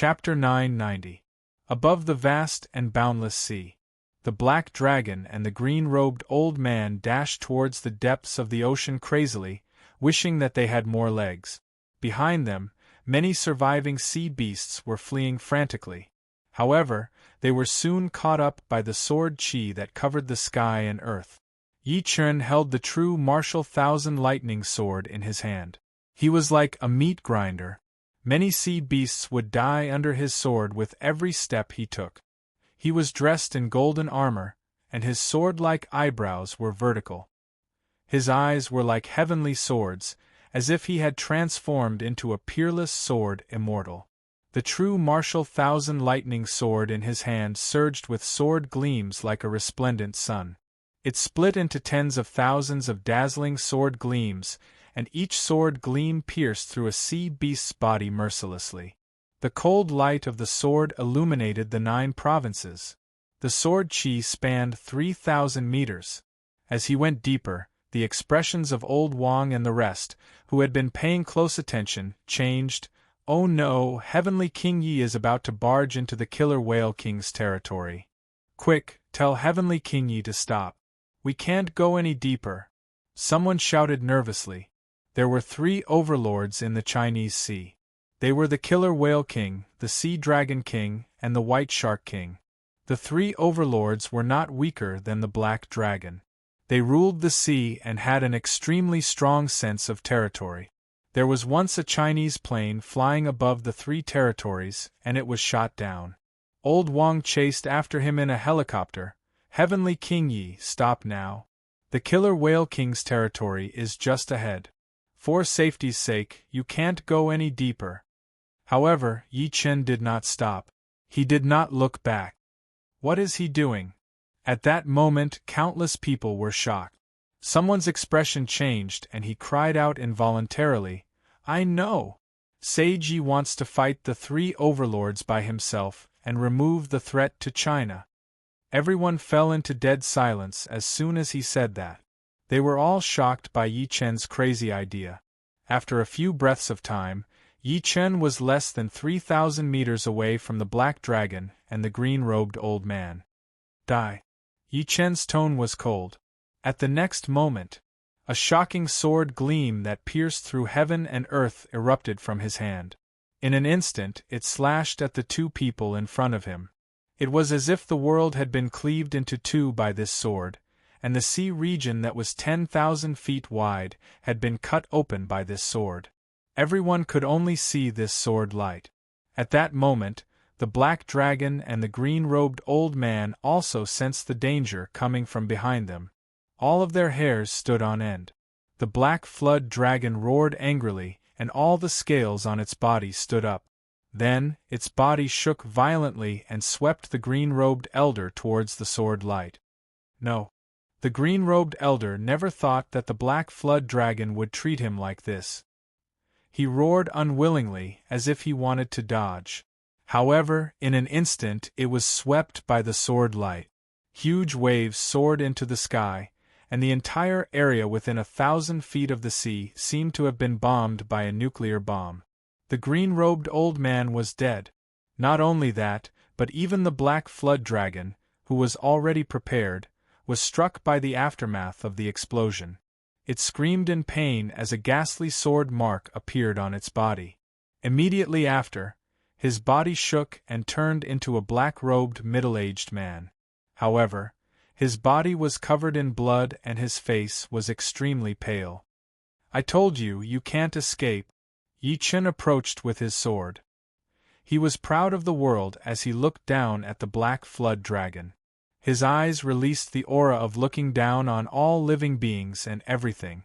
Chapter 990. Above the vast and boundless sea. The black dragon and the green-robed old man dashed towards the depths of the ocean crazily, wishing that they had more legs. Behind them, many surviving sea beasts were fleeing frantically. However, they were soon caught up by the sword chi that covered the sky and earth. Yi Chen held the true martial thousand lightning sword in his hand. He was like a meat grinder. Many sea beasts would die under his sword with every step he took. He was dressed in golden armor, and his sword-like eyebrows were vertical. His eyes were like heavenly swords, as if he had transformed into a peerless sword immortal. The true martial thousand lightning sword in his hand surged with sword gleams like a resplendent sun. It split into tens of thousands of dazzling sword gleams, and each sword gleam pierced through a sea beast's body mercilessly. The cold light of the sword illuminated the 9 provinces. The sword chi spanned 3,000 meters. As he went deeper, the expressions of old Wang and the rest, who had been paying close attention, changed. Oh no, Heavenly King Yi is about to barge into the Killer Whale King's territory. Quick, tell Heavenly King Yi to stop. We can't go any deeper. Someone shouted nervously. There were 3 overlords in the Chinese Sea. They were the Killer Whale King, the Sea Dragon King, and the White Shark King. The 3 overlords were not weaker than the Black Dragon. They ruled the sea and had an extremely strong sense of territory. There was once a Chinese plane flying above the 3 territories, and it was shot down. Old Wang chased after him in a helicopter. Heavenly King Yi, stop now. The Killer Whale King's territory is just ahead. For safety's sake, you can't go any deeper. However, Yi Chen did not stop. He did not look back. What is he doing? At that moment, countless people were shocked. Someone's expression changed and he cried out involuntarily, I know! Sage Yi wants to fight the 3 overlords by himself and remove the threat to China. Everyone fell into dead silence as soon as he said that. They were all shocked by Yi Chen's crazy idea. After a few breaths of time, Yi Chen was less than 3,000 meters away from the black dragon and the green-robed old man. Die. Yi Chen's tone was cold. At the next moment, a shocking sword gleam that pierced through heaven and earth erupted from his hand. In an instant, it slashed at the 2 people in front of him. It was as if the world had been cleaved into 2 by this sword, and the sea region that was 10,000 feet wide had been cut open by this sword. Everyone could only see this sword light. At that moment, the black dragon and the green-robed old man also sensed the danger coming from behind them. All of their hairs stood on end. The black flood dragon roared angrily, and all the scales on its body stood up. Then, its body shook violently and swept the green-robed elder towards the sword light. No. The green-robed elder never thought that the black flood dragon would treat him like this. He roared unwillingly, as if he wanted to dodge. However, in an instant it was swept by the sword light. Huge waves soared into the sky, and the entire area within 1,000 feet of the sea seemed to have been bombed by a nuclear bomb. The green-robed old man was dead. Not only that, but even the black flood dragon, who was already prepared, was struck by the aftermath of the explosion. It screamed in pain as a ghastly sword mark appeared on its body. Immediately after, his body shook and turned into a black-robed middle-aged man. However, his body was covered in blood and his face was extremely pale. I told you, you can't escape. Yi Chen approached with his sword. He was proud of the world as he looked down at the black flood dragon. His eyes released the aura of looking down on all living beings and everything.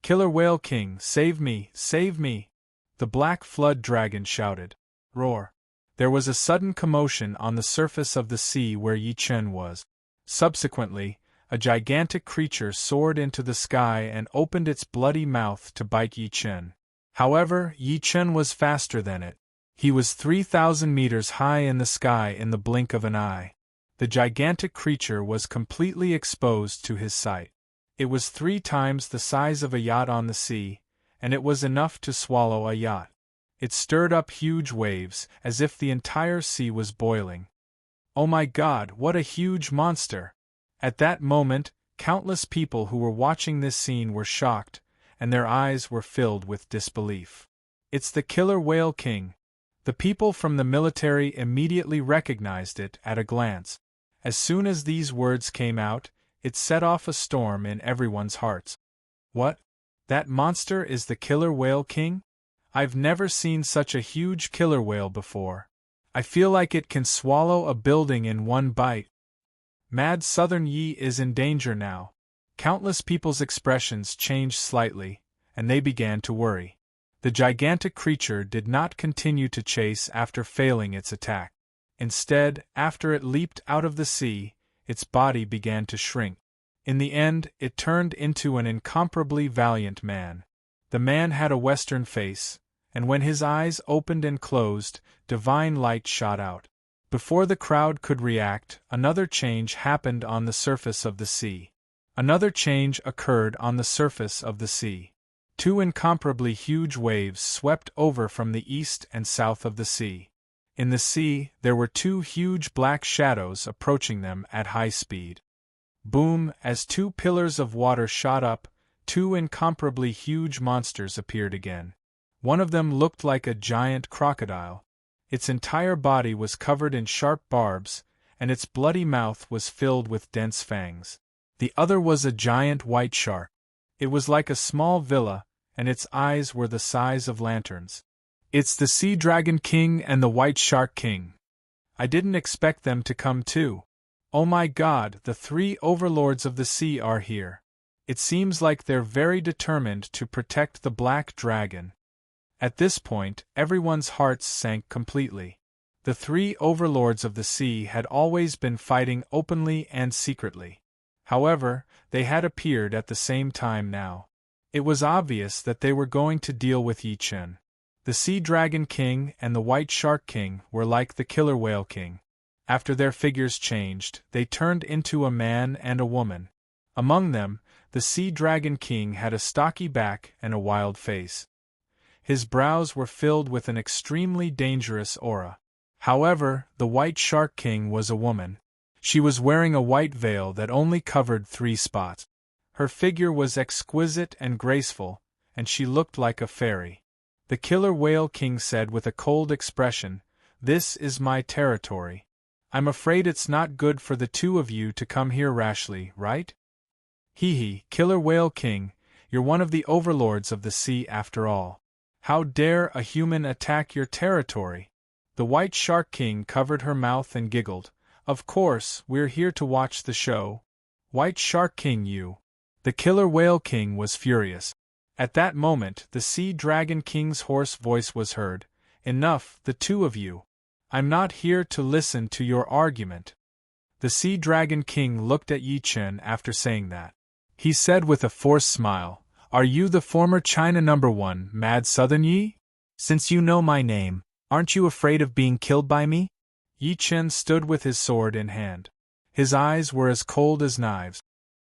Killer Whale King, save me, save me! The black flood dragon shouted. Roar! There was a sudden commotion on the surface of the sea where Yi Chen was. Subsequently, a gigantic creature soared into the sky and opened its bloody mouth to bite Yi Chen. However, Yi Chen was faster than it. He was 3,000 meters high in the sky in the blink of an eye. The gigantic creature was completely exposed to his sight. It was 3 times the size of a yacht on the sea, and it was enough to swallow a yacht. It stirred up huge waves, as if the entire sea was boiling. Oh my God, what a huge monster! At that moment, countless people who were watching this scene were shocked, and their eyes were filled with disbelief. It's the killer whale king. The people from the military immediately recognized it at a glance. As soon as these words came out, it set off a storm in everyone's hearts. What? That monster is the killer whale king? I've never seen such a huge killer whale before. I feel like it can swallow a building in one bite. Mad Southern Yi is in danger now. Countless people's expressions changed slightly, and they began to worry. The gigantic creature did not continue to chase after failing its attack. Instead, after it leaped out of the sea, its body began to shrink. In the end, it turned into an incomparably valiant man. The man had a Western face, and when his eyes opened and closed, divine light shot out. Before the crowd could react, another change happened on the surface of the sea. Another change occurred on the surface of the sea. Two incomparably huge waves swept over from the east and south of the sea. In the sea, there were two huge black shadows approaching them at high speed. Boom! As two pillars of water shot up, two incomparably huge monsters appeared again. One of them looked like a giant crocodile. Its entire body was covered in sharp barbs, and its bloody mouth was filled with dense fangs. The other was a giant white shark. It was like a small villa, and its eyes were the size of lanterns. It's the Sea Dragon King and the White Shark King. I didn't expect them to come too. Oh my God, the three overlords of the sea are here. It seems like they're very determined to protect the Black Dragon. At this point, everyone's hearts sank completely. The three overlords of the sea had always been fighting openly and secretly. However, they had appeared at the same time now. It was obvious that they were going to deal with Yi Chen. The Sea Dragon King and the White Shark King were like the Killer Whale King. After their figures changed, they turned into a man and a woman. Among them, the Sea Dragon King had a stocky back and a wild face. His brows were filled with an extremely dangerous aura. However, the White Shark King was a woman. She was wearing a white veil that only covered 3 spots. Her figure was exquisite and graceful, and she looked like a fairy. The Killer Whale King said with a cold expression, "This is my territory. I'm afraid it's not good for the two of you to come here rashly, right? Hee hee, Killer Whale King, you're one of the overlords of the sea after all. How dare a human attack your territory?" The White Shark King covered her mouth and giggled. "Of course, we're here to watch the show. White Shark King, you." The Killer Whale King was furious. At that moment, the Sea Dragon King's hoarse voice was heard. "Enough, the two of you. I'm not here to listen to your argument." The Sea Dragon King looked at Yi Chen after saying that. He said with a forced smile, "Are you the former China #1, Mad Southern Yi? Since you know my name, aren't you afraid of being killed by me?" Yi Chen stood with his sword in hand. His eyes were as cold as knives.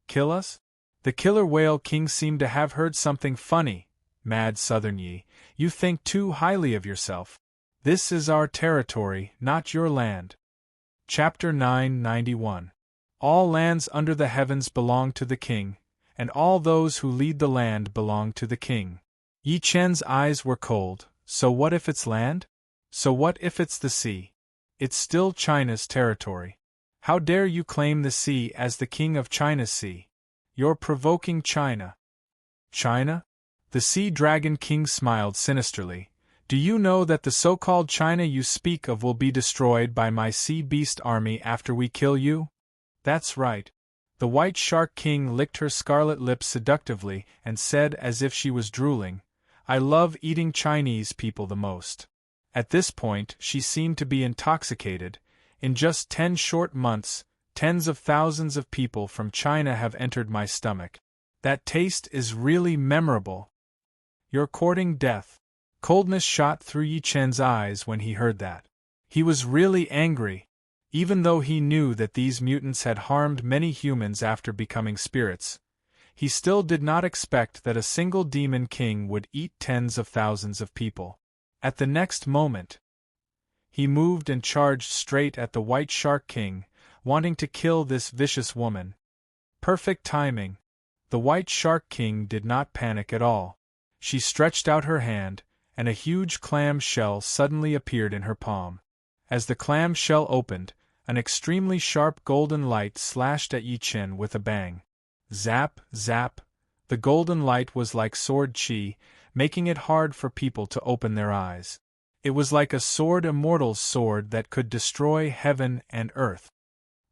"Kill us?" The Killer Whale King seemed to have heard something funny. "Mad Southern Yi, you think too highly of yourself. This is our territory, not your land." Chapter 991. All lands under the heavens belong to the king, and all those who lead the land belong to the king. Yi Chen's eyes were cold. So what if it's land? So what if it's the sea? It's still China's territory. How dare you claim the sea as the king of China's sea? You're provoking China. China? The Sea Dragon King smiled sinisterly. "Do you know that the so-called China you speak of will be destroyed by my sea beast army after we kill you?" "That's right." The White Shark King licked her scarlet lips seductively and said as if she was drooling, "I love eating Chinese people the most." At this point, she seemed to be intoxicated. In just 10 short months, tens of thousands of people from China have entered my stomach. That taste is really memorable. You're courting death. Coldness shot through Yi Chen's eyes when he heard that. He was really angry. Even though he knew that these mutants had harmed many humans after becoming spirits, he still did not expect that a single demon king would eat tens of thousands of people. At the next moment, he moved and charged straight at the White Shark King, wanting to kill this vicious woman. Perfect timing. The White Shark King did not panic at all. She stretched out her hand, and a huge clam shell suddenly appeared in her palm. As the clam shell opened, an extremely sharp golden light slashed at Yi Chen with a bang. Zap, zap. The golden light was like sword chi, making it hard for people to open their eyes. It was like a sword, immortal's sword that could destroy heaven and earth.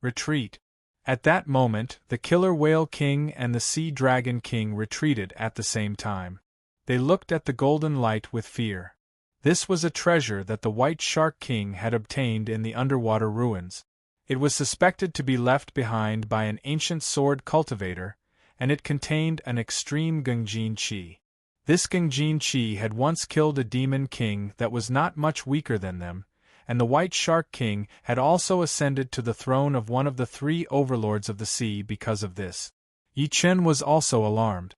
Retreat. At that moment, the Killer Whale King and the Sea Dragon King retreated at the same time. They looked at the golden light with fear. This was a treasure that the White Shark King had obtained in the underwater ruins. It was suspected to be left behind by an ancient sword cultivator, and it contained an extreme Gungjin Chi. This Gungjin Chi had once killed a demon king that was not much weaker than them, and the White Shark King had also ascended to the throne of one of the 3 overlords of the sea because of this. Yi Chen was also alarmed.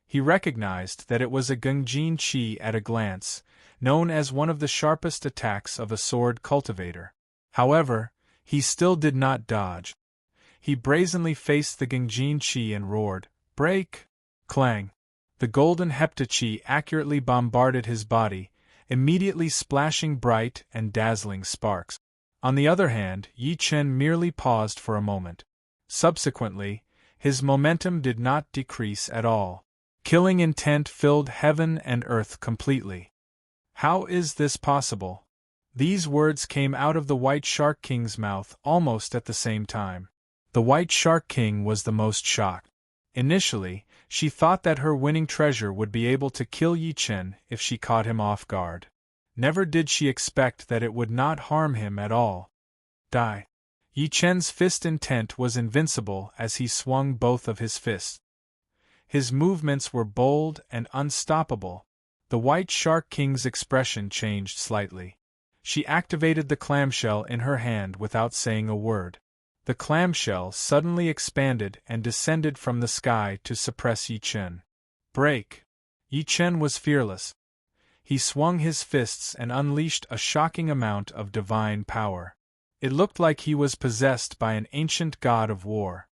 He recognized that it was a Gungjin Chi at a glance, known as one of the sharpest attacks of a sword cultivator. However, he still did not dodge. He brazenly faced the Gungjin Chi and roared, "Break!" Clang! The golden heptachi accurately bombarded his body, immediately splashing bright and dazzling sparks. On the other hand, Yi Chen merely paused for a moment. Subsequently, his momentum did not decrease at all. Killing intent filled heaven and earth completely. How is this possible? These words came out of the White Shark King's mouth almost at the same time. The White Shark King was the most shocked. Initially, she thought that her winning treasure would be able to kill Yi Chen if she caught him off guard. Never did she expect that it would not harm him at all. Die. Yi Chen's fist intent was invincible as he swung both of his fists. His movements were bold and unstoppable. The White Shark King's expression changed slightly. She activated the clamshell in her hand without saying a word. The clamshell suddenly expanded and descended from the sky to suppress Yi Chen. Break! Yi Chen was fearless. He swung his fists and unleashed a shocking amount of divine power. It looked like he was possessed by an ancient god of war.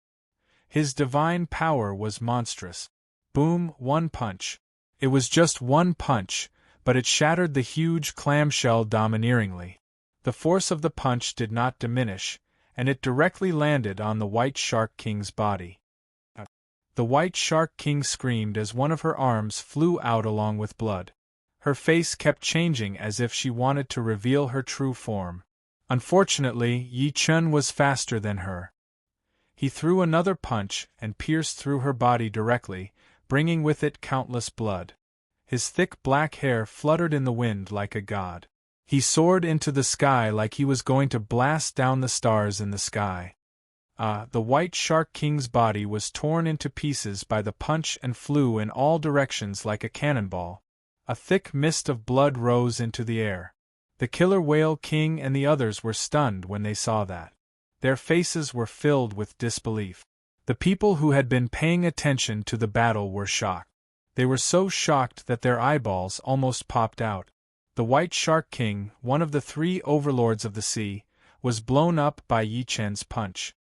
His divine power was monstrous. Boom, one punch. It was just one punch, but it shattered the huge clamshell domineeringly. The force of the punch did not diminish, and it directly landed on the White Shark King's body. The White Shark King screamed as one of her arms flew out along with blood. Her face kept changing as if she wanted to reveal her true form. Unfortunately, Yi Chen was faster than her. He threw another punch and pierced through her body directly, bringing with it countless blood. His thick black hair fluttered in the wind like a god. He soared into the sky like he was going to blast down the stars in the sky. The White Shark King's body was torn into pieces by the punch and flew in all directions like a cannonball. A thick mist of blood rose into the air. The Killer Whale King and the others were stunned when they saw that. Their faces were filled with disbelief. The people who had been paying attention to the battle were shocked. They were so shocked that their eyeballs almost popped out. The White Shark King, one of the 3 overlords of the sea, was blown up by Yi Chen's punch.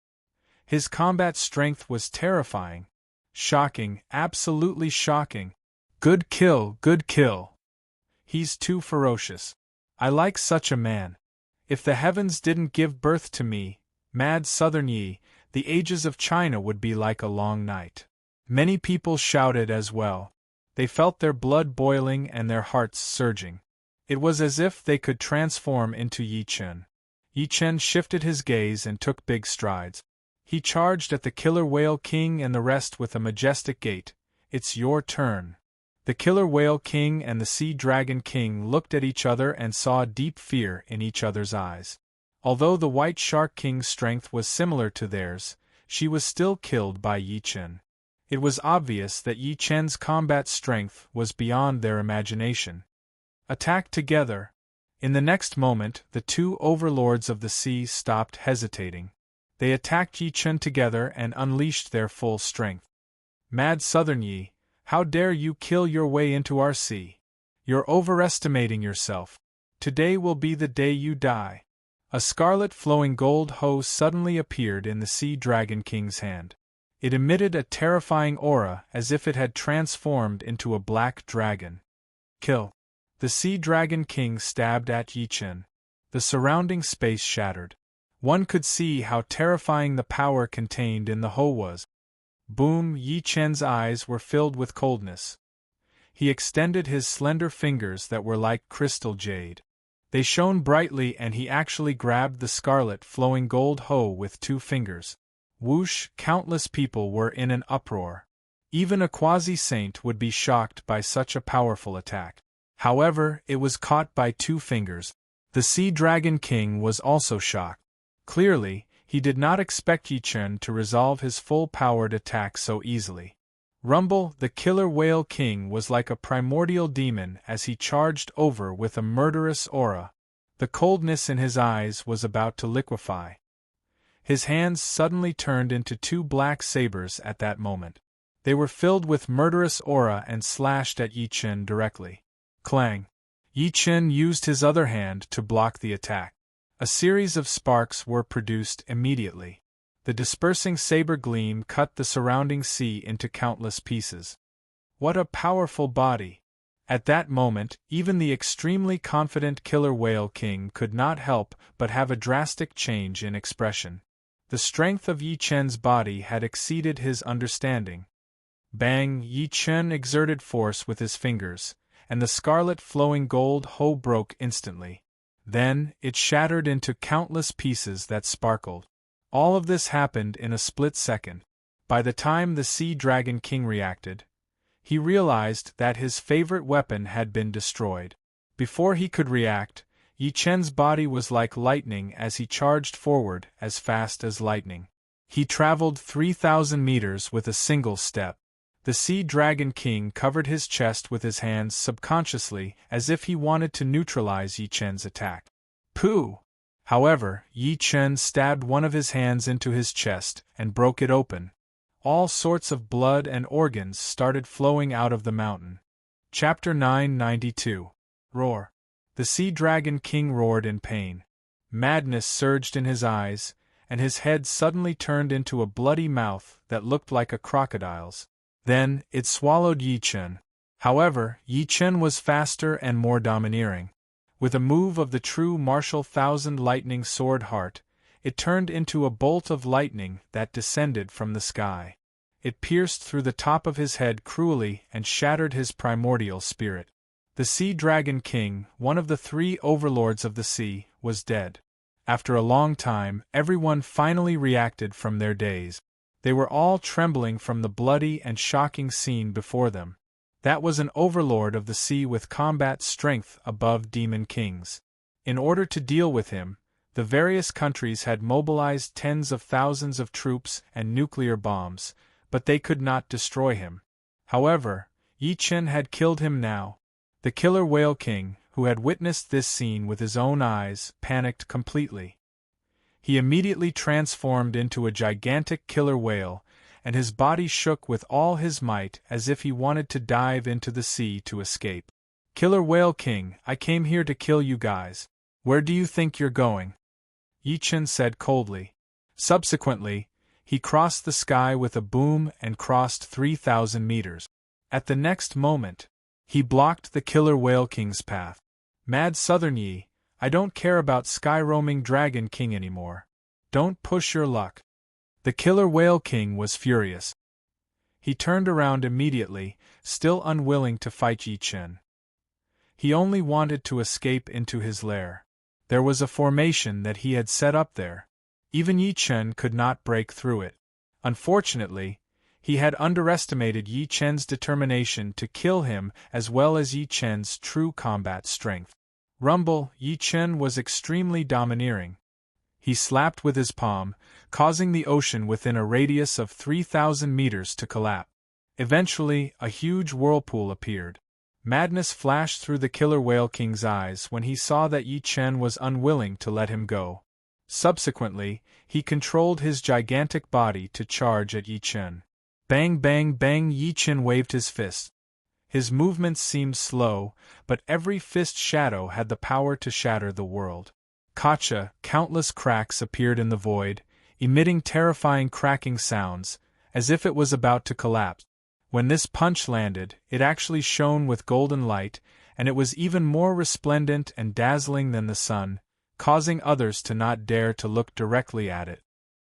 His combat strength was terrifying. Shocking, absolutely shocking. Good kill, good kill. He's too ferocious. I like such a man. If the heavens didn't give birth to me, mad Southern Yi, the ages of China would be like a long night. Many people shouted as well. They felt their blood boiling and their hearts surging. It was as if they could transform into Yi Chen. Yi Chen shifted his gaze and took big strides. He charged at the Killer Whale King and the rest with a majestic gait. It's your turn. The Killer Whale King and the Sea Dragon King looked at each other and saw deep fear in each other's eyes. Although the White Shark King's strength was similar to theirs, she was still killed by Yi Chen. It was obvious that Yi Chen's combat strength was beyond their imagination. Attack together. In the next moment, the 2 overlords of the sea stopped hesitating. They attacked Yi Chen together and unleashed their full strength. Mad Southern Yi, how dare you kill your way into our sea? You're overestimating yourself. Today will be the day you die. A scarlet flowing gold hoe suddenly appeared in the Sea Dragon King's hand. It emitted a terrifying aura as if it had transformed into a black dragon. Kill. The Sea Dragon King stabbed at Yi Chen. The surrounding space shattered. One could see how terrifying the power contained in the hoe was. Boom! Yi Chen's eyes were filled with coldness. He extended his slender fingers that were like crystal jade. They shone brightly and he actually grabbed the scarlet flowing gold hoe with 2 fingers. Whoosh! Countless people were in an uproar. Even a quasi-saint would be shocked by such a powerful attack. However, it was caught by 2 fingers. The Sea Dragon King was also shocked. Clearly, he did not expect Yi Chen to resolve his full-powered attack so easily. Rumble, the Killer Whale King, was like a primordial demon as he charged over with a murderous aura. The coldness in his eyes was about to liquefy. His hands suddenly turned into 2 black sabers at that moment. They were filled with murderous aura and slashed at Yi Chen directly. Clang! Yi Chen used his other hand to block the attack. A series of sparks were produced immediately. The dispersing saber gleam cut the surrounding sea into countless pieces. What a powerful body! At that moment, even the extremely confident Killer Whale King could not help but have a drastic change in expression. The strength of Yi Chen's body had exceeded his understanding. Bang! Yi Chen exerted force with his fingers, and the scarlet flowing gold hoe broke instantly. Then, it shattered into countless pieces that sparkled. All of this happened in a split second. By the time the Sea Dragon King reacted, he realized that his favorite weapon had been destroyed. Before he could react, Yi Chen's body was like lightning as he charged forward as fast as lightning. He traveled 3,000 meters with a single step. The Sea Dragon King covered his chest with his hands subconsciously as if he wanted to neutralize Yi Chen's attack. Pooh! However, Yi Chen stabbed one of his hands into his chest and broke it open. All sorts of blood and organs started flowing out of the mountain. Chapter 992. Roar. The Sea Dragon King roared in pain. Madness surged in his eyes, and his head suddenly turned into a bloody mouth that looked like a crocodile's. Then, it swallowed Yi Chen. However, Yi Chen was faster and more domineering. With a move of the true martial thousand lightning sword heart, it turned into a bolt of lightning that descended from the sky. It pierced through the top of his head cruelly and shattered his primordial spirit. The Sea Dragon King, one of the 3 overlords of the sea, was dead. After a long time, everyone finally reacted from their daze. They were all trembling from the bloody and shocking scene before them. That was an overlord of the sea with combat strength above demon kings. In order to deal with him, the various countries had mobilized tens of thousands of troops and nuclear bombs, but they could not destroy him. However, Yi Chen had killed him now. The Killer Whale King, who had witnessed this scene with his own eyes, panicked completely. He immediately transformed into a gigantic killer whale, and his body shook with all his might as if he wanted to dive into the sea to escape. Killer Whale King, I came here to kill you guys. Where do you think you're going? Yi Chen said coldly. Subsequently, he crossed the sky with a boom and crossed 3,000 meters. At the next moment, he blocked the Killer Whale King's path. Mad Southern Yi, I don't care about sky-roaming Dragon King anymore. Don't push your luck. The Killer Whale King was furious. He turned around immediately, still unwilling to fight Yi Chen. He only wanted to escape into his lair. There was a formation that he had set up there. Even Yi Chen could not break through it. Unfortunately, he had underestimated Yi Chen's determination to kill him as well as Yi Chen's true combat strength. Rumble, Yi Chen was extremely domineering. He slapped with his palm, causing the ocean within a radius of 3,000 meters to collapse. Eventually, a huge whirlpool appeared. Madness flashed through the Killer Whale King's eyes when he saw that Yi Chen was unwilling to let him go. Subsequently, he controlled his gigantic body to charge at Yi Chen. Bang bang bang! Yi Chen waved his fist. His movements seemed slow, but every fist shadow had the power to shatter the world. Gotcha! Countless cracks appeared in the void, emitting terrifying cracking sounds, as if it was about to collapse. When this punch landed, it actually shone with golden light, and it was even more resplendent and dazzling than the sun, causing others to not dare to look directly at it.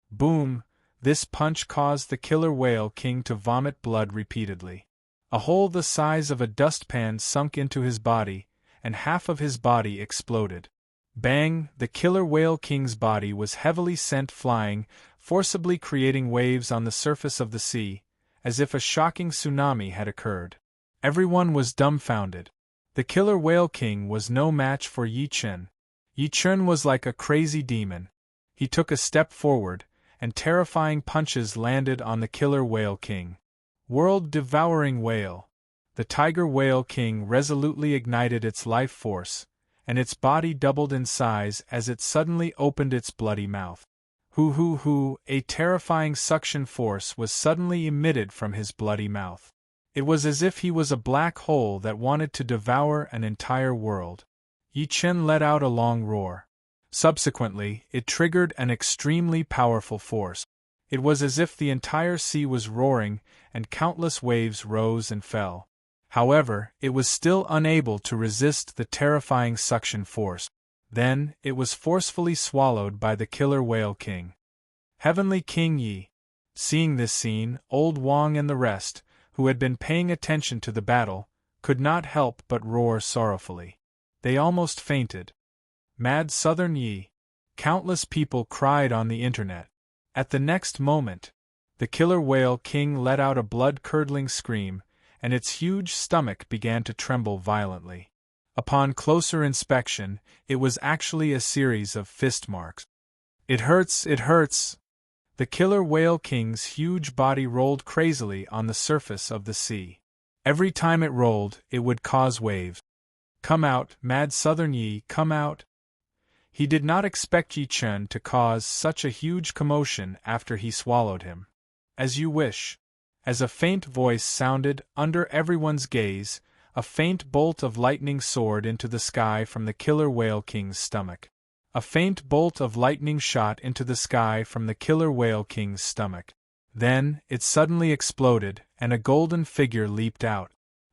Boom! This punch caused the killer whale king to vomit blood repeatedly. A hole the size of a dustpan sunk into his body, and half of his body exploded. Bang! The killer whale king's body was heavily sent flying, forcibly creating waves on the surface of the sea, as if a shocking tsunami had occurred. Everyone was dumbfounded. The killer whale king was no match for Yi Chen. Yi Chen was like a crazy demon. He took a step forward, and terrifying punches landed on the killer whale king. World-devouring whale. The tiger whale king resolutely ignited its life force, and its body doubled in size as it suddenly opened its bloody mouth. Hoo! A terrifying suction force was suddenly emitted from his bloody mouth. It was as if he was a black hole that wanted to devour an entire world. Yi Chen let out a long roar. Subsequently, it triggered an extremely powerful force. It was as if the entire sea was roaring, and countless waves rose and fell. However, it was still unable to resist the terrifying suction force. Then, it was forcefully swallowed by the killer whale king. Heavenly King Yi. Seeing this scene, Old Wang and the rest, who had been paying attention to the battle, could not help but roar sorrowfully. They almost fainted. Mad Southern Yi. Countless people cried on the internet. At the next moment, the killer whale king let out a blood-curdling scream, and its huge stomach began to tremble violently. Upon closer inspection, it was actually a series of fist marks. It hurts! It hurts! The killer whale king's huge body rolled crazily on the surface of the sea. Every time it rolled, it would cause waves. Come out, Mad Southern Yi, come out! He did not expect Yi Chen to cause such a huge commotion after he swallowed him. As you wish. As a faint voice sounded under everyone's gaze, a faint bolt of lightning soared into the sky from the killer whale king's stomach. A faint bolt of lightning shot into the sky from the killer whale king's stomach. Then, it suddenly exploded, and a golden figure leaped out.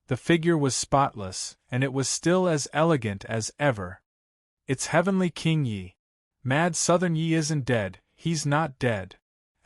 The figure was spotless, and it was still as elegant as ever. It's Heavenly King Yi. Mad Southern Yi isn't dead, he's not dead.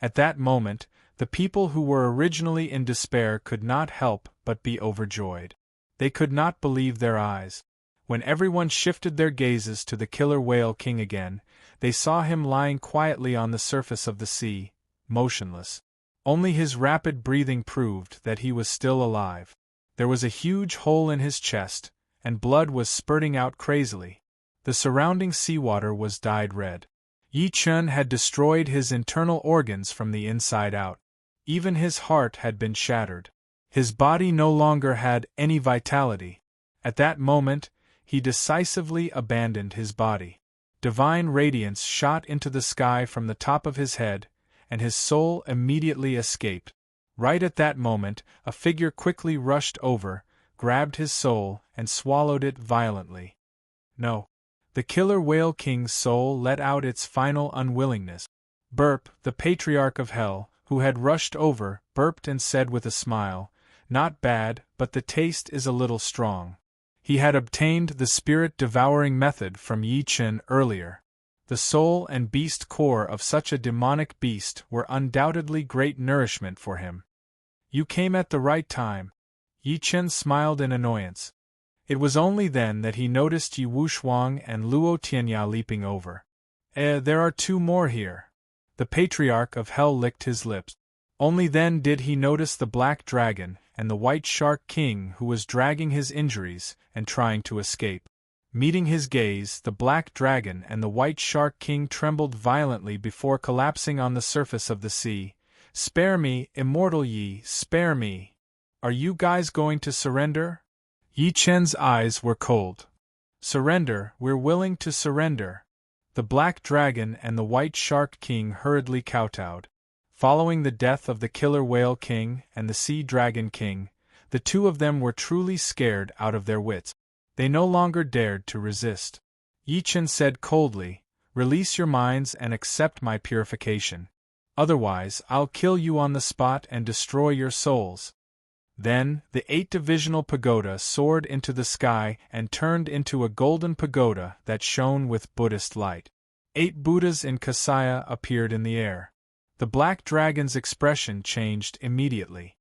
At that moment, the people who were originally in despair could not help but be overjoyed. They could not believe their eyes. When everyone shifted their gazes to the killer whale king again, they saw him lying quietly on the surface of the sea, motionless. Only his rapid breathing proved that he was still alive. There was a huge hole in his chest, and blood was spurting out crazily. The surrounding seawater was dyed red. Yi Chen had destroyed his internal organs from the inside out. Even his heart had been shattered. His body no longer had any vitality. At that moment, he decisively abandoned his body. Divine radiance shot into the sky from the top of his head, and his soul immediately escaped. Right at that moment, a figure quickly rushed over, grabbed his soul, and swallowed it violently. No. The killer whale king's soul let out its final unwillingness. Burp, the patriarch of hell, who had rushed over, burped and said with a smile, "Not bad, but the taste is a little strong." He had obtained the spirit-devouring method from Yi Chen earlier. The soul and beast core of such a demonic beast were undoubtedly great nourishment for him. You came at the right time. Yi Chen smiled in annoyance. It was only then that he noticed Yi Wushuang and Luo Tianya leaping over. There are two more here. The patriarch of hell licked his lips. Only then did he notice the black dragon and the white shark king who was dragging his injuries and trying to escape. Meeting his gaze, the black dragon and the white shark king trembled violently before collapsing on the surface of the sea. "Spare me, immortal Yi, spare me! Are you guys going to surrender?" Yi Chen's eyes were cold. "Surrender, we're willing to surrender." The black dragon and the white shark king hurriedly kowtowed. Following the death of the killer whale king and the sea dragon king, The two of them were truly scared out of their wits. They no longer dared to resist. Yi Chen said coldly, "Release your minds and accept my purification. Otherwise, I'll kill you on the spot and destroy your souls." Then, the 8-divisional pagoda soared into the sky and turned into a golden pagoda that shone with Buddhist light. 8 Buddhas in Kasaya appeared in the air. The black dragon's expression changed immediately.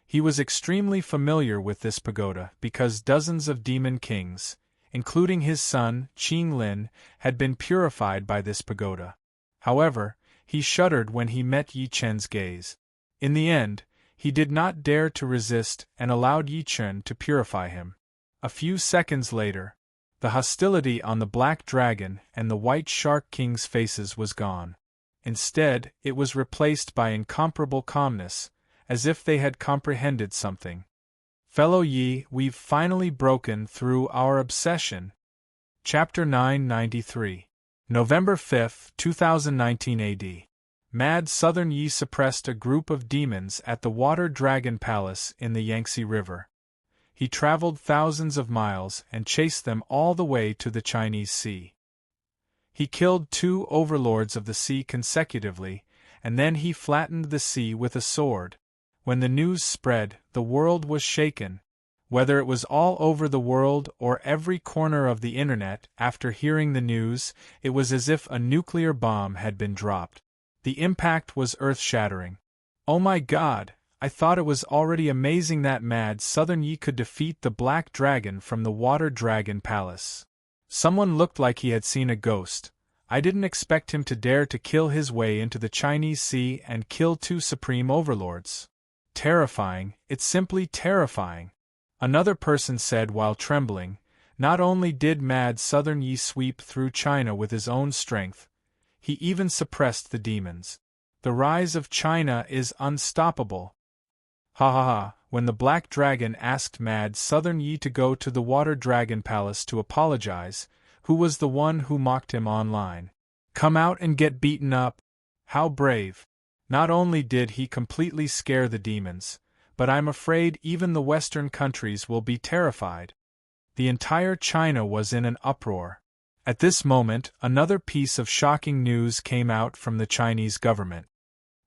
He was extremely familiar with this pagoda because dozens of demon kings, including his son, Qing Lin, had been purified by this pagoda. However, he shuddered when he met Yi Chen's gaze. In the end, he did not dare to resist and allowed Yi Chen to purify him. A few seconds later, the hostility on the black dragon and the white shark king's faces was gone. Instead, it was replaced by incomparable calmness, as if they had comprehended something. "Fellow Yi, we've finally broken through our obsession." Chapter 993. November 5, 2019 AD. Mad Southern Yi suppressed a group of demons at the Water Dragon Palace in the Yangtze River. He traveled thousands of miles and chased them all the way to the Chinese Sea. He killed 2 overlords of the sea consecutively, and then he flattened the sea with a sword. When the news spread, the world was shaken. Whether it was all over the world or every corner of the internet, after hearing the news, it was as if a nuclear bomb had been dropped. The impact was earth-shattering. "Oh my God, I thought it was already amazing that Mad Southern Yi could defeat the Black Dragon from the Water Dragon Palace. Someone looked like he had seen a ghost. I didn't expect him to dare to kill his way into the Chinese Sea and kill 2 supreme overlords. Terrifying, it's simply terrifying." Another person said while trembling, "Not only did Mad Southern Yi sweep through China with his own strength, he even suppressed the demons. The rise of China is unstoppable." Ha ha ha. When the Black Dragon asked Mad Southern Yi to go to the Water Dragon Palace to apologize, who was the one who mocked him online? "Come out and get beaten up." How brave. Not only did he completely scare the demons, but I'm afraid even the Western countries will be terrified. The entire China was in an uproar. At this moment, another piece of shocking news came out from the Chinese government.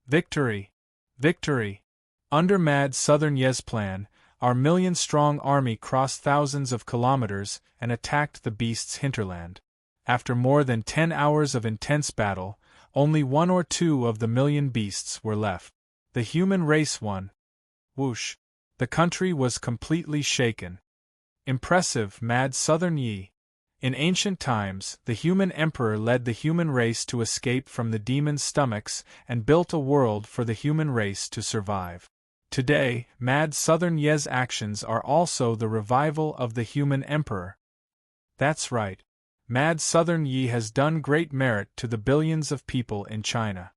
Victory! Victory! Under Mad Southern Yi's plan, our million-strong army crossed thousands of kilometers and attacked the beast's hinterland. After more than 10 hours of intense battle, only 1 or 2 of the million beasts were left. The human race won. Whoosh! The country was completely shaken. Impressive, Mad Southern Yi. In ancient times, the human emperor led the human race to escape from the demons' stomachs and built a world for the human race to survive. Today, Mad Southern Yi's actions are also the revival of the human emperor. That's right. Mad Southern Yi has done great merit to the billions of people in China.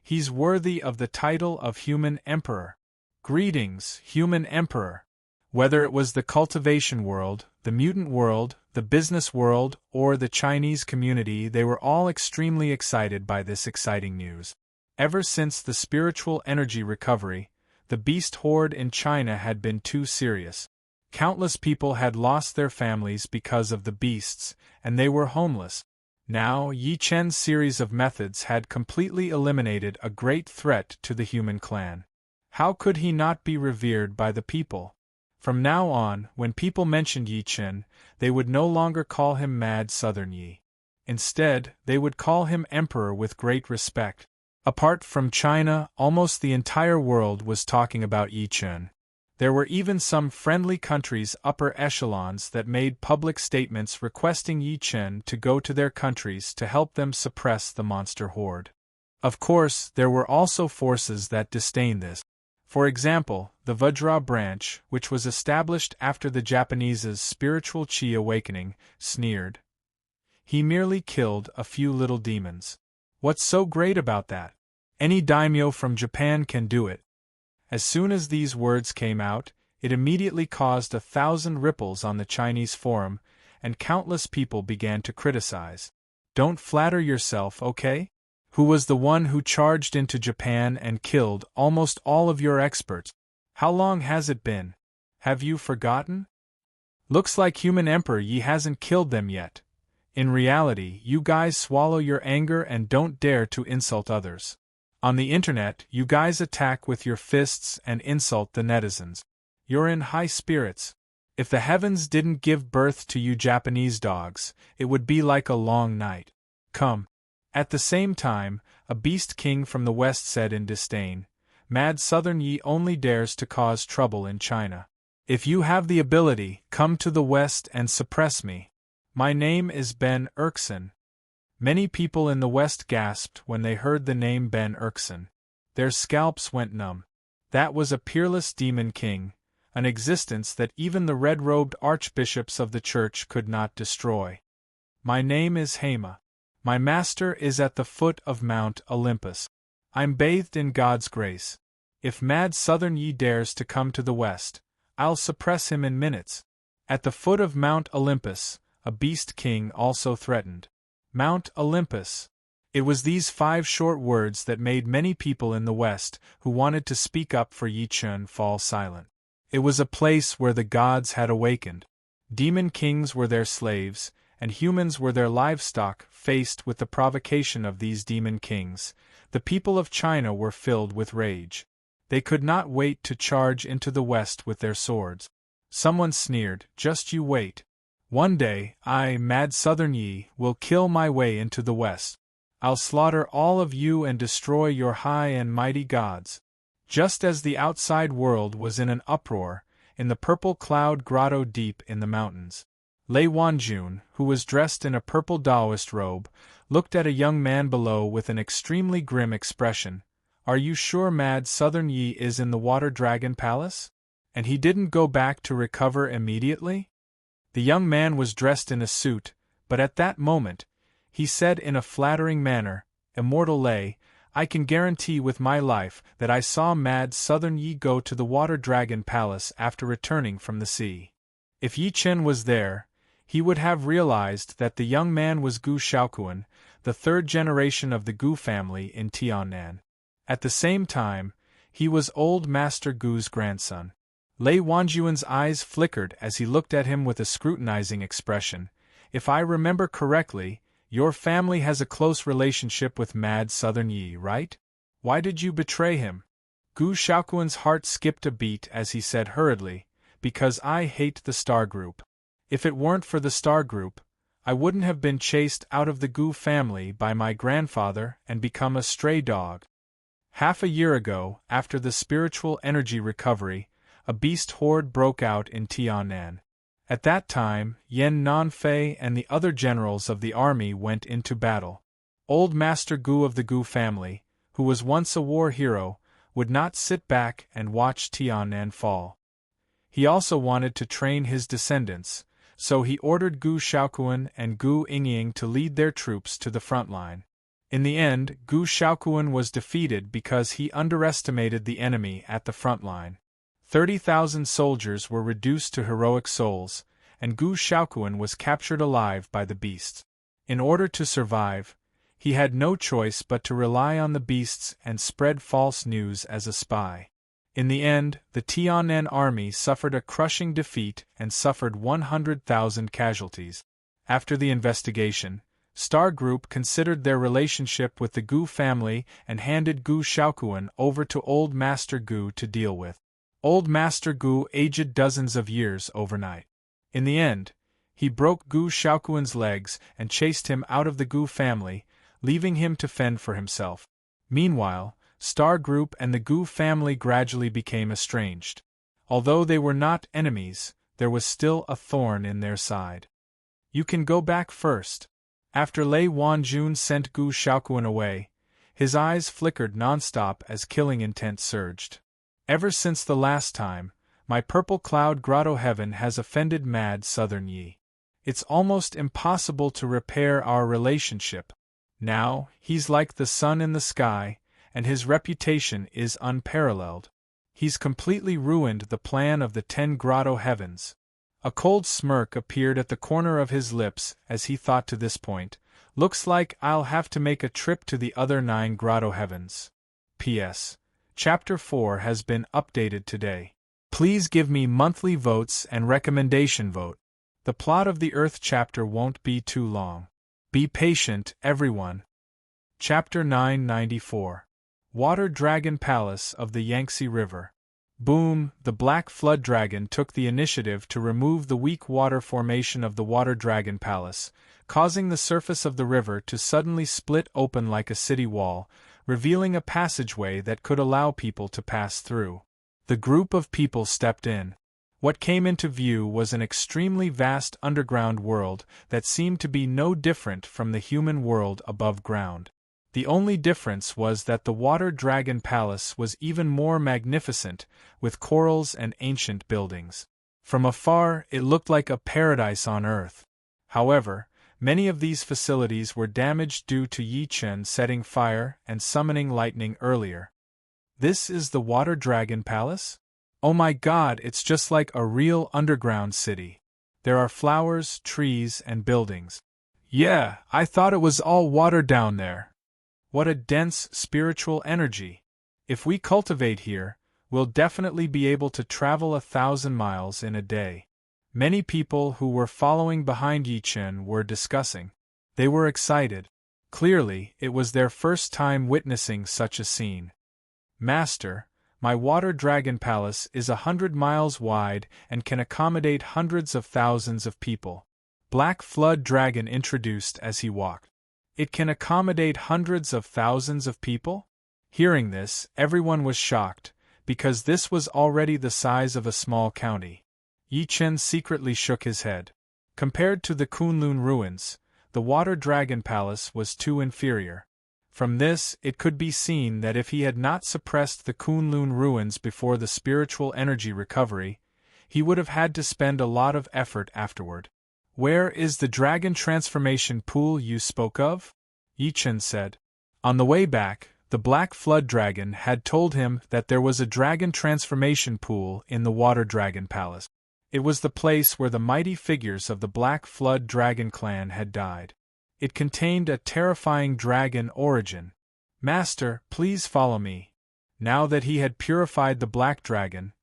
He's worthy of the title of human emperor. Greetings, human emperor. Whether it was the cultivation world, the mutant world, the business world, or the Chinese community, they were all extremely excited by this exciting news. Ever since the spiritual energy recovery, the beast horde in China had been too serious. Countless people had lost their families because of the beasts, and they were homeless. Now, Yi Chen's series of methods had completely eliminated a great threat to the human clan. How could he not be revered by the people? From now on, when people mentioned Yi Chen, they would no longer call him Mad Southern Yi. Instead, they would call him Emperor with great respect. Apart from China, almost the entire world was talking about Yi Chen. There were even some friendly countries' upper echelons that made public statements requesting Yi Chen to go to their countries to help them suppress the monster horde. Of course, there were also forces that disdained this. For example, the Vajra branch, which was established after the Japanese's spiritual chi awakening, sneered. He merely killed a few little demons. What's so great about that? Any daimyo from Japan can do it. As soon as these words came out, it immediately caused 1,000 ripples on the Chinese forum, and countless people began to criticize. Don't flatter yourself, okay? Who was the one who charged into Japan and killed almost all of your experts? How long has it been? Have you forgotten? Looks like human Emperor Yi hasn't killed them yet. In reality, you guys swallow your anger and don't dare to insult others. On the internet, you guys attack with your fists and insult the netizens. You're in high spirits. If the heavens didn't give birth to you Japanese dogs, it would be like a long night. Come. At the same time, a beast king from the west said in disdain, Mad Southern Yi only dares to cause trouble in China. If you have the ability, come to the west and suppress me. My name is Ben Erkson. Many people in the west gasped when they heard the name Ben Erkson. Their scalps went numb. That was a peerless demon king, an existence that even the red-robed archbishops of the church could not destroy. My name is Hema. My master is at the foot of Mount Olympus. I'm bathed in God's grace. If Mad Southern Yi dares to come to the west, I'll suppress him in minutes. At the foot of Mount Olympus, a beast king also threatened. Mount Olympus. It was these 5 short words that made many people in the West who wanted to speak up for Yi Chun fall silent. It was a place where the gods had awakened. Demon kings were their slaves, and humans were their livestock. Faced with the provocation of these demon kings, the people of China were filled with rage. They could not wait to charge into the West with their swords. Someone sneered, just you wait. One day, I, Mad Southern Yi, will kill my way into the West. I'll slaughter all of you and destroy your high and mighty gods. Just as the outside world was in an uproar, in the purple cloud grotto deep in the mountains, Lei Wanjun, who was dressed in a purple Taoist robe, looked at a young man below with an extremely grim expression. Are you sure Mad Southern Yi is in the Water Dragon Palace? And he didn't go back to recover immediately? The young man was dressed in a suit, but at that moment, he said in a flattering manner, Immortal Lei, I can guarantee with my life that I saw Mad Southern Yi go to the Water Dragon Palace after returning from the sea. If Yi Chen was there, he would have realized that the young man was Gu Shaoquan, the 3rd generation of the Gu family in Tiannan. At the same time, he was old Master Gu's grandson. Lei Wanjuan's eyes flickered as he looked at him with a scrutinizing expression. If I remember correctly, your family has a close relationship with Mad Southern Yi, right? Why did you betray him? Gu Shaoquan's heart skipped a beat as he said hurriedly, Because I hate the Star Group. If it weren't for the Star Group, I wouldn't have been chased out of the Gu family by my grandfather and become a stray dog. Half a year ago, after the spiritual energy recovery, a beast horde broke out in Tiannan. At that time, Yan Nanfei and the other generals of the army went into battle. Old Master Gu of the Gu family, who was once a war hero, would not sit back and watch Tiannan fall. He also wanted to train his descendants, so he ordered Gu Shaoquan and Gu Yingying to lead their troops to the front line. In the end, Gu Shaoquan was defeated because he underestimated the enemy at the front line. 30,000 soldiers were reduced to heroic souls, and Gu Shaoquan was captured alive by the beasts. In order to survive, he had no choice but to rely on the beasts and spread false news as a spy. In the end, the Tiannan army suffered a crushing defeat and suffered 100,000 casualties. After the investigation, Star Group considered their relationship with the Gu family and handed Gu Shaoquan over to Old Master Gu to deal with. Old Master Gu aged dozens of years overnight. In the end, he broke Gu Shaoquan's legs and chased him out of the Gu family, leaving him to fend for himself. Meanwhile, Star Group and the Gu family gradually became estranged. Although they were not enemies, there was still a thorn in their side. You can go back first. After Lei Wanjun sent Gu Shaoquan away, his eyes flickered nonstop as killing intent surged. Ever since the last time, my purple cloud grotto heaven has offended Mad Southern Yi. It's almost impossible to repair our relationship. Now, he's like the sun in the sky, and his reputation is unparalleled. He's completely ruined the plan of the 10 grotto heavens. A cold smirk appeared at the corner of his lips as he thought to this point, looks like I'll have to make a trip to the other 9 grotto heavens. P.S. Chapter 4 has been updated today. Please Please give me monthly votes and recommendation vote. The plot of the Earth chapter won't be too long. Be patient, everyone. Chapter 994. Water Dragon Palace of the Yangtze River. Boom, the Black Flood Dragon took the initiative to remove the weak water formation of the Water Dragon Palace, causing the surface of the river to suddenly split open like a city wall, revealing a passageway that could allow people to pass through. The group of people stepped in. What came into view was an extremely vast underground world that seemed to be no different from the human world above ground. The only difference was that the Water Dragon Palace was even more magnificent, with corals and ancient buildings. From afar, it looked like a paradise on Earth. However, many of these facilities were damaged due to Yi Chen setting fire and summoning lightning earlier. This is the Water Dragon Palace? Oh my god, it's just like a real underground city. There are flowers, trees, and buildings. Yeah, I thought it was all water down there. What a dense spiritual energy. If we cultivate here, we'll definitely be able to travel 1,000 miles in a day. Many people who were following behind Yi Chen were discussing. They were excited. Clearly, it was their first time witnessing such a scene. Master, my Water Dragon Palace is 100 miles wide and can accommodate hundreds of thousands of people. Black Flood Dragon introduced as he walked. It can accommodate hundreds of thousands of people? Hearing this, everyone was shocked, because this was already the size of a small county. Yi Chen secretly shook his head. Compared to the Kunlun ruins, the Water Dragon Palace was too inferior. From this, it could be seen that if he had not suppressed the Kunlun ruins before the spiritual energy recovery, he would have had to spend a lot of effort afterward. Where is the dragon transformation pool you spoke of? Yi Chen said. On the way back, the Black Flood Dragon had told him that there was a dragon transformation pool in the Water Dragon Palace. It was the place where the mighty figures of the Black Flood Dragon clan had died. It contained a terrifying dragon origin. Master, please follow me. Now that he had purified the Black Dragon,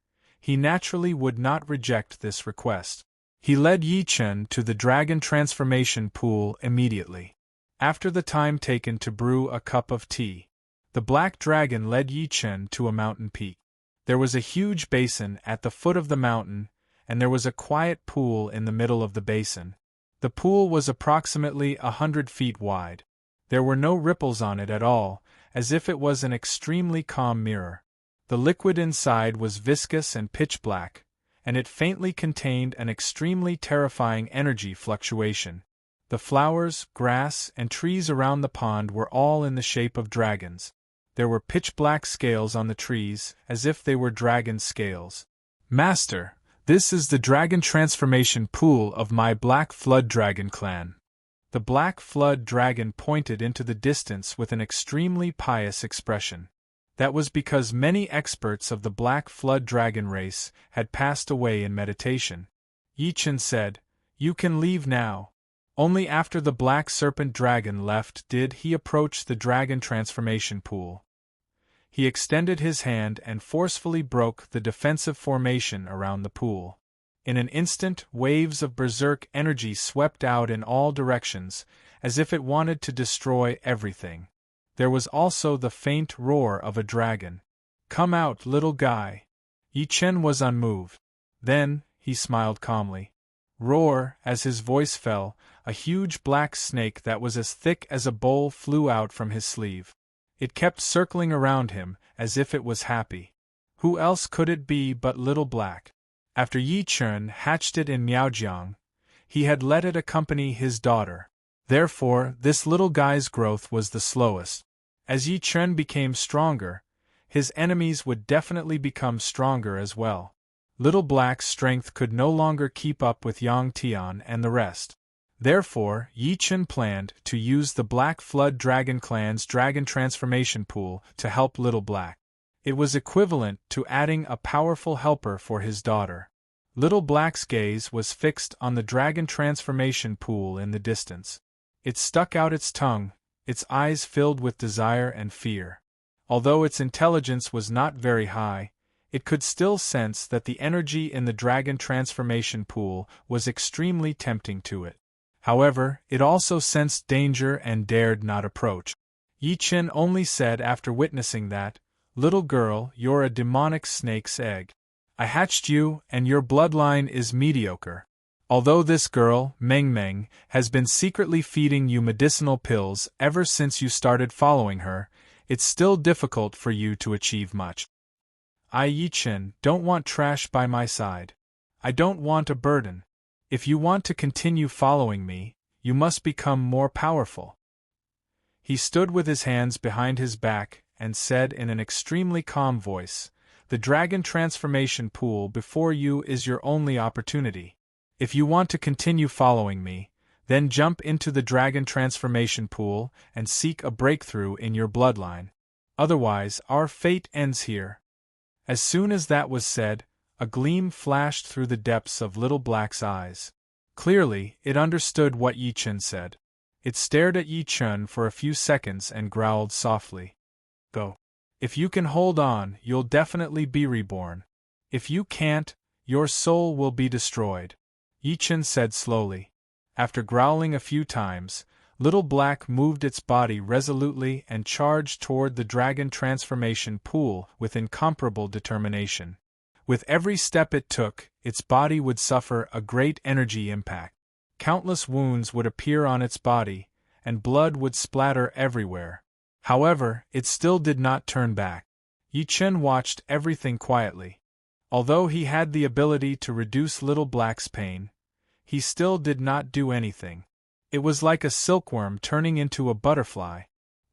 he naturally would not reject this request. He led Yi Chen to the dragon transformation pool immediately. After the time taken to brew a cup of tea, the Black Dragon led Yi Chen to a mountain peak. There was a huge basin at the foot of the mountain, and there was a quiet pool in the middle of the basin. The pool was approximately 100 feet wide. There were no ripples on it at all, as if it was an extremely calm mirror. The liquid inside was viscous and pitch black, and it faintly contained an extremely terrifying energy fluctuation. The flowers, grass, and trees around the pond were all in the shape of dragons. There were pitch-black scales on the trees, as if they were dragon scales. Master, this is the dragon transformation pool of my Black Flood Dragon clan. The Black Flood Dragon pointed into the distance with an extremely pious expression. That was because many experts of the Black Flood Dragon race had passed away in meditation. Yi Chen said, "You can leave now." Only after the Black Serpent Dragon left did he approach the dragon transformation pool. He extended his hand and forcefully broke the defensive formation around the pool. In an instant, waves of berserk energy swept out in all directions, as if it wanted to destroy everything. There was also the faint roar of a dragon. "Come out, little guy." Yi Chen was unmoved. Then, he smiled calmly. Roar, as his voice fell, a huge black snake that was as thick as a bowl flew out from his sleeve. It kept circling around him, as if it was happy. Who else could it be but Little Black? After Yi Chen hatched it in Miaojiang, he had let it accompany his daughter. Therefore, this little guy's growth was the slowest. As Yi Chen became stronger, his enemies would definitely become stronger as well. Little Black's strength could no longer keep up with Yang Tian and the rest. Therefore, Yi Chen planned to use the Black Flood Dragon clan's dragon transformation pool to help Little Black. It was equivalent to adding a powerful helper for his daughter. Little Black's gaze was fixed on the dragon transformation pool in the distance. It stuck out its tongue, its eyes filled with desire and fear. Although its intelligence was not very high, it could still sense that the energy in the dragon transformation pool was extremely tempting to it. However, it also sensed danger and dared not approach. Yi Chen only said after witnessing that, "Little girl, you're a demonic snake's egg. I hatched you, and your bloodline is mediocre. Although this girl, Meng Meng, has been secretly feeding you medicinal pills ever since you started following her, it's still difficult for you to achieve much. I, Yi Chen, don't want trash by my side. I don't want a burden. If you want to continue following me, you must become more powerful." He stood with his hands behind his back and said in an extremely calm voice, "The dragon transformation pool before you is your only opportunity. If you want to continue following me, then jump into the dragon transformation pool and seek a breakthrough in your bloodline. Otherwise, our fate ends here." As soon as that was said, a gleam flashed through the depths of Little Black's eyes. Clearly, it understood what Yi Chen said. It stared at Yi Chen for a few seconds and growled softly. "Go. If you can hold on, you'll definitely be reborn. If you can't, your soul will be destroyed," Yi Chen said slowly. After growling a few times, Little Black moved its body resolutely and charged toward the dragon transformation pool with incomparable determination. With every step it took, its body would suffer a great energy impact. Countless wounds would appear on its body, and blood would splatter everywhere. However, it still did not turn back. Yi Chen watched everything quietly. Although he had the ability to reduce Little Black's pain, he still did not do anything. It was like a silkworm turning into a butterfly.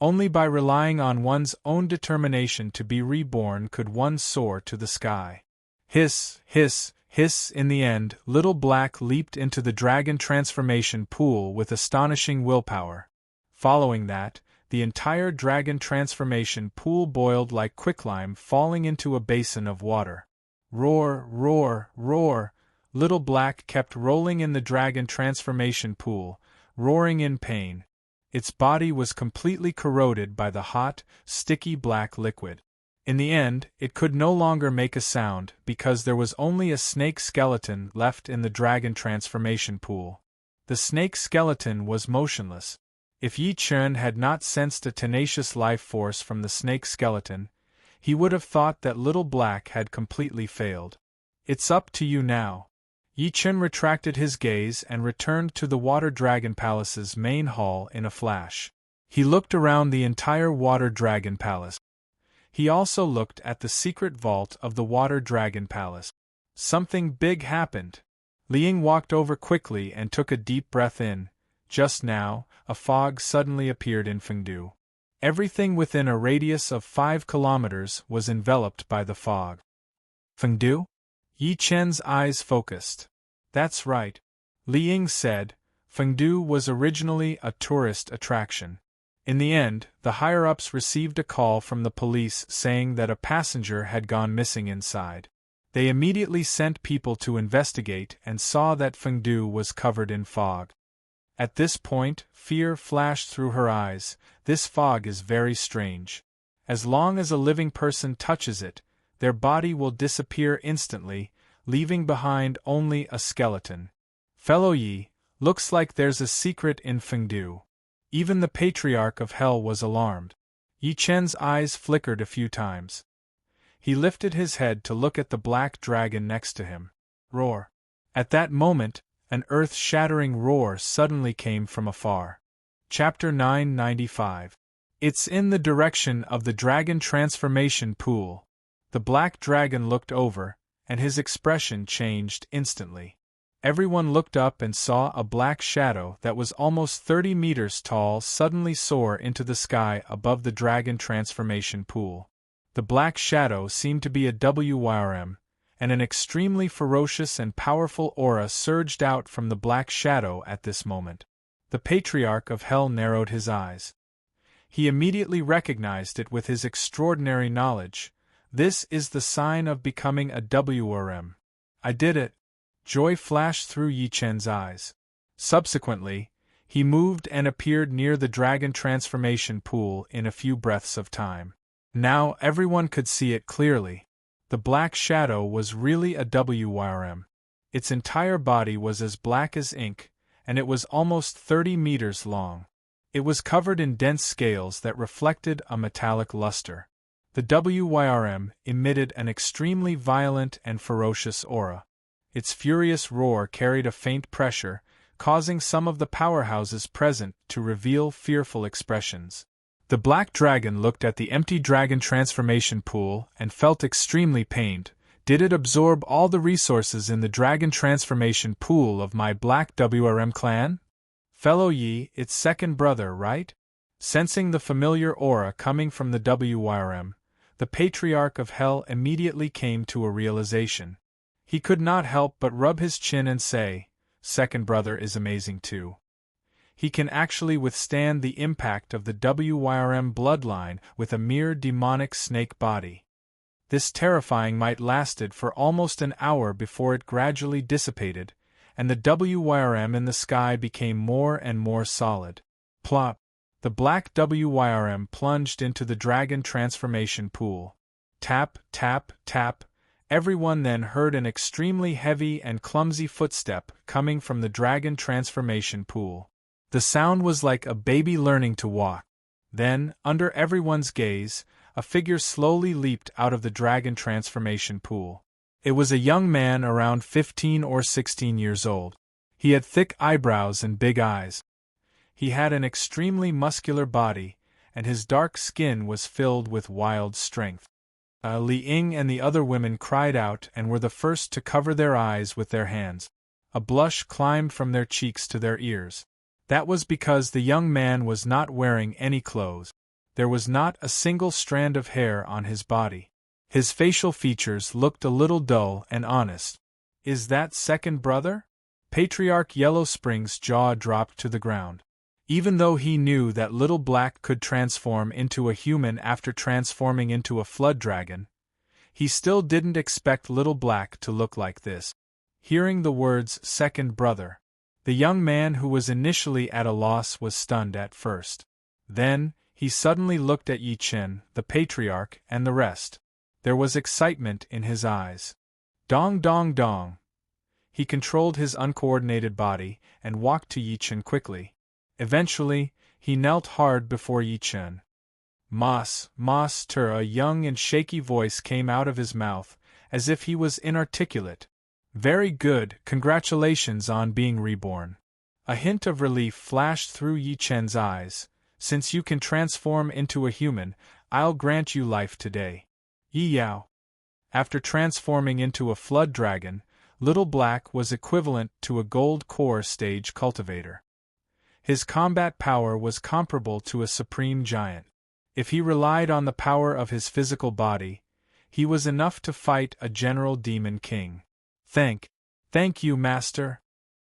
Only by relying on one's own determination to be reborn could one soar to the sky. Hiss, hiss, hiss. In the end, Little Black leaped into the dragon transformation pool with astonishing willpower. Following that, the entire dragon transformation pool boiled like quicklime falling into a basin of water. Roar, roar, roar. Little Black kept rolling in the dragon transformation pool, roaring in pain. Its body was completely corroded by the hot, sticky black liquid. In the end, it could no longer make a sound because there was only a snake skeleton left in the dragon transformation pool. The snake skeleton was motionless. If Yi Chen had not sensed a tenacious life force from the snake skeleton, he would have thought that Little Black had completely failed. "It's up to you now." Yi Chen retracted his gaze and returned to the Water Dragon Palace's main hall in a flash. He looked around the entire Water Dragon Palace. He also looked at the secret vault of the Water Dragon Palace. Something big happened. Liang walked over quickly and took a deep breath in. Just now, a fog suddenly appeared in Fengdu. Everything within a radius of 5 kilometers was enveloped by the fog. Fengdu? Yi Chen's eyes focused. "That's right," Liang said. Fengdu was originally a tourist attraction. In the end, the higher-ups received a call from the police saying that a passenger had gone missing inside. They immediately sent people to investigate and saw that Fengdu was covered in fog. At this point, fear flashed through her eyes. This fog is very strange. As long as a living person touches it, their body will disappear instantly, leaving behind only a skeleton. "Fellow Yi, looks like there's a secret in Fengdu." Even the Patriarch of Hell was alarmed. Yi Chen's eyes flickered a few times. He lifted his head to look at the black dragon next to him. Roar. At that moment, an earth-shattering roar suddenly came from afar. Chapter 995. It's in the direction of the dragon transformation pool. The black dragon looked over, and his expression changed instantly. Everyone looked up and saw a black shadow that was almost 30 meters tall suddenly soar into the sky above the dragon transformation pool. The black shadow seemed to be a WRM, and an extremely ferocious and powerful aura surged out from the black shadow at this moment. The Patriarch of Hell narrowed his eyes. He immediately recognized it with his extraordinary knowledge. This is the sign of becoming a WRM. I did it. Joy flashed through Yi Chen's eyes. Subsequently, he moved and appeared near the dragon transformation pool in a few breaths of time. Now everyone could see it clearly. The black shadow was really a WYRM. Its entire body was as black as ink, and it was almost 30 meters long. It was covered in dense scales that reflected a metallic luster. The WYRM emitted an extremely violent and ferocious aura. Its furious roar carried a faint pressure, causing some of the powerhouses present to reveal fearful expressions. The black dragon looked at the empty dragon transformation pool and felt extremely pained. Did it absorb all the resources in the dragon transformation pool of my black WRM clan? Fellow Yi, its second brother, right? Sensing the familiar aura coming from the WYRM, the Patriarch of Hell immediately came to a realization. He could not help but rub his chin and say, "Second brother is amazing too. He can actually withstand the impact of the WYRM bloodline with a mere demonic snake body." This terrifying might lasted for almost an hour before it gradually dissipated, and the WYRM in the sky became more and more solid. Plop! The black WYRM plunged into the dragon transformation pool. Tap, tap, tap. Everyone then heard an extremely heavy and clumsy footstep coming from the dragon transformation pool. The sound was like a baby learning to walk. Then, under everyone's gaze, a figure slowly leaped out of the dragon transformation pool. It was a young man around 15 or 16 years old. He had thick eyebrows and big eyes. He had an extremely muscular body, and his dark skin was filled with wild strength. Li Ying and the other women cried out and were the first to cover their eyes with their hands. A blush climbed from their cheeks to their ears. That was because the young man was not wearing any clothes. There was not a single strand of hair on his body. His facial features looked a little dull and honest. Is that second brother? Patriarch Yellow Spring's jaw dropped to the ground. Even though he knew that Little Black could transform into a human after transforming into a flood dragon, he still didn't expect Little Black to look like this. Hearing the words second brother, the young man who was initially at a loss was stunned at first. Then, he suddenly looked at Yi Chen, the patriarch, and the rest. There was excitement in his eyes. Dong dong dong. He controlled his uncoordinated body and walked to Yi Chen quickly. Eventually, he knelt hard before Yi Chen. Master, a young and shaky voice came out of his mouth, as if he was inarticulate. Very good, congratulations on being reborn. A hint of relief flashed through Yi Chen's eyes. Since you can transform into a human, I'll grant you life today. Yi Yao. After transforming into a flood dragon, Little Black was equivalent to a gold core stage cultivator. His combat power was comparable to a supreme giant. If he relied on the power of his physical body, he was enough to fight a general demon king. Thank you, Master.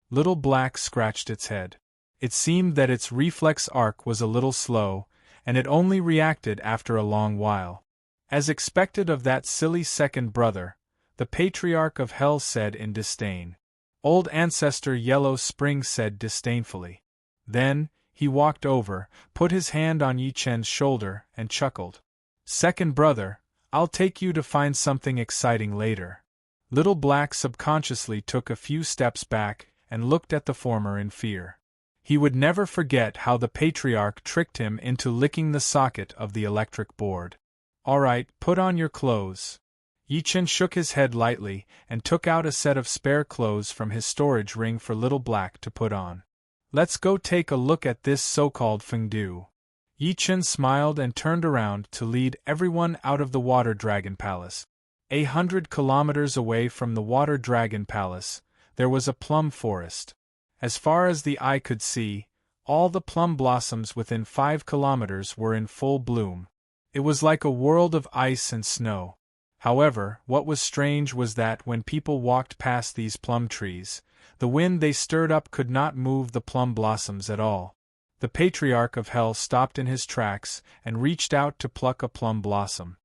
Little Black scratched its head. It seemed that its reflex arc was a little slow, and it only reacted after a long while. As expected of that silly second brother, the Patriarch of Hell said in disdain. Old Ancestor Yellow Spring said disdainfully. Then, he walked over, put his hand on Yi Chen's shoulder, and chuckled. Second brother, I'll take you to find something exciting later. Little Black subconsciously took a few steps back and looked at the former in fear. He would never forget how the Patriarch tricked him into licking the socket of the electric board. All right, put on your clothes. Yi Chen shook his head lightly and took out a set of spare clothes from his storage ring for Little Black to put on. Let's go take a look at this so-called fengdu. Yi Chen smiled and turned around to lead everyone out of the Water Dragon Palace. 100 kilometers away from the Water Dragon Palace, there was a plum forest. As far as the eye could see, all the plum blossoms within 5 kilometers were in full bloom. It was like a world of ice and snow. However, what was strange was that when people walked past these plum trees, the wind they stirred up could not move the plum blossoms at all. The Patriarch of Hell stopped in his tracks and reached out to pluck a plum blossom.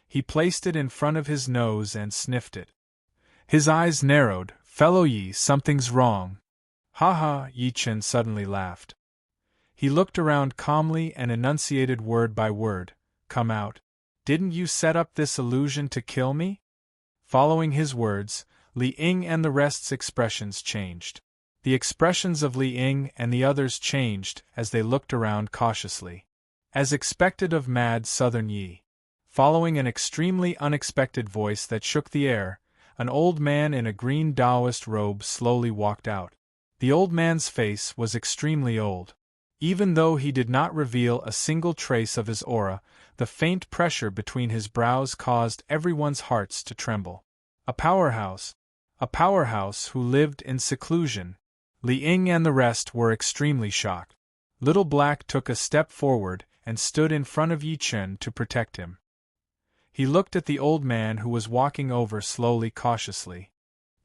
He placed it in front of his nose and sniffed it. His eyes narrowed. Fellow Yi, something's wrong. Ha ha, Yi Chen suddenly laughed. He looked around calmly and enunciated word by word. Come out. Didn't you set up this illusion to kill me? Following his words, Li Ying and the rest's expressions changed. The expressions of Li Ying and the others changed as they looked around cautiously. As expected of Mad Southern Yi. Following an extremely unexpected voice that shook the air, an old man in a green Taoist robe slowly walked out. The old man's face was extremely old. Even though he did not reveal a single trace of his aura, the faint pressure between his brows caused everyone's hearts to tremble. A powerhouse who lived in seclusion. Li Ying and the rest were extremely shocked. Little Black took a step forward and stood in front of Yi Chen to protect him. He looked at the old man who was walking over slowly cautiously.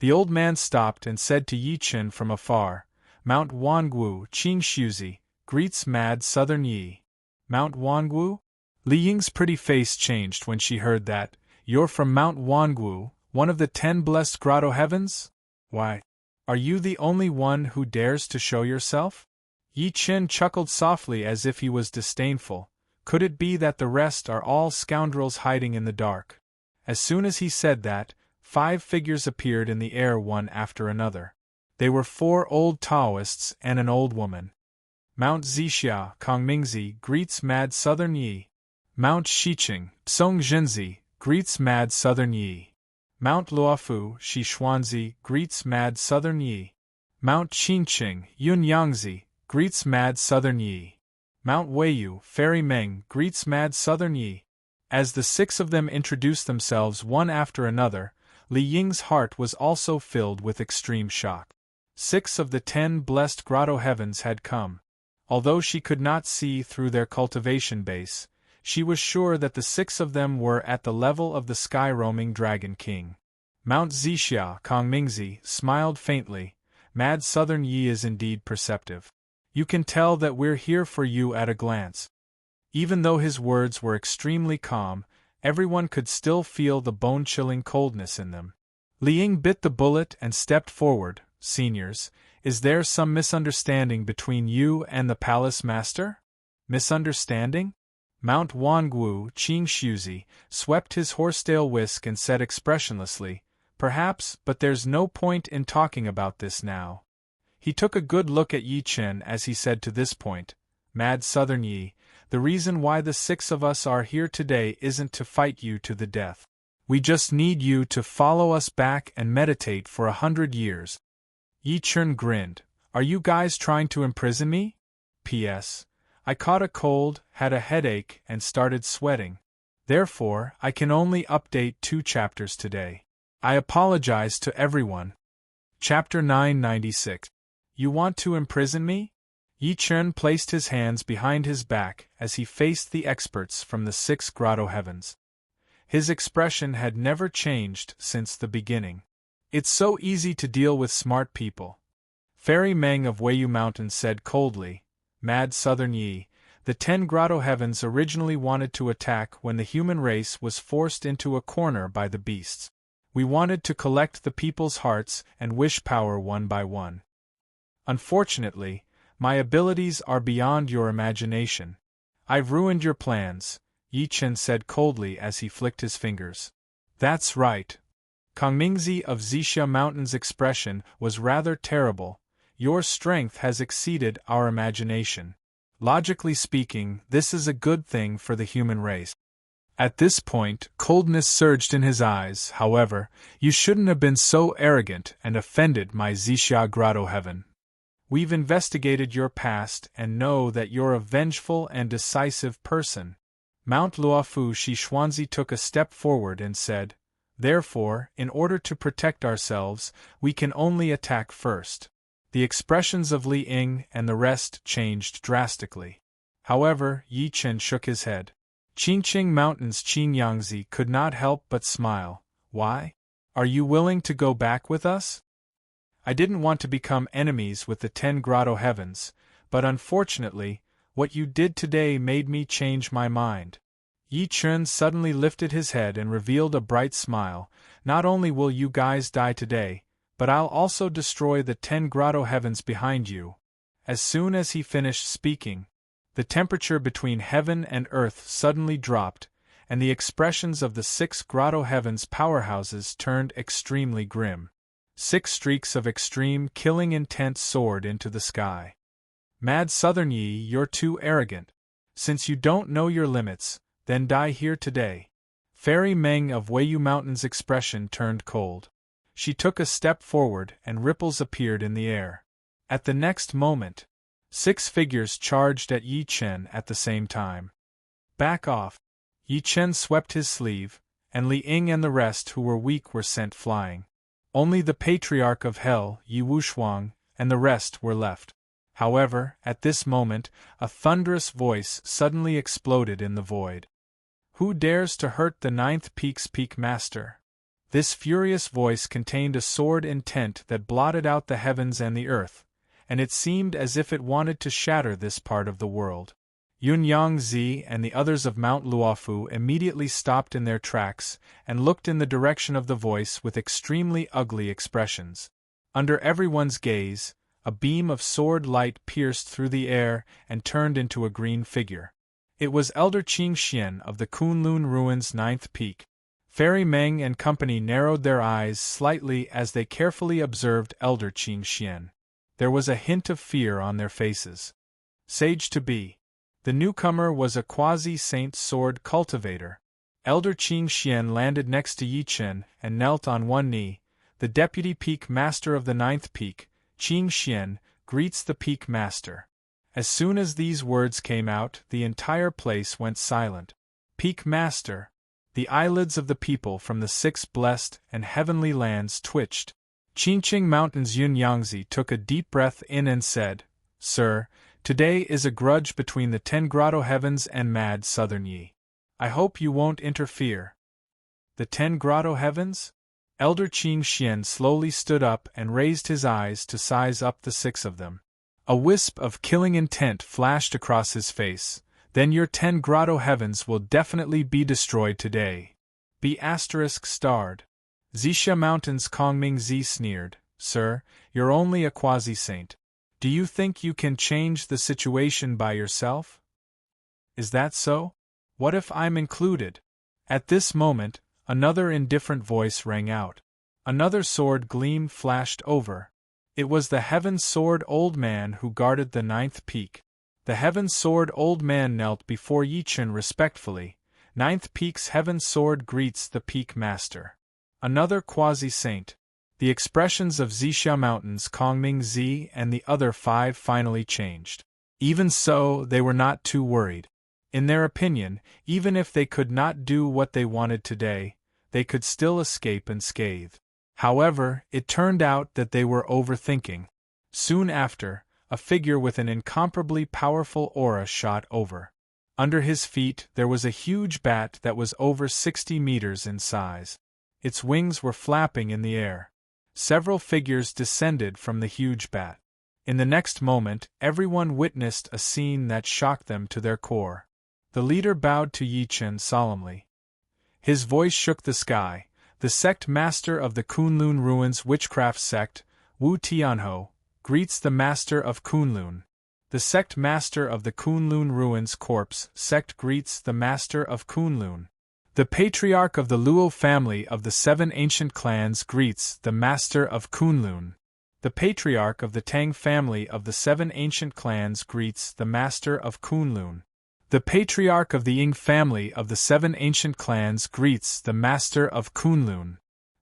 The old man stopped and said to Yi Chen from afar, "Mount Wanguo Qing Shuzi greets Mad Southern Yi." Mount Wanguo? Li Ying's pretty face changed when she heard that. "You're from Mount Wanguo, one of the 10 blessed grotto heavens? Why, are you the only one who dares to show yourself?" Yi Chen chuckled softly as if he was disdainful. Could it be that the rest are all scoundrels hiding in the dark? As soon as he said that, 5 figures appeared in the air one after another. They were 4 old Taoists and an old woman. Mount Zixia Kongmingzi greets Mad Southern Yi. Mount Shiqing Song Zhenzi greets Mad Southern Yi. Mount Luofu Xishuanzi greets Mad Southern Yi. Mount Qinqing Yun Yangzi greets Mad Southern Yi. Mount Weiyu Fairy Meng greets Mad Southern Yi. As the 6 of them introduced themselves one after another, Li Ying's heart was also filled with extreme shock. 6 of the 10 blessed grotto heavens had come. Although she could not see through their cultivation base, she was sure that the 6 of them were at the level of the sky-roaming Dragon King. Mount Zixia Kongmingzi smiled faintly. Mad Southern Yi is indeed perceptive. You can tell that we're here for you at a glance. Even though his words were extremely calm, everyone could still feel the bone-chilling coldness in them. Li Ying bit the bullet and stepped forward. "Seniors, is there some misunderstanding between you and the palace master?" "Misunderstanding?" Mount Wanguo Qing Shuzi swept his horsetail whisk and said expressionlessly, "Perhaps, but there's no point in talking about this now." He took a good look at Yi Chen as he said to this point, "Mad Southern Yi, the reason why the 6 of us are here today isn't to fight you to the death. We just need you to follow us back and meditate for 100 years. Yi Chen grinned. "Are you guys trying to imprison me? P.S. I caught a cold, had a headache, and started sweating. Therefore, I can only update 2 chapters today. I apologize to everyone." Chapter 996. You want to imprison me? Yi Chen placed his hands behind his back as he faced the experts from the 6 grotto heavens. His expression had never changed since the beginning. "It's so easy to deal with smart people." Fairy Meng of Weiyu Mountain said coldly, "Mad Southern Yi, the 10 grotto heavens originally wanted to attack when the human race was forced into a corner by the beasts. We wanted to collect the people's hearts and wish power one by one. Unfortunately, my abilities are beyond your imagination. I've ruined your plans," Yi Chen said coldly as he flicked his fingers. "That's right." Kongmingzi of Zixia Mountain's expression was rather terrible. "Your strength has exceeded our imagination. Logically speaking, this is a good thing for the human race." At this point, coldness surged in his eyes. "However, you shouldn't have been so arrogant and offended my Zixia Grotto Heaven. We've investigated your past and know that you're a vengeful and decisive person." Mount Luofu Xishuanzi took a step forward and said, "Therefore, in order to protect ourselves, we can only attack first." The expressions of Li Ying and the rest changed drastically. However, Yi Chen shook his head. Qingqing Mountain's Qing Yangzi could not help but smile. "Why? Are you willing to go back with us?" "I didn't want to become enemies with the 10 grotto heavens, but unfortunately, what you did today made me change my mind." Yi Chen suddenly lifted his head and revealed a bright smile. "Not only will you guys die today, but I'll also destroy the 10 grotto heavens behind you." As soon as he finished speaking, the temperature between heaven and earth suddenly dropped, and the expressions of the 6 grotto heavens powerhouses turned extremely grim. 6 streaks of extreme killing intent soared into the sky. Mad Southern Yi, you're too arrogant. Since you don't know your limits, then die here today. Fairy Meng of Weiyu Mountain's expression turned cold. She took a step forward and ripples appeared in the air. At the next moment, 6 figures charged at Yi Chen at the same time. Back off! Yi Chen swept his sleeve, and Li Ying and the rest who were weak were sent flying. Only the Patriarch of Hell, Yi Wushuang, and the rest were left. However, at this moment, a thunderous voice suddenly exploded in the void. Who dares to hurt the 9th Peak's Peak Master? This furious voice contained a sword intent that blotted out the heavens and the earth, and it seemed as if it wanted to shatter this part of the world. Yun Yangzi and the others of Mount Luofu immediately stopped in their tracks and looked in the direction of the voice with extremely ugly expressions. Under everyone's gaze, a beam of sword light pierced through the air and turned into a green figure. It was Elder Qing Xian of the Kunlun Ruins' 9th Peak. Fairy Meng and company narrowed their eyes slightly as they carefully observed Elder Qing Xian. There was a hint of fear on their faces. Sage to be. The newcomer was a quasi-saint sword cultivator. Elder Qing Xian landed next to Yi Chen and knelt on one knee. The Deputy Peak Master of the 9th Peak, Qing Xian, greets the Peak Master. As soon as these words came out, the entire place went silent. Peak Master. The eyelids of the people from the 6 blessed and heavenly lands twitched. Qingqing Mountain's Yun Yangzi took a deep breath in and said, Sir, today is a grudge between the 10 grotto heavens and Mad Southern Yi. I hope you won't interfere. The 10 grotto heavens? Elder Qing Xian slowly stood up and raised his eyes to size up the 6 of them. A wisp of killing intent flashed across his face. Then your 10 grotto heavens will definitely be destroyed today. Be *starred. Zixia Mountain's Kongming Zi sneered, Sir, you're only a quasi-saint. Do you think you can change the situation by yourself? Is that so? What if I'm included? At this moment, another indifferent voice rang out. Another sword gleam flashed over. It was the Heaven Sword Old Man who guarded the 9th Peak. The Heaven Sword Old Man knelt before Yi Chen respectfully. 9th Peak's Heaven Sword greets the Peak Master. Another quasi-saint. The expressions of Zixia Mountain's Kongming Zi and the other 5 finally changed. Even so, they were not too worried. In their opinion, even if they could not do what they wanted today, they could still escape unscathed. However, it turned out that they were overthinking. Soon after, a figure with an incomparably powerful aura shot over. Under his feet there was a huge bat that was over 60 meters in size. Its wings were flapping in the air. Several figures descended from the huge bat. In the next moment, everyone witnessed a scene that shocked them to their core. The leader bowed to Yi Chen solemnly. His voice shook the sky. The sect master of the Kunlun Ruins witchcraft sect, Wu Tianho, greets the master of Kunlun. The sect master of the Kunlun Ruins corpse sect greets the master of Kunlun. The patriarch of the Luo family of the 7 ancient clans greets the master of Kunlun. The patriarch of the Tang family of the 7 ancient clans greets the master of Kunlun. The patriarch of the Ying family of the 7 ancient clans greets the master of Kunlun.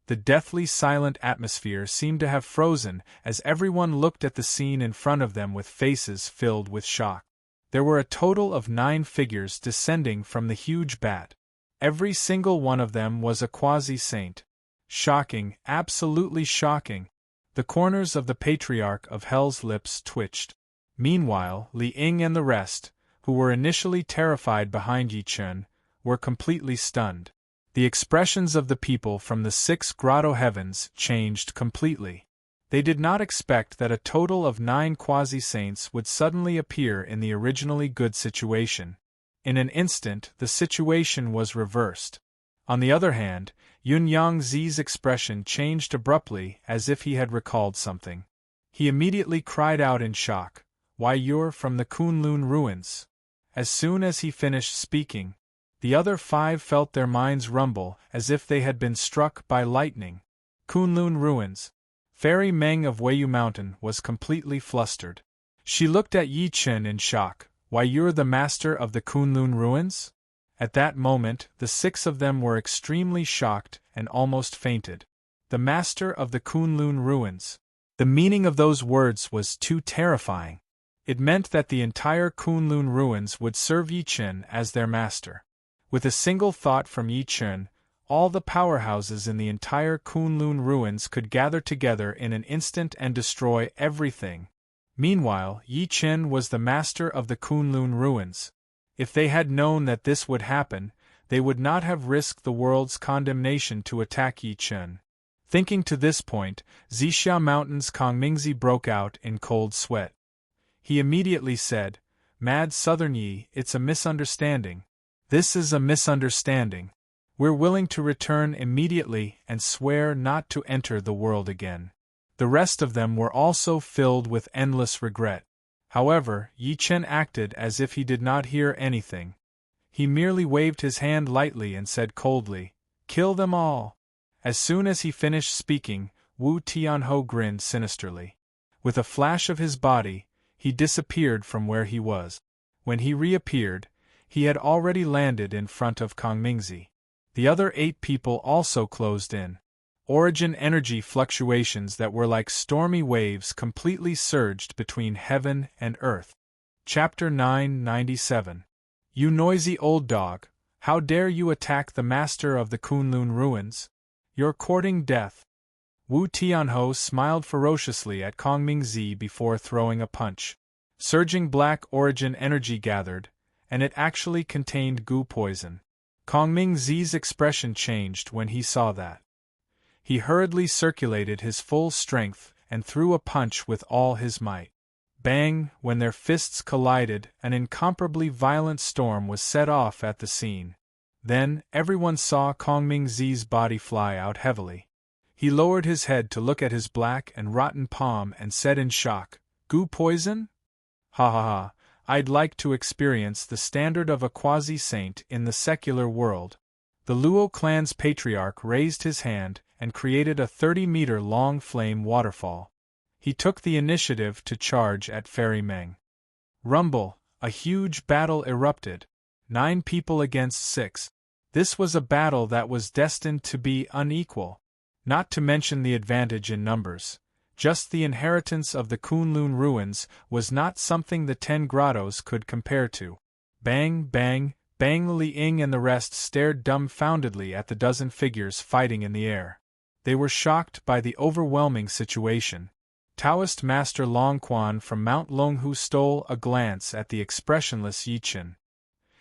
The deathly silent atmosphere seemed to have frozen as everyone looked at the scene in front of them with faces filled with shock. There were a total of 9 figures descending from the huge bat. Every single one of them was a quasi-saint. Shocking, absolutely shocking. The corners of the Patriarch of Hell's lips twitched. Meanwhile, Li Ying and the rest, who were initially terrified behind Yi Chen, were completely stunned. The expressions of the people from the 6 grotto heavens changed completely. They did not expect that a total of 9 quasi-saints would suddenly appear in the originally good situation. In an instant, the situation was reversed. On the other hand, Yun Yangzi's expression changed abruptly as if he had recalled something. He immediately cried out in shock, Why, you're from the Kunlun Ruins. As soon as he finished speaking, The other 5 felt their minds rumble as if they had been struck by lightning. Kunlun ruins. Fairy Meng of Weiyu Mountain was completely flustered. She looked at Yi Chen in shock. Why, you're the master of the Kunlun ruins? At that moment, the 6 of them were extremely shocked and almost fainted. The master of the Kunlun ruins. The meaning of those words was too terrifying. It meant that the entire Kunlun ruins would serve Yi Chen as their master. With a single thought from Yi Chen, all the powerhouses in the entire Kunlun ruins could gather together in an instant and destroy everything. Meanwhile, Yi Chen was the master of the Kunlun ruins. If they had known that this would happen, they would not have risked the world's condemnation to attack Yi Chen. Thinking to this point, Zixia Mountain's Kongmingzi broke out in cold sweat. He immediately said, "Mad Southern Yi, it's a misunderstanding. This is a misunderstanding. We're willing to return immediately and swear not to enter the world again." The rest of them were also filled with endless regret. However, Yi Chen acted as if he did not hear anything. He merely waved his hand lightly and said coldly, "Kill them all." As soon as he finished speaking, Wu Tianhou grinned sinisterly. With a flash of his body, he disappeared from where he was. When he reappeared, he had already landed in front of Kongmingzi. The other 8 people also closed in. Origin energy fluctuations that were like stormy waves completely surged between heaven and earth. Chapter 997. You noisy old dog, how dare you attack the master of the Kunlun ruins? You're courting death. Wu Tianhou smiled ferociously at Kongmingzi before throwing a punch. Surging black origin energy gathered, and it actually contained goo poison. Kongmingzi's expression changed when he saw that. He hurriedly circulated his full strength and threw a punch with all his might. Bang! When their fists collided, an incomparably violent storm was set off at the scene. Then, everyone saw Kongmingzi's body fly out heavily. He lowered his head to look at his black and rotten palm and said in shock, "Goo poison? Ha ha ha, I'd like to experience the standard of a quasi-saint in the secular world." The Luo clan's patriarch raised his hand and created a 30-meter-long flame waterfall. He took the initiative to charge at Fairy Meng. Rumble! A huge battle erupted. 9 people against 6. This was a battle that was destined to be unequal. Not to mention the advantage in numbers. Just the inheritance of the Kunlun ruins was not something the 10 grottos could compare to. Bang, bang, bang! Li Ying and the rest stared dumbfoundedly at the dozen figures fighting in the air. They were shocked by the overwhelming situation. Taoist Master Long Quan from Mount Longhu stole a glance at the expressionless Yi Chen.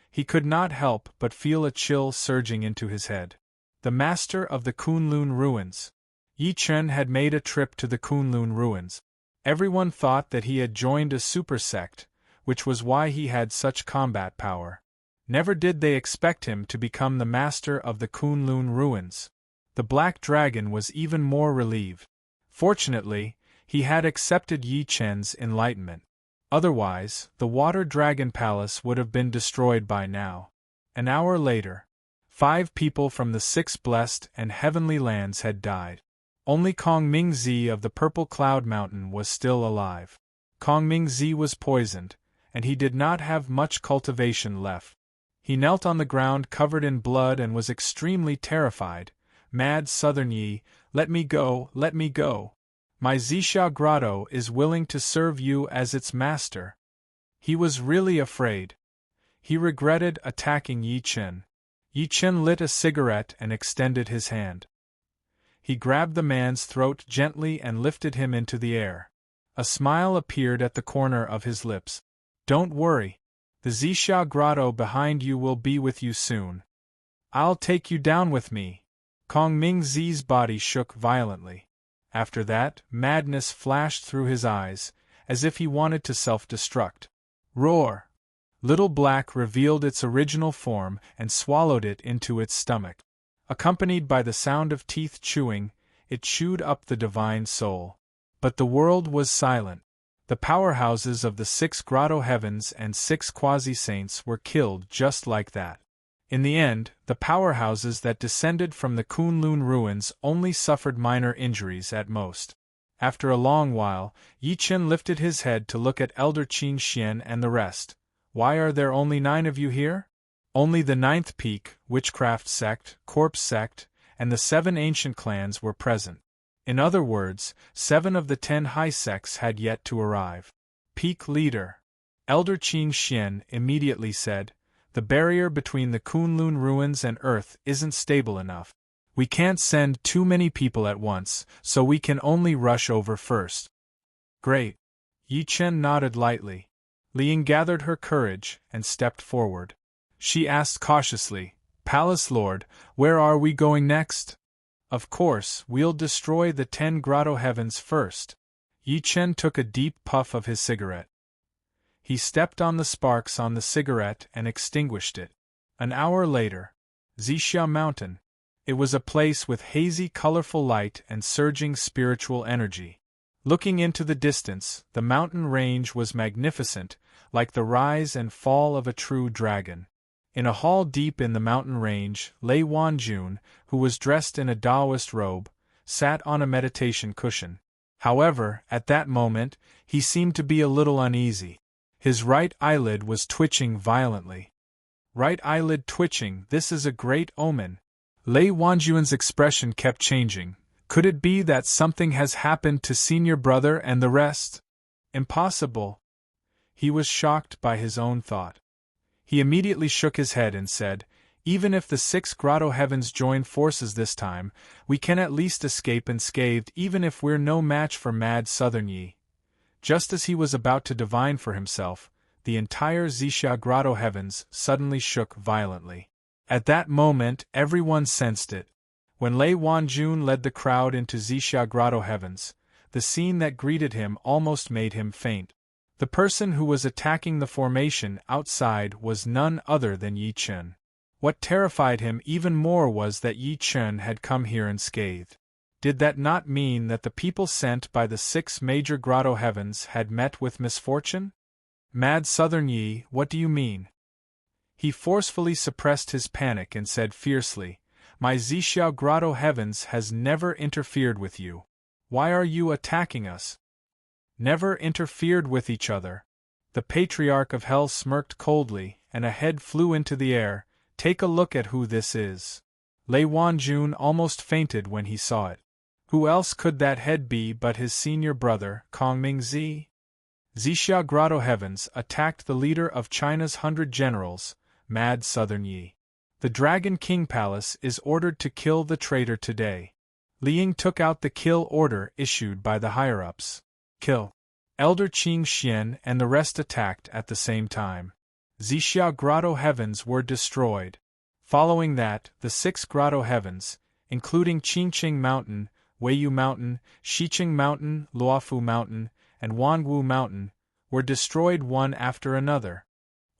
He could not help but feel a chill surging into his head. The master of the Kunlun ruins. Yi Chen had made a trip to the Kunlun ruins. Everyone thought that he had joined a super sect, which was why he had such combat power. Never did they expect him to become the master of the Kunlun ruins. The Black Dragon was even more relieved. Fortunately, he had accepted Yi Chen's enlightenment. Otherwise, the Water Dragon Palace would have been destroyed by now. An hour later, 5 people from the 6 blessed and heavenly lands had died. Only Kongmingzi of the Purple Cloud Mountain was still alive. Kongmingzi was poisoned, and he did not have much cultivation left. He knelt on the ground covered in blood and was extremely terrified. "Mad Southern Yi, let me go, let me go. My Zixia Grotto is willing to serve you as its master." He was really afraid. He regretted attacking Yi Chen. Yi Chen lit a cigarette and extended his hand. He grabbed the man's throat gently and lifted him into the air. A smile appeared at the corner of his lips. "Don't worry. The Zixia Grotto behind you will be with you soon. I'll take you down with me." Kongmingzi's body shook violently. After that, madness flashed through his eyes, as if he wanted to self-destruct. Roar! Little Black revealed its original form and swallowed it into its stomach. Accompanied by the sound of teeth chewing, it chewed up the divine soul. But the world was silent. The powerhouses of the 6 grotto heavens and 6 quasi-saints were killed just like that. In the end, the powerhouses that descended from the Kunlun ruins only suffered minor injuries at most. After a long while, Yi Chen lifted his head to look at Elder Qin Xian and the rest. Why are there only 9 of you here? Only the 9th peak, witchcraft sect, corpse sect, and the 7 ancient clans were present. In other words, 7 of the 10 high sects had yet to arrive. Peak leader. Elder Qin Xian immediately said, the barrier between the Kunlun ruins and Earth isn't stable enough. We can't send too many people at once, so we can only rush over first. Great. Yi Chen nodded lightly. Liang gathered her courage and stepped forward. She asked cautiously, Palace Lord, where are we going next? Of course, we'll destroy the 10 grotto heavens first. Yi Chen took a deep puff of his cigarette. He stepped on the sparks on the cigarette and extinguished it. An hour later, Zixia Mountain. It was a place with hazy, colorful light and surging spiritual energy. Looking into the distance, the mountain range was magnificent, like the rise and fall of a true dragon. In a hall deep in the mountain range, Lei Wanjun, who was dressed in a Taoist robe, sat on a meditation cushion. However, at that moment, he seemed to be a little uneasy. His right eyelid was twitching violently. Right eyelid twitching, this is a great omen. Lei Wanjun's expression kept changing. Could it be that something has happened to senior brother and the rest? Impossible. He was shocked by his own thought. He immediately shook his head and said, even if the 6 grotto heavens join forces this time, we can at least escape unscathed even if we're no match for Mad Southern Yi. Just as he was about to divine for himself, the entire Zixia grotto heavens suddenly shook violently. At that moment, everyone sensed it. When Lei Wanjun led the crowd into Zixia grotto heavens, the scene that greeted him almost made him faint. The person who was attacking the formation outside was none other than Yi Chen. What terrified him even more was that Yi Chen had come here unscathed. Did that not mean that the people sent by the 6 major grotto heavens had met with misfortune? Mad Southern Yi, what do you mean? He forcefully suppressed his panic and said fiercely, my Zixia grotto heavens has never interfered with you. Why are you attacking us? Never interfered with each other. The Patriarch of Hell smirked coldly, and a head flew into the air. Take a look at who this is. Lei Wanjun almost fainted when he saw it. Who else could that head be but his senior brother, Kongming-zi? Zixia grotto heavens attacked the leader of China's 100 generals, Mad Southern Yi. The Dragon King Palace is ordered to kill the traitor today. Liang took out the kill order issued by the higher-ups. Kill. Elder Qin Xian and the rest attacked at the same time. Zixia grotto heavens were destroyed. Following that, the 6 grotto heavens, including Qingqing Mountain, Weiyu Mountain, Xiqing Mountain, Luofu Mountain, and Wanwu Mountain, were destroyed one after another.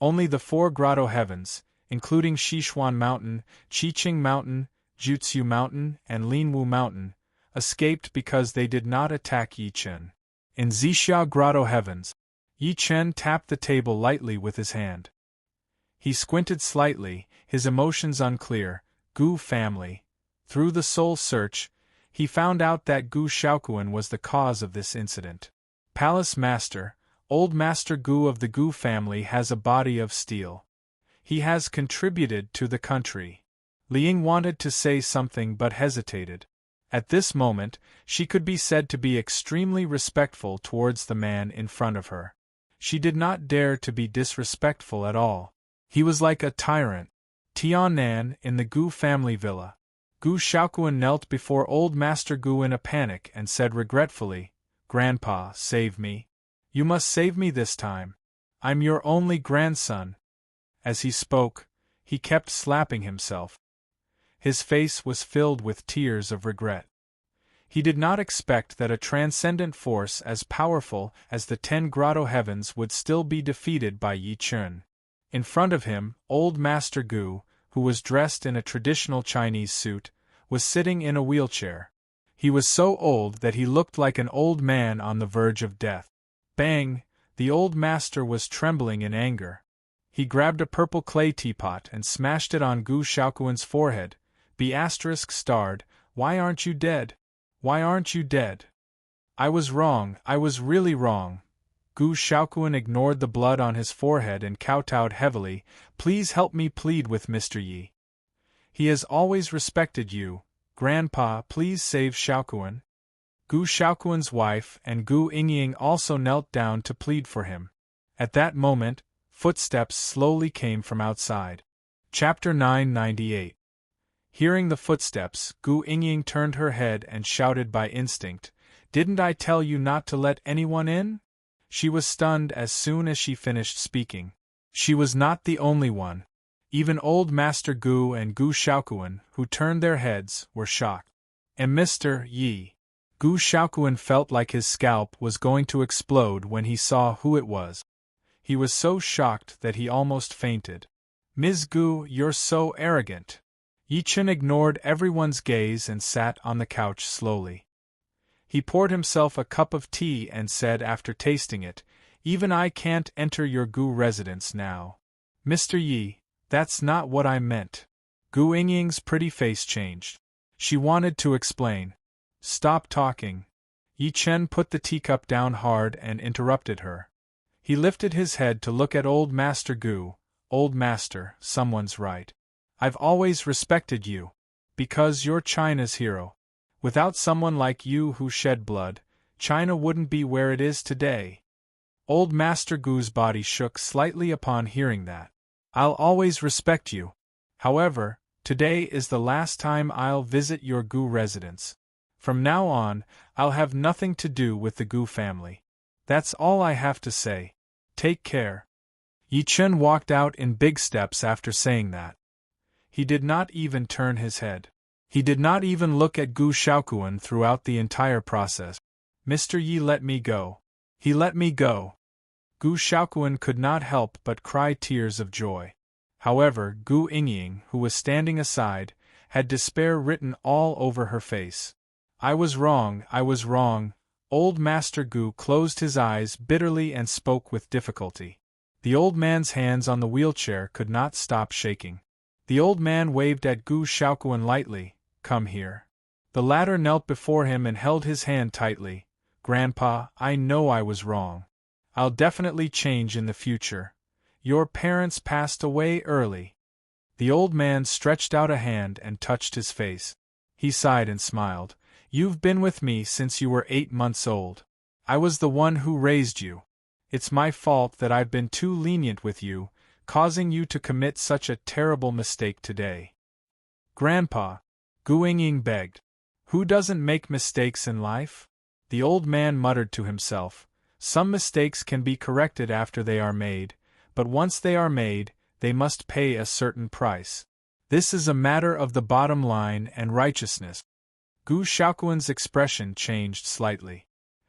Only the 4 grotto heavens, including Xishuan Mountain, Qiqing Mountain, Jutsu Mountain, and Linwu Mountain, escaped because they did not attack Yi Chen. In Zixia grotto heavens, Yi Chen tapped the table lightly with his hand. He squinted slightly, his emotions unclear. Gu family. Through the soul search, he found out that Gu Shaoquan was the cause of this incident. Palace Master, Old Master Gu of the Gu family has a body of steel. He has contributed to the country. Liang wanted to say something but hesitated. At this moment, she could be said to be extremely respectful towards the man in front of her. She did not dare to be disrespectful at all. He was like a tyrant. Tianan in the Gu family villa. Gu Shaoquan knelt before Old Master Gu in a panic and said regretfully, Grandpa, save me. You must save me this time. I'm your only grandson. As he spoke, he kept slapping himself. His face was filled with tears of regret. He did not expect that a transcendent force as powerful as the 10 grotto heavens would still be defeated by Yi Chen. In front of him, Old Master Gu, who was dressed in a traditional Chinese suit, was sitting in a wheelchair. He was so old that he looked like an old man on the verge of death. Bang! The old master was trembling in anger. He grabbed a purple clay teapot and smashed it on Gu Shaoquan's forehead. ****, why aren't you dead? Why aren't you dead? I was wrong, I was really wrong. Gu Shaoquan ignored the blood on his forehead and kowtowed heavily. Please help me plead with Mr. Yi. He has always respected you. Grandpa, please save Shaoquan. Gu Shaoquan's wife and Gu Yingying also knelt down to plead for him. At that moment, footsteps slowly came from outside. Chapter 998. Hearing the footsteps, Gu Yingying turned her head and shouted by instinct, "Didn't I tell you not to let anyone in?" She was stunned as soon as she finished speaking. She was not the only one. Even Old Master Gu and Gu Shaoquan, who turned their heads, were shocked. And Mr. Yi. Gu Shaoquan felt like his scalp was going to explode when he saw who it was. He was so shocked that he almost fainted. "Ms. Gu, you're so arrogant." Yi Chen ignored everyone's gaze and sat on the couch slowly. He poured himself a cup of tea and said after tasting it, "Even I can't enter your Gu residence now." "Mr. Yi, that's not what I meant." Gu Yingying's pretty face changed. She wanted to explain. "Stop talking." Yi Chen put the teacup down hard and interrupted her. He lifted his head to look at Old Master Gu. "Old Master, someone's right. I've always respected you. Because you're China's hero. Without someone like you who shed blood, China wouldn't be where it is today." Old Master Gu's body shook slightly upon hearing that. "I'll always respect you. However, today is the last time I'll visit your Gu residence. From now on, I'll have nothing to do with the Gu family. That's all I have to say. Take care." Yi Chen walked out in big steps after saying that. He did not even turn his head. He did not even look at Gu Shaoquan throughout the entire process. "Mr. Yi let me go. He let me go." Gu Shaoquan could not help but cry tears of joy. However, Gu Yingying, who was standing aside, had despair written all over her face. "I was wrong, I was wrong." Old Master Gu closed his eyes bitterly and spoke with difficulty. The old man's hands on the wheelchair could not stop shaking. The old man waved at Gu Shaoquan lightly. "Come here." The latter knelt before him and held his hand tightly. "Grandpa, I know I was wrong. I'll definitely change in the future. Your parents passed away early." The old man stretched out a hand and touched his face. He sighed and smiled. "You've been with me since you were 8 months old. I was the one who raised you. It's my fault that I've been too lenient with you, causing you to commit such a terrible mistake today." "Grandpa," Gu Yingying begged. "Who doesn't make mistakes in life?" The old man muttered to himself. "Some mistakes can be corrected after they are made, but once they are made, they must pay a certain price. This is a matter of the bottom line and righteousness." Gu Shaoquan's expression changed slightly.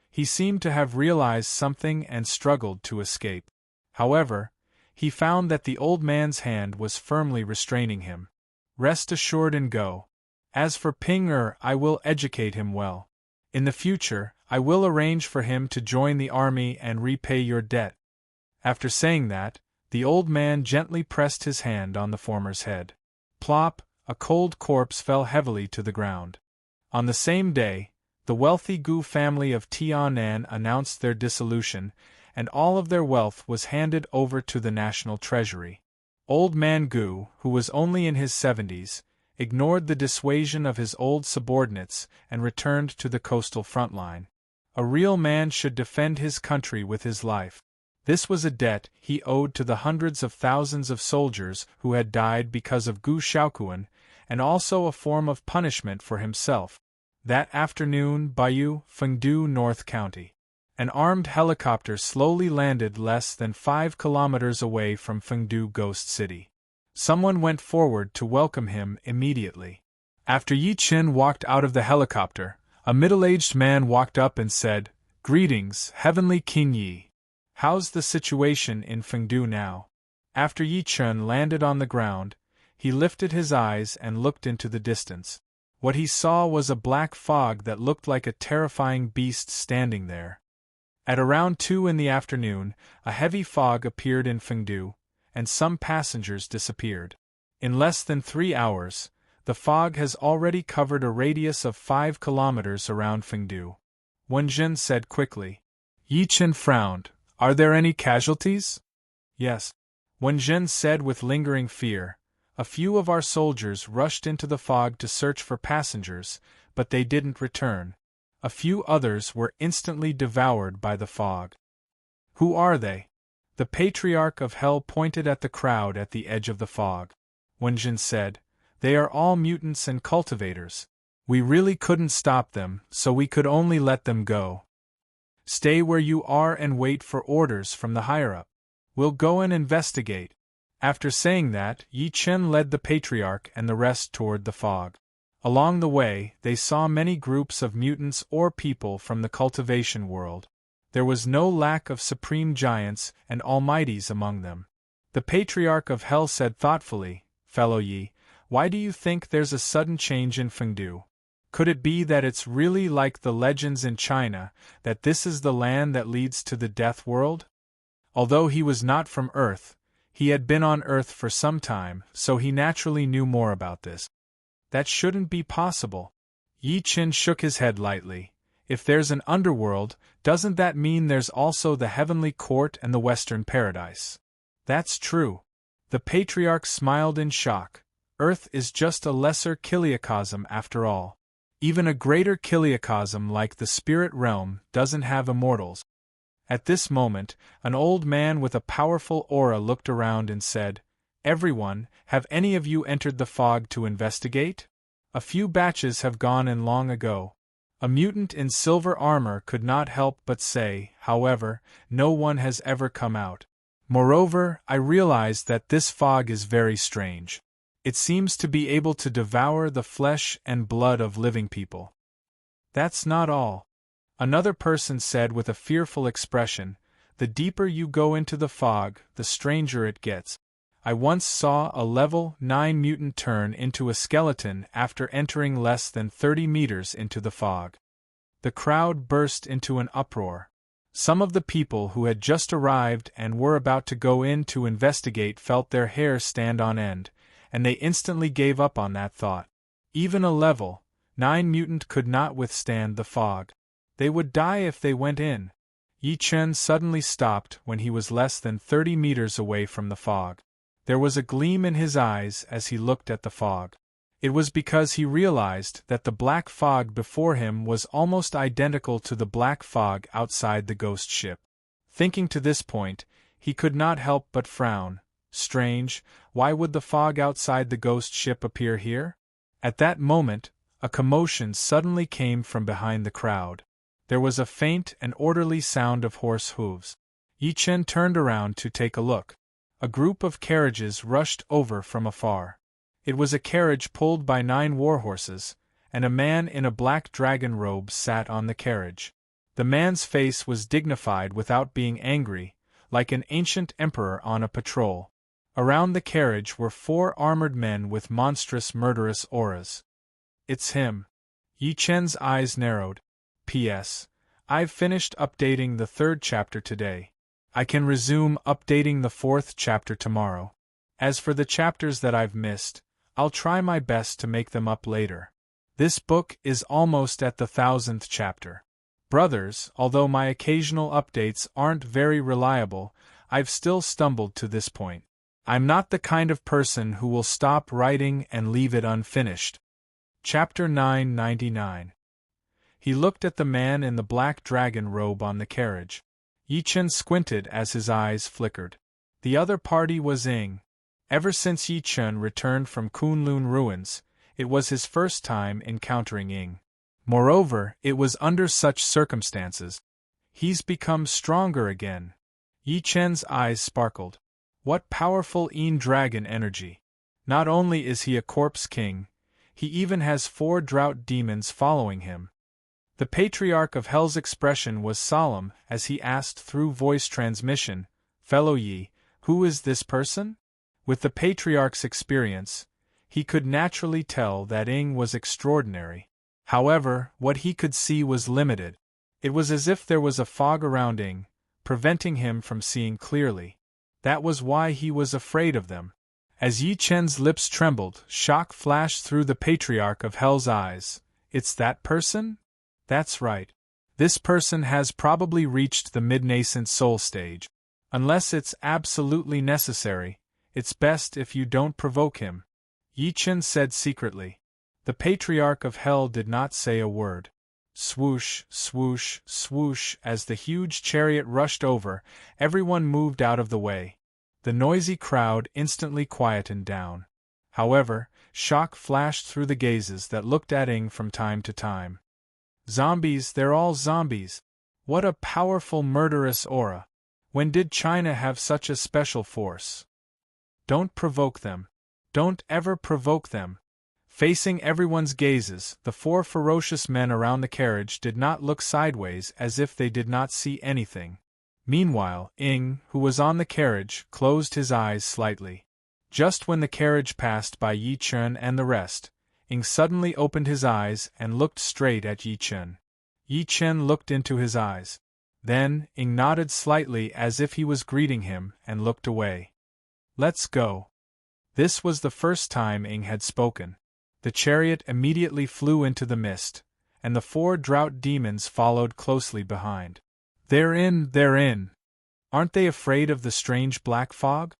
He seemed to have realized something and struggled to escape. However, he found that the old man's hand was firmly restraining him. "Rest assured and go. As for Ping Er, I will educate him well. In the future, I will arrange for him to join the army and repay your debt." After saying that, the old man gently pressed his hand on the former's head. Plop, a cold corpse fell heavily to the ground. On the same day, the wealthy Gu family of Tianan announced their dissolution, and all of their wealth was handed over to the national treasury. Old Man Gu, who was only in his 70s, ignored the dissuasion of his old subordinates and returned to the coastal front line. A real man should defend his country with his life. This was a debt he owed to the hundreds of thousands of soldiers who had died because of Gu Shaoquan, and also a form of punishment for himself. That afternoon, Bayou, Fengdu North County. An armed helicopter slowly landed less than 5 kilometers away from Fengdu Ghost City. Someone went forward to welcome him immediately. After Yi Chen walked out of the helicopter, a middle-aged man walked up and said, "Greetings, Heavenly King Yi. How's the situation in Fengdu now?" After Yi Chen landed on the ground, he lifted his eyes and looked into the distance. What he saw was a black fog that looked like a terrifying beast standing there. At around 2 in the afternoon, a heavy fog appeared in Fengdu, and some passengers disappeared. In less than 3 hours, the fog has already covered a radius of 5 kilometers around Fengdu. Wenjin said quickly. Yi Chen frowned. Are there any casualties? Yes. Wenjin said with lingering fear. A few of our soldiers rushed into the fog to search for passengers, but they didn't return. A few others were instantly devoured by the fog. Who are they? The Patriarch of Hell pointed at the crowd at the edge of the fog. Wenjin said, They are all mutants and cultivators. We really couldn't stop them, so we could only let them go. Stay where you are and wait for orders from the higher-up. We'll go and investigate. After saying that, Yi Chen led the Patriarch and the rest toward the fog. Along the way, they saw many groups of mutants or people from the cultivation world. There was no lack of supreme giants and almighties among them. The Patriarch of Hell said thoughtfully, Fellow Yi, why do you think there's a sudden change in Fengdu? Could it be that it's really like the legends in China, that this is the land that leads to the death world? Although he was not from Earth, he had been on Earth for some time, so he naturally knew more about this. That shouldn't be possible. Yi Chen shook his head lightly. If there's an underworld, doesn't that mean there's also the heavenly court and the western paradise? That's true. The Patriarch smiled in shock. Earth is just a lesser kiliacosm after all. Even a greater kiliacosm like the spirit realm doesn't have immortals. At this moment, an old man with a powerful aura looked around and said, Everyone, have any of you entered the fog to investigate? A few batches have gone in long ago. A mutant in silver armor could not help but say, however, no one has ever come out. Moreover, I realize that this fog is very strange. It seems to be able to devour the flesh and blood of living people. That's not all. Another person said with a fearful expression, The deeper you go into the fog, the stranger it gets. I once saw a level 9 mutant turn into a skeleton after entering less than 30 meters into the fog. The crowd burst into an uproar. Some of the people who had just arrived and were about to go in to investigate felt their hair stand on end, and they instantly gave up on that thought. Even a level 9 mutant could not withstand the fog. They would die if they went in. Yi Chen suddenly stopped when he was less than 30 meters away from the fog. There was a gleam in his eyes as he looked at the fog. It was because he realized that the black fog before him was almost identical to the black fog outside the ghost ship. Thinking to this point, he could not help but frown. Strange, why would the fog outside the ghost ship appear here? At that moment, a commotion suddenly came from behind the crowd. There was a faint and orderly sound of horse hooves. Yi Chen turned around to take a look. A group of carriages rushed over from afar. It was a carriage pulled by 9 warhorses, and a man in a black dragon robe sat on the carriage. The man's face was dignified without being angry, like an ancient emperor on a patrol. Around the carriage were 4 armored men with monstrous murderous auras. It's him. Yi Chen's eyes narrowed. P.S. I've finished updating the 3rd chapter today. I can resume updating the 4th chapter tomorrow. As for the chapters that I've missed, I'll try my best to make them up later. This book is almost at the 1000th chapter. Brothers, although my occasional updates aren't very reliable, I've still stumbled to this point. I'm not the kind of person who will stop writing and leave it unfinished. Chapter 999. He looked at the man in the black dragon robe on the carriage. Yi Chen squinted as his eyes flickered. The other party was Ying. Ever since Yi Chen returned from Kunlun ruins, it was his first time encountering Ying. Moreover, it was under such circumstances. He's become stronger again. Yi Chen's eyes sparkled. What powerful dragon energy! Not only is he a corpse king, he even has 4 drought demons following him. The Patriarch of Hell's expression was solemn as he asked through voice transmission, Fellow Yi, who is this person? With the Patriarch's experience, he could naturally tell that Ying was extraordinary. However, what he could see was limited. It was as if there was a fog around Ying, preventing him from seeing clearly. That was why he was afraid of them. As Yi Chen's lips trembled, shock flashed through the Patriarch of Hell's eyes. It's that person? That's right. This person has probably reached the mid-nascent soul stage. Unless it's absolutely necessary, it's best if you don't provoke him, Yi Chen said secretly. The Patriarch of Hell did not say a word. Swoosh, swoosh, swoosh, as the huge chariot rushed over, everyone moved out of the way. The noisy crowd instantly quietened down. However, shock flashed through the gazes that looked at Ing from time to time. Zombies, they're all zombies. What a powerful murderous aura. When did China have such a special force? Don't provoke them. Don't ever provoke them. Facing everyone's gazes, the 4 ferocious men around the carriage did not look sideways as if they did not see anything. Meanwhile, Ing, who was on the carriage, closed his eyes slightly. Just when the carriage passed by Yi Chen and the rest, Ing suddenly opened his eyes and looked straight at Yi Chen. Yi Chen looked into his eyes. Then, Ing nodded slightly as if he was greeting him and looked away. Let's go. This was the first time Ing had spoken. The chariot immediately flew into the mist, and the 4 drought demons followed closely behind. They're in. Aren't they afraid of the strange black fog?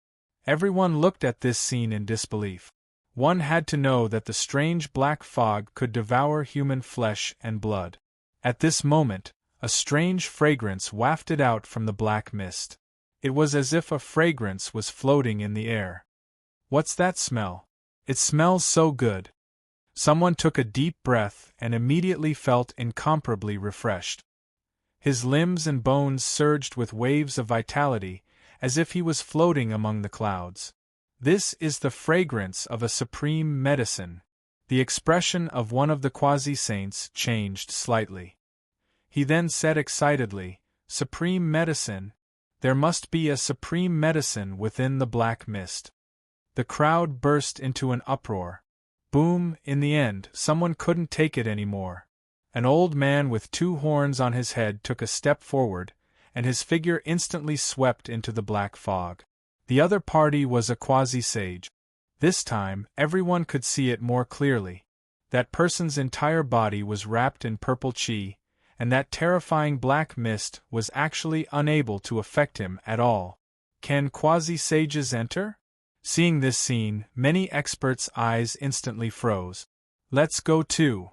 Everyone looked at this scene in disbelief. One had to know that the strange black fog could devour human flesh and blood. At this moment, a strange fragrance wafted out from the black mist. It was as if a fragrance was floating in the air. What's that smell? It smells so good. Someone took a deep breath and immediately felt incomparably refreshed. His limbs and bones surged with waves of vitality, as if he was floating among the clouds. This is the fragrance of a supreme medicine. The expression of one of the quasi-saints changed slightly. He then said excitedly, "Supreme medicine? There must be a supreme medicine within the black mist." The crowd burst into an uproar. Boom, in the end, someone couldn't take it anymore. An old man with 2 horns on his head took a step forward, and his figure instantly swept into the black fog. The other party was a quasi-sage. This time, everyone could see it more clearly. That person's entire body was wrapped in purple chi, and that terrifying black mist was actually unable to affect him at all. Can quasi-sages enter? Seeing this scene, many experts' eyes instantly froze. Let's go too.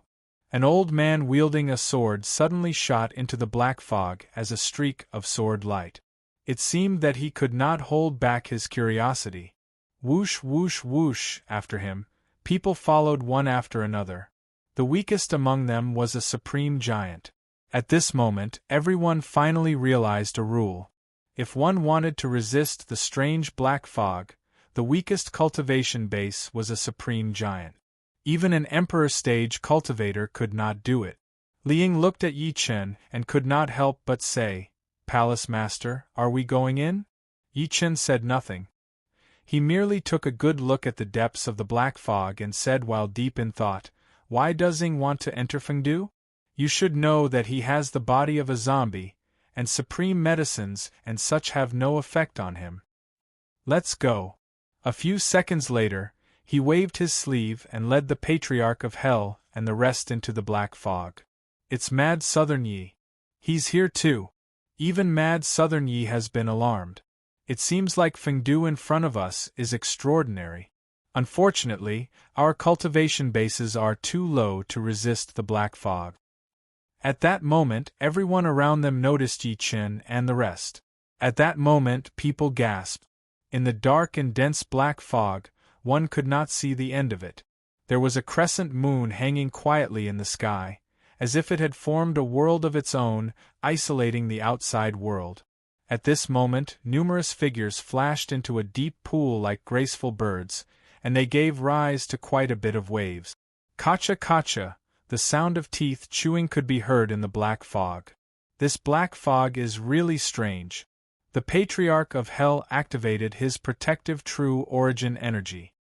An old man wielding a sword suddenly shot into the black fog as a streak of sword light. It seemed that he could not hold back his curiosity. Whoosh, whoosh, whoosh, after him, people followed one after another. The weakest among them was a supreme giant. At this moment, everyone finally realized a rule. If one wanted to resist the strange black fog, the weakest cultivation base was a supreme giant. Even an emperor stage cultivator could not do it. Liang looked at Yi Chen and could not help but say, "Palace Master, are we going in?" Yi Chen said nothing. He merely took a good look at the depths of the black fog and said while deep in thought, "Why does Ing want to enter Fengdu? You should know that he has the body of a zombie, and supreme medicines and such have no effect on him. Let's go." A few seconds later, he waved his sleeve and led the Patriarch of Hell and the rest into the black fog. "It's Mad Southern Yi. He's here too." Even Mad Southern Yi has been alarmed. "It seems like Fengdu in front of us is extraordinary. Unfortunately, our cultivation bases are too low to resist the black fog." At that moment, everyone around them noticed Yi Chen and the rest. At that moment, people gasped. In the dark and dense black fog, one could not see the end of it. There was a crescent moon hanging quietly in the sky, as if it had formed a world of its own, isolating the outside world. At this moment, numerous figures flashed into a deep pool like graceful birds, and they gave rise to quite a bit of waves. Kacha kacha, the sound of teeth chewing could be heard in the black fog. This black fog is really strange. The Patriarch of Hell activated his protective true origin energy.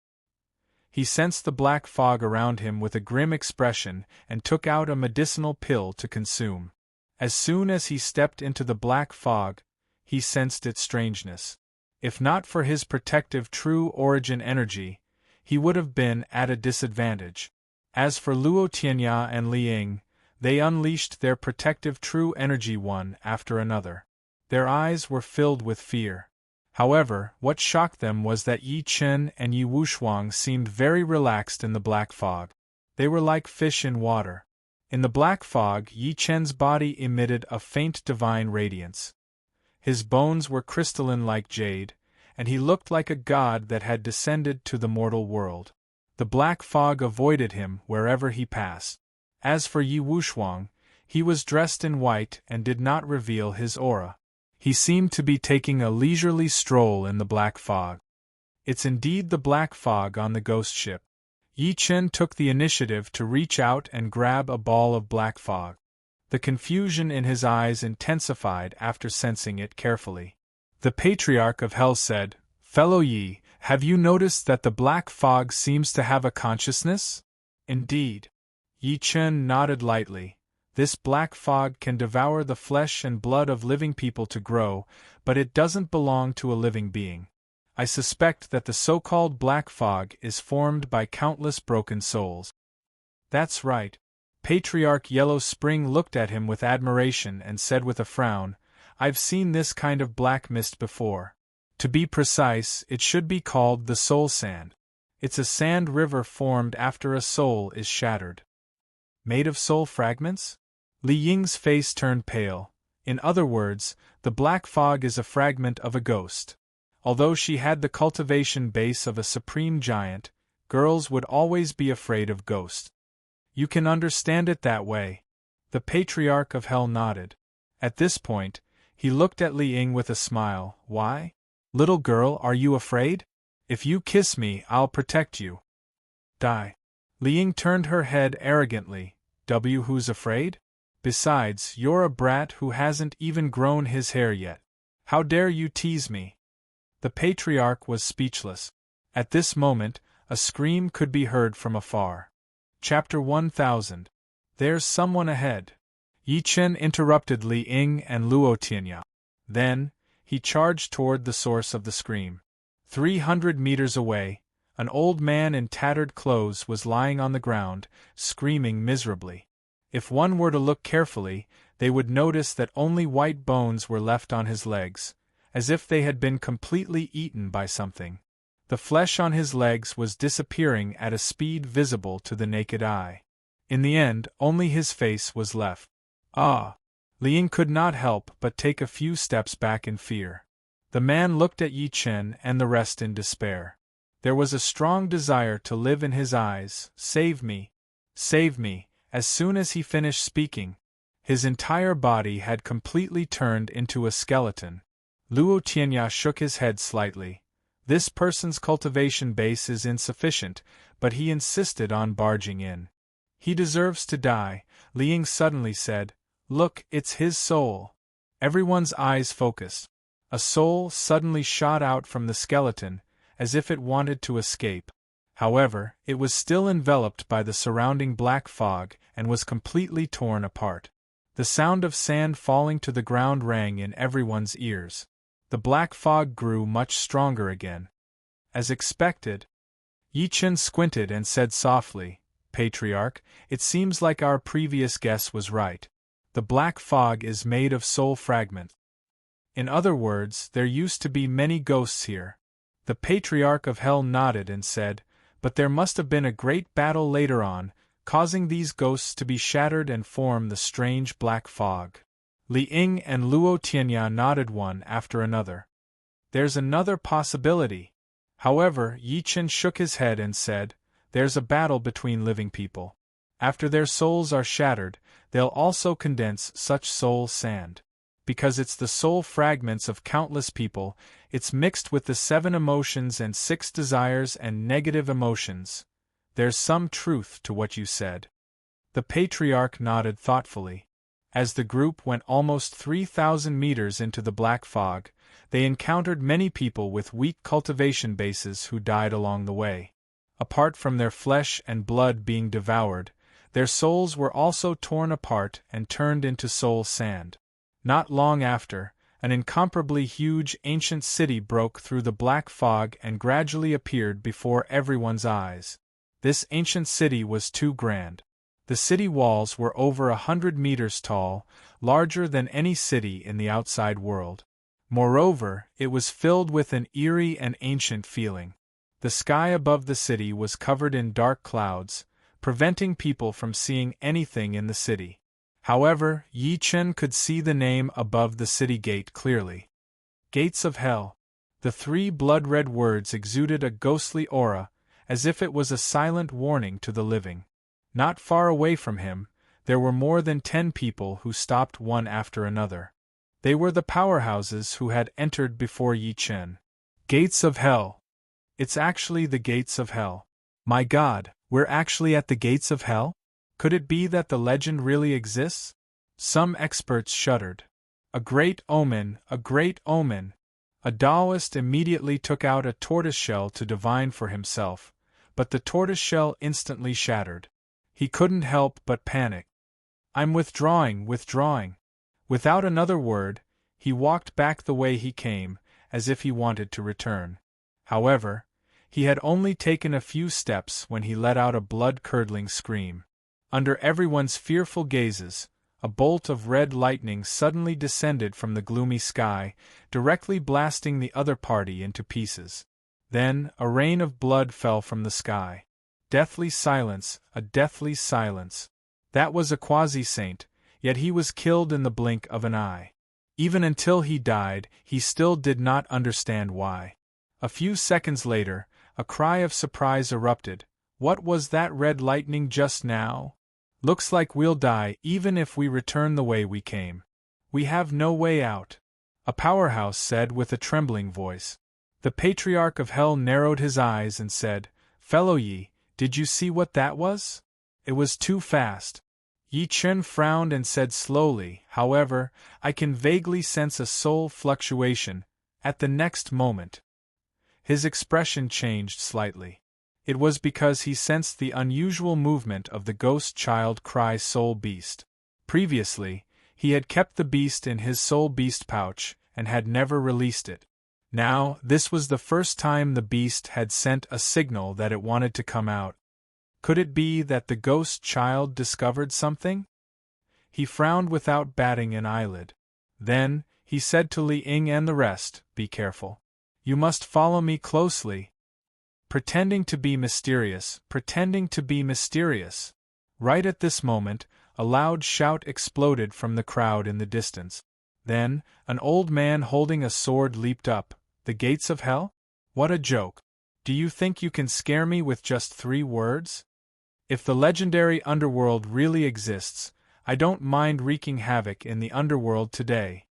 He sensed the black fog around him with a grim expression and took out a medicinal pill to consume. As soon as he stepped into the black fog, he sensed its strangeness. If not for his protective true origin energy, he would have been at a disadvantage. As for Luo Tianya and Li Ying, they unleashed their protective true energy one after another. Their eyes were filled with fear. However, what shocked them was that Yi Chen and Yi Wushuang seemed very relaxed in the black fog. They were like fish in water. In the black fog, Yi Chen's body emitted a faint divine radiance. His bones were crystalline like jade, and he looked like a god that had descended to the mortal world. The black fog avoided him wherever he passed. As for Yi Wushuang, he was dressed in white and did not reveal his aura. He seemed to be taking a leisurely stroll in the black fog. It's indeed the black fog on the ghost ship. Yi Chen took the initiative to reach out and grab a ball of black fog. The confusion in his eyes intensified after sensing it carefully. The Patriarch of Hell said, "Fellow Yi, have you noticed that the black fog seems to have a consciousness?" "Indeed." Yi Chen nodded lightly. "This black fog can devour the flesh and blood of living people to grow, but it doesn't belong to a living being. I suspect that the so-called black fog is formed by countless broken souls." "That's right." Patriarch Yellow Spring looked at him with admiration and said with a frown, "I've seen this kind of black mist before. To be precise, it should be called the soul sand. It's a sand river formed after a soul is shattered." "Made of soul fragments?" Li Ying's face turned pale. In other words, the black fog is a fragment of a ghost. Although she had the cultivation base of a supreme giant, girls would always be afraid of ghosts. "You can understand it that way." The Patriarch of Hell nodded. At this point, he looked at Li Ying with a smile. "Why? Little girl, are you afraid? If you kiss me, I'll protect you." "Die." Li Ying turned her head arrogantly. "Who's afraid? Besides, you're a brat who hasn't even grown his hair yet. How dare you tease me?" The Patriarch was speechless. At this moment, a scream could be heard from afar. Chapter 1000. There's someone ahead. Yi Chen interrupted Li Ying and Luo Tianya. Then, he charged toward the source of the scream. 300 meters away, an old man in tattered clothes was lying on the ground, screaming miserably. If one were to look carefully, they would notice that only white bones were left on his legs, as if they had been completely eaten by something. The flesh on his legs was disappearing at a speed visible to the naked eye. In the end, only his face was left. "Ah!" Li Ying could not help but take a few steps back in fear. The man looked at Yi Chen and the rest in despair. There was a strong desire to live in his eyes. "Save me! Save me!" As soon as he finished speaking, his entire body had completely turned into a skeleton. Luo Tianya shook his head slightly. This person's cultivation base is insufficient, but he insisted on barging in. "He deserves to die," Li Ying suddenly said. "Look, it's his soul." Everyone's eyes focused. A soul suddenly shot out from the skeleton, as if it wanted to escape. However, it was still enveloped by the surrounding black fog and was completely torn apart. The sound of sand falling to the ground rang in everyone's ears. The black fog grew much stronger again. As expected, Yi Chen squinted and said softly, "Patriarch, it seems like our previous guess was right. The black fog is made of soul fragments. In other words, there used to be many ghosts here." The Patriarch of Hell nodded and said, "But there must have been a great battle later on, causing these ghosts to be shattered and form the strange black fog." Li Ying and Luo Tianya nodded one after another. "There's another possibility." However, Yi Chen shook his head and said, "There's a battle between living people. After their souls are shattered, they'll also condense such soul sand. Because it's the soul fragments of countless people, it's mixed with the 7 emotions and 6 desires and negative emotions. There's some truth to what you said." The Patriarch nodded thoughtfully. As the group went almost 3,000 meters into the black fog, they encountered many people with weak cultivation bases who died along the way. Apart from their flesh and blood being devoured, their souls were also torn apart and turned into soul sand. Not long after, an incomparably huge ancient city broke through the black fog and gradually appeared before everyone's eyes. This ancient city was too grand. The city walls were over 100 meters tall, larger than any city in the outside world. Moreover, it was filled with an eerie and ancient feeling. The sky above the city was covered in dark clouds, preventing people from seeing anything in the city. However, Yi Chen could see the name above the city gate clearly. Gates of Hell. The three blood-red words exuded a ghostly aura, as if it was a silent warning to the living. Not far away from him, there were more than 10 people who stopped one after another. They were the powerhouses who had entered before Yi Chen. Gates of Hell. It's actually the Gates of Hell. My God, we're actually at the Gates of Hell? Could it be that the legend really exists? Some experts shuddered. A great omen, a great omen. A Taoist immediately took out a tortoiseshell to divine for himself, but the tortoiseshell instantly shattered. He couldn't help but panic. I'm withdrawing. Without another word, he walked back the way he came, as if he wanted to return. However, he had only taken a few steps when he let out a blood-curdling scream. Under everyone's fearful gazes, a bolt of red lightning suddenly descended from the gloomy sky, directly blasting the other party into pieces. Then, a rain of blood fell from the sky. Deathly silence, a deathly silence. That was a quasi-saint, yet he was killed in the blink of an eye. Even until he died, he still did not understand why. A few seconds later, a cry of surprise erupted. What was that red lightning just now? Looks like we'll die even if we return the way we came. We have no way out, a powerhouse said with a trembling voice. The Patriarch of Hell narrowed his eyes and said, Fellow Yi, did you see what that was? It was too fast. Yi Chen frowned and said slowly, however, I can vaguely sense a soul fluctuation. At the next moment, his expression changed slightly. It was because he sensed the unusual movement of the ghost child cry soul beast. Previously, he had kept the beast in his soul beast pouch and had never released it. Now, this was the first time the beast had sent a signal that it wanted to come out. Could it be that the ghost child discovered something? He frowned without batting an eyelid. Then, he said to Li Ying and the rest, Be careful. You must follow me closely. Pretending to be mysterious. Right at this moment, a loud shout exploded from the crowd in the distance. Then, an old man holding a sword leaped up. The Gates of Hell? What a joke. Do you think you can scare me with just 3 words? If the legendary underworld really exists, I don't mind wreaking havoc in the underworld today.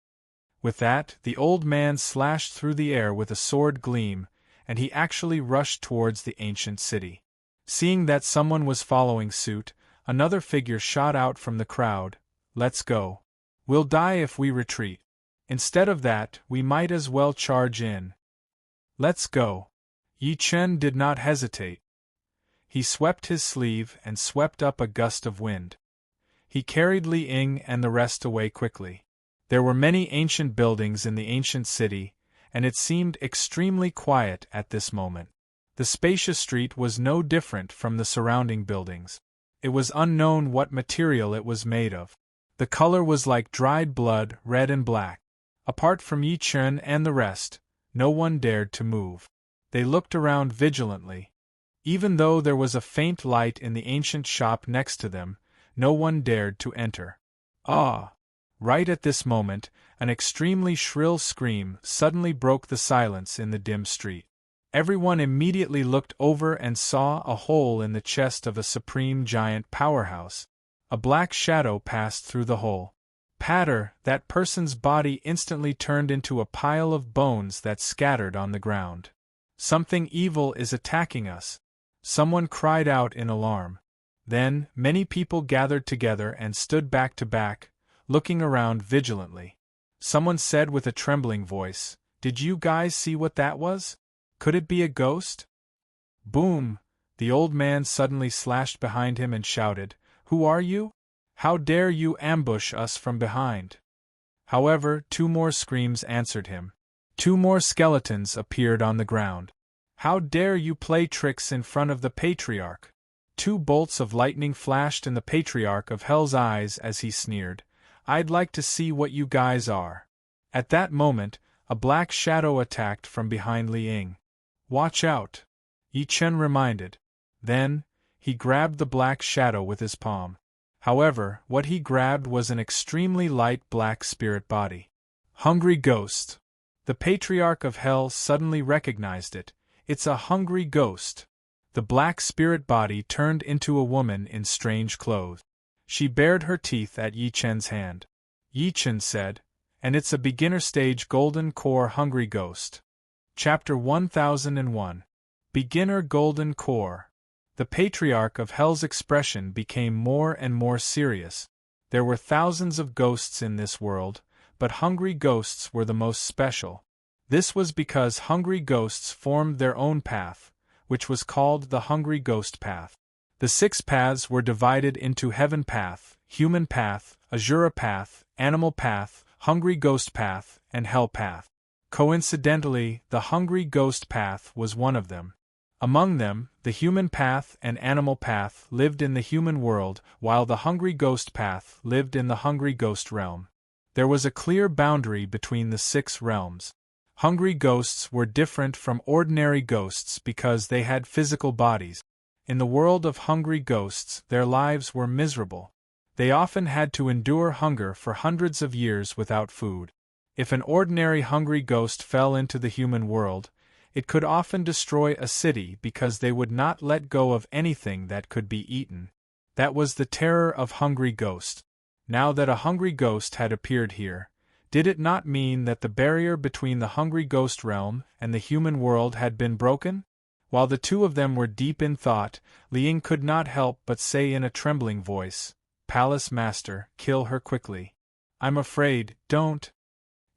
With that, the old man slashed through the air with a sword gleam, and he actually rushed towards the ancient city. Seeing that someone was following suit, another figure shot out from the crowd. Let's go. We'll die if we retreat. Instead of that, we might as well charge in. Let's go. Yi Chen did not hesitate. He swept his sleeve and swept up a gust of wind. He carried Li Ying and the rest away quickly. There were many ancient buildings in the ancient city, and it seemed extremely quiet at this moment. The spacious street was no different from the surrounding buildings. It was unknown what material it was made of. The color was like dried blood, red and black. Apart from Yi Chen and the rest, no one dared to move. They looked around vigilantly. Even though there was a faint light in the ancient shop next to them, no one dared to enter. Ah! Right at this moment, an extremely shrill scream suddenly broke the silence in the dim street. Everyone immediately looked over and saw a hole in the chest of a supreme giant powerhouse. A black shadow passed through the hole. Patter! That person's body instantly turned into a pile of bones that scattered on the ground. Something evil is attacking us. Someone cried out in alarm. Then, many people gathered together and stood back to back, looking around vigilantly. Someone said with a trembling voice, Did you guys see what that was? Could it be a ghost? Boom! The old man suddenly slashed behind him and shouted, Who are you? How dare you ambush us from behind? However, 2 more screams answered him. 2 more skeletons appeared on the ground. How dare you play tricks in front of the Patriarch? 2 bolts of lightning flashed in the Patriarch of Hell's eyes as he sneered, I'd like to see what you guys are. At that moment, a black shadow attacked from behind Li Ying. Watch out! Yi Chen reminded. Then, he grabbed the black shadow with his palm. However, what he grabbed was an extremely light black spirit body. Hungry ghost! The Patriarch of Hell suddenly recognized it. It's a hungry ghost. The black spirit body turned into a woman in strange clothes. She bared her teeth at Yi Chen's hand. Yi Chen said, and it's a beginner-stage golden core hungry ghost. Chapter 1001. Beginner Golden Core. The Patriarch of Hell's expression became more and more serious. There were thousands of ghosts in this world, but hungry ghosts were the most special. This was because hungry ghosts formed their own path, which was called the Hungry Ghost Path. The 6 paths were divided into Heaven Path, Human Path, Azura Path, Animal Path, Hungry Ghost Path, and Hell Path. Coincidentally, the Hungry Ghost Path was one of them. Among them, the Human Path and Animal Path lived in the human world, while the Hungry Ghost Path lived in the Hungry Ghost realm. There was a clear boundary between the 6 realms. Hungry ghosts were different from ordinary ghosts because they had physical bodies. In the world of hungry ghosts, their lives were miserable. They often had to endure hunger for hundreds of years without food. If an ordinary hungry ghost fell into the human world, it could often destroy a city because they would not let go of anything that could be eaten. That was the terror of hungry ghosts. Now that a hungry ghost had appeared here, did it not mean that the barrier between the hungry ghost realm and the human world had been broken? While the 2 of them were deep in thought, Li Ying could not help but say in a trembling voice, Palace Master, kill her quickly. I'm afraid, don't.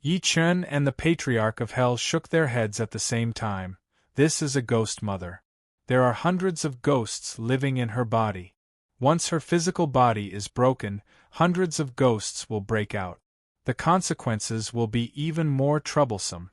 Yi Chen and the Patriarch of Hell shook their heads at the same time. This is a ghost mother. There are hundreds of ghosts living in her body. Once her physical body is broken, hundreds of ghosts will break out. The consequences will be even more troublesome.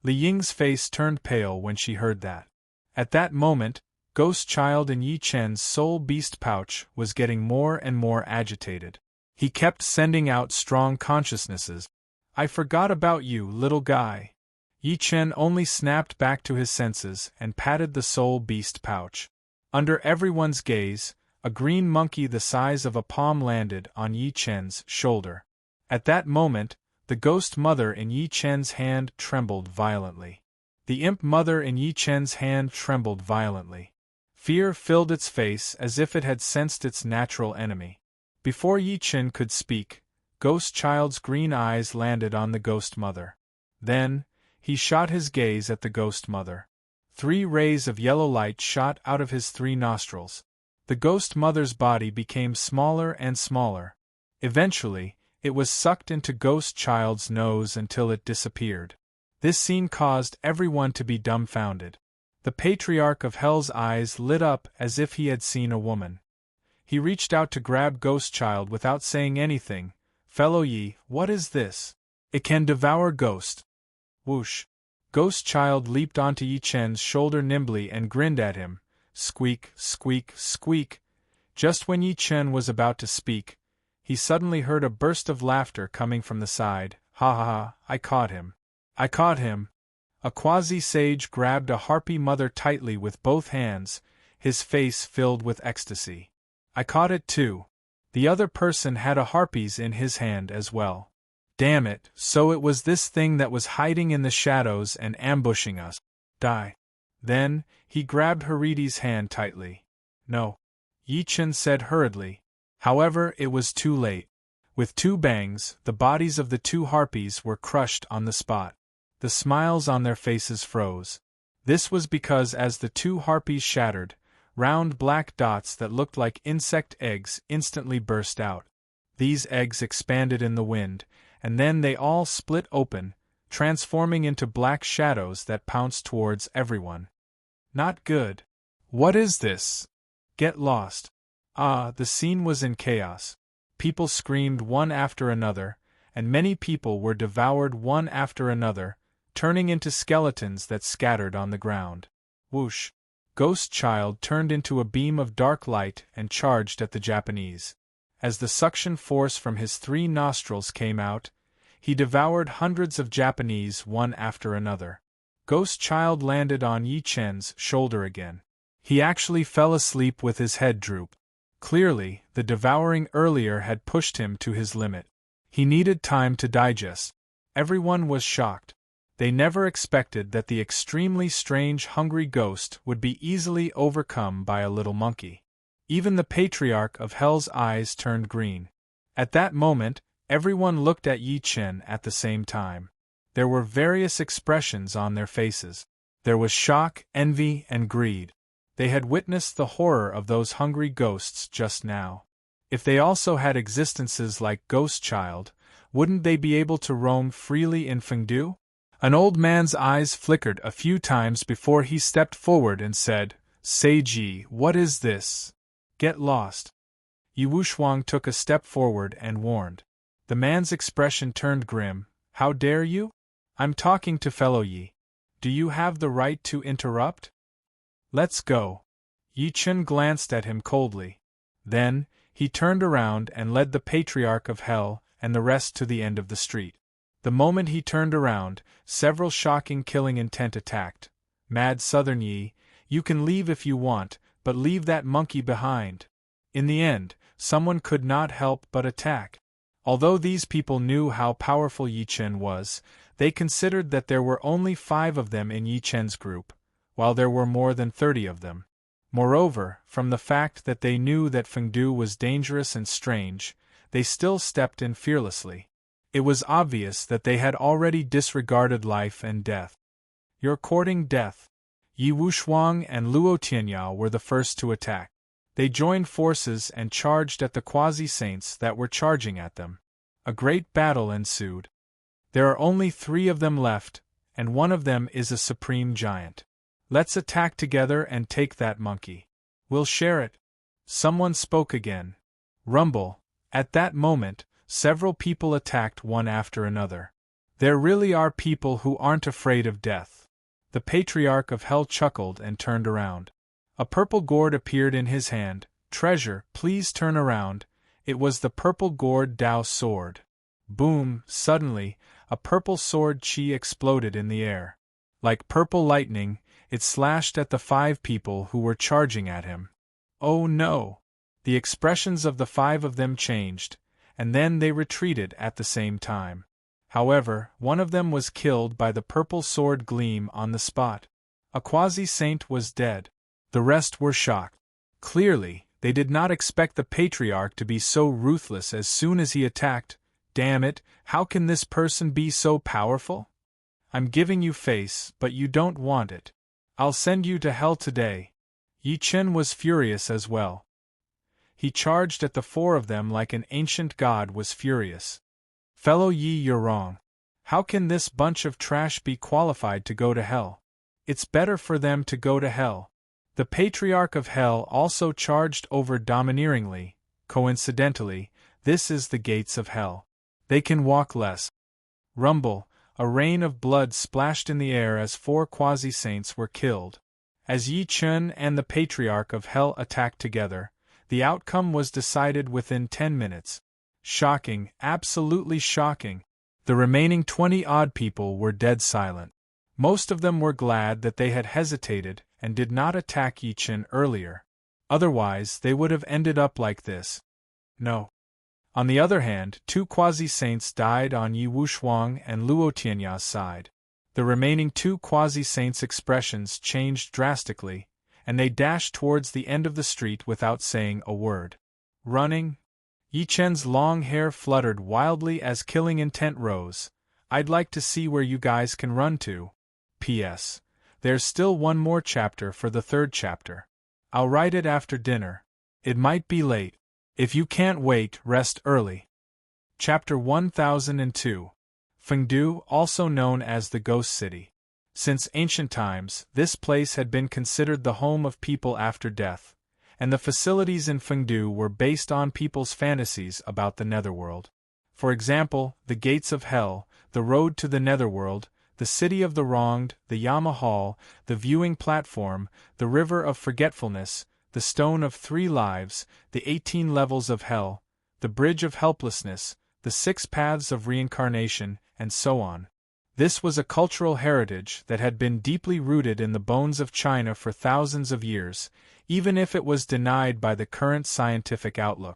Li Ying's face turned pale when she heard that. At that moment, Ghost Child in Yi Chen's soul beast pouch was getting more and more agitated. He kept sending out strong consciousnesses. I forgot about you, little guy. Yi Chen only snapped back to his senses and patted the soul beast pouch. Under everyone's gaze, a green monkey the size of a palm landed on Yi Chen's shoulder. At that moment, the ghost mother in Yi Chen's hand trembled violently. The imp mother in Yi Chen's hand trembled violently. Fear filled its face as if it had sensed its natural enemy. Before Yi Chen could speak, Ghost Child's green eyes landed on the ghost mother. Then, he shot his gaze at the ghost mother. 3 rays of yellow light shot out of his 3 nostrils. The ghost mother's body became smaller and smaller. Eventually, it was sucked into Ghost Child's nose until it disappeared. This scene caused everyone to be dumbfounded. The Patriarch of Hell's eyes lit up as if he had seen a woman. He reached out to grab Ghost Child without saying anything. Fellow Yi, what is this? It can devour ghost. Whoosh. Ghost Child leaped onto Yi Chen's shoulder nimbly and grinned at him. Squeak, squeak, squeak. Just when Yi Chen was about to speak, he suddenly heard a burst of laughter coming from the side. Ha ha ha, I caught him. I caught him. A quasi-sage grabbed a harpy mother tightly with both hands, his face filled with ecstasy. I caught it too. The other person had a harpies in his hand as well. Damn it, so it was this thing that was hiding in the shadows and ambushing us. Die. Then, he grabbed Haridi's hand tightly. No. Yi Chen said hurriedly. However, it was too late. With 2 bangs, the bodies of the 2 harpies were crushed on the spot. The smiles on their faces froze. This was because as the 2 harpies shattered, round black dots that looked like insect eggs instantly burst out. These eggs expanded in the wind, and then they all split open, transforming into black shadows that pounced towards everyone. Not good. What is this? Get lost. Ah, the scene was in chaos. People screamed one after another, and many people were devoured one after another, turning into skeletons that scattered on the ground. Whoosh! Ghost Child turned into a beam of dark light and charged at the Japanese. As the suction force from his 3 nostrils came out, he devoured hundreds of Japanese one after another. Ghost Child landed on Yi Chen's shoulder again. He actually fell asleep with his head droop. Clearly, the devouring earlier had pushed him to his limit. He needed time to digest. Everyone was shocked. They never expected that the extremely strange hungry ghost would be easily overcome by a little monkey. Even the Patriarch of Hell's eyes turned green. At that moment, everyone looked at Yi Chen at the same time. There were various expressions on their faces. There was shock, envy, and greed. They had witnessed the horror of those hungry ghosts just now. If they also had existences like Ghost Child, wouldn't they be able to roam freely in Fengdu? An old man's eyes flickered a few times before he stepped forward and said, "Seiji, what is this? Get lost." Yi Wuxuang took a step forward and warned. The man's expression turned grim. "How dare you? I'm talking to fellow Yi. Do you have the right to interrupt? Let's go." Yi Chen glanced at him coldly. Then, he turned around and led the Patriarch of Hell and the rest to the end of the street. The moment he turned around, several shocking killing intent attacked. "Mad Southern Yi, you can leave if you want, but leave that monkey behind." In the end, someone could not help but attack. Although these people knew how powerful Yi Chen was, they considered that there were only 5 of them in Yi Chen's group, while there were more than 30 of them. Moreover, from the fact that they knew that Fengdu was dangerous and strange, they still stepped in fearlessly. It was obvious that they had already disregarded life and death. "You're courting death." Yi Wuxuang and Luo Tianyao were the first to attack. They joined forces and charged at the quasi-saints that were charging at them. A great battle ensued. There are only 3 of them left, and one of them is a supreme giant. "Let's attack together and take that monkey. We'll share it." Someone spoke again. Rumble. At that moment, several people attacked one after another. There really are people who aren't afraid of death. The Patriarch of Hell chuckled and turned around. A purple gourd appeared in his hand. "Treasure, please turn around." It was the purple gourd Dao sword. Boom! Suddenly, a purple sword chi exploded in the air. Like purple lightning, it slashed at the 5 people who were charging at him. Oh no! The expressions of the 5 of them changed, and then they retreated at the same time. However, one of them was killed by the purple sword gleam on the spot. A quasi-saint was dead. The rest were shocked. Clearly, they did not expect the Patriarch to be so ruthless as soon as he attacked. Damn it, how can this person be so powerful? I'm giving you face, but you don't want it. I'll send you to hell today. Yi Chen was furious as well. He charged at the 4 of them like an ancient god was furious. "Fellow Yi, you're wrong. How can this bunch of trash be qualified to go to hell? It's better for them to go to hell." The Patriarch of Hell also charged over domineeringly. Coincidentally, this is the gates of hell. They can walk less. Rumble, a rain of blood splashed in the air as 4 quasi-saints were killed. As Yi Chen and the Patriarch of Hell attacked together, the outcome was decided within 10 minutes. Shocking, absolutely shocking. The remaining 20-odd people were dead silent. Most of them were glad that they had hesitated and did not attack Yi Chen earlier. Otherwise, they would have ended up like this. No. On the other hand, 2 quasi-saints died on Yi Wuxuang and Luo Tianya's side. The remaining 2 quasi-saints' expressions changed drastically, and they dashed towards the end of the street without saying a word. Running? Yi Chen's long hair fluttered wildly as killing intent rose. "I'd like to see where you guys can run to. P.S. There's still one more chapter for the 3rd chapter. I'll write it after dinner. It might be late. If you can't wait, rest early." Chapter 1002. Fengdu, also known as the Ghost City. Since ancient times, this place had been considered the home of people after death, and the facilities in Fengdu were based on people's fantasies about the netherworld. for example, the gates of hell, the road to the netherworld, the city of the wronged, the Yama Hall, the viewing platform, the river of forgetfulness, the stone of 3 lives, the 18 levels of hell, the bridge of helplessness, the 6 paths of reincarnation, and so on. This was a cultural heritage that had been deeply rooted in the bones of China for thousands of years, even if it was denied by the current scientific outlook.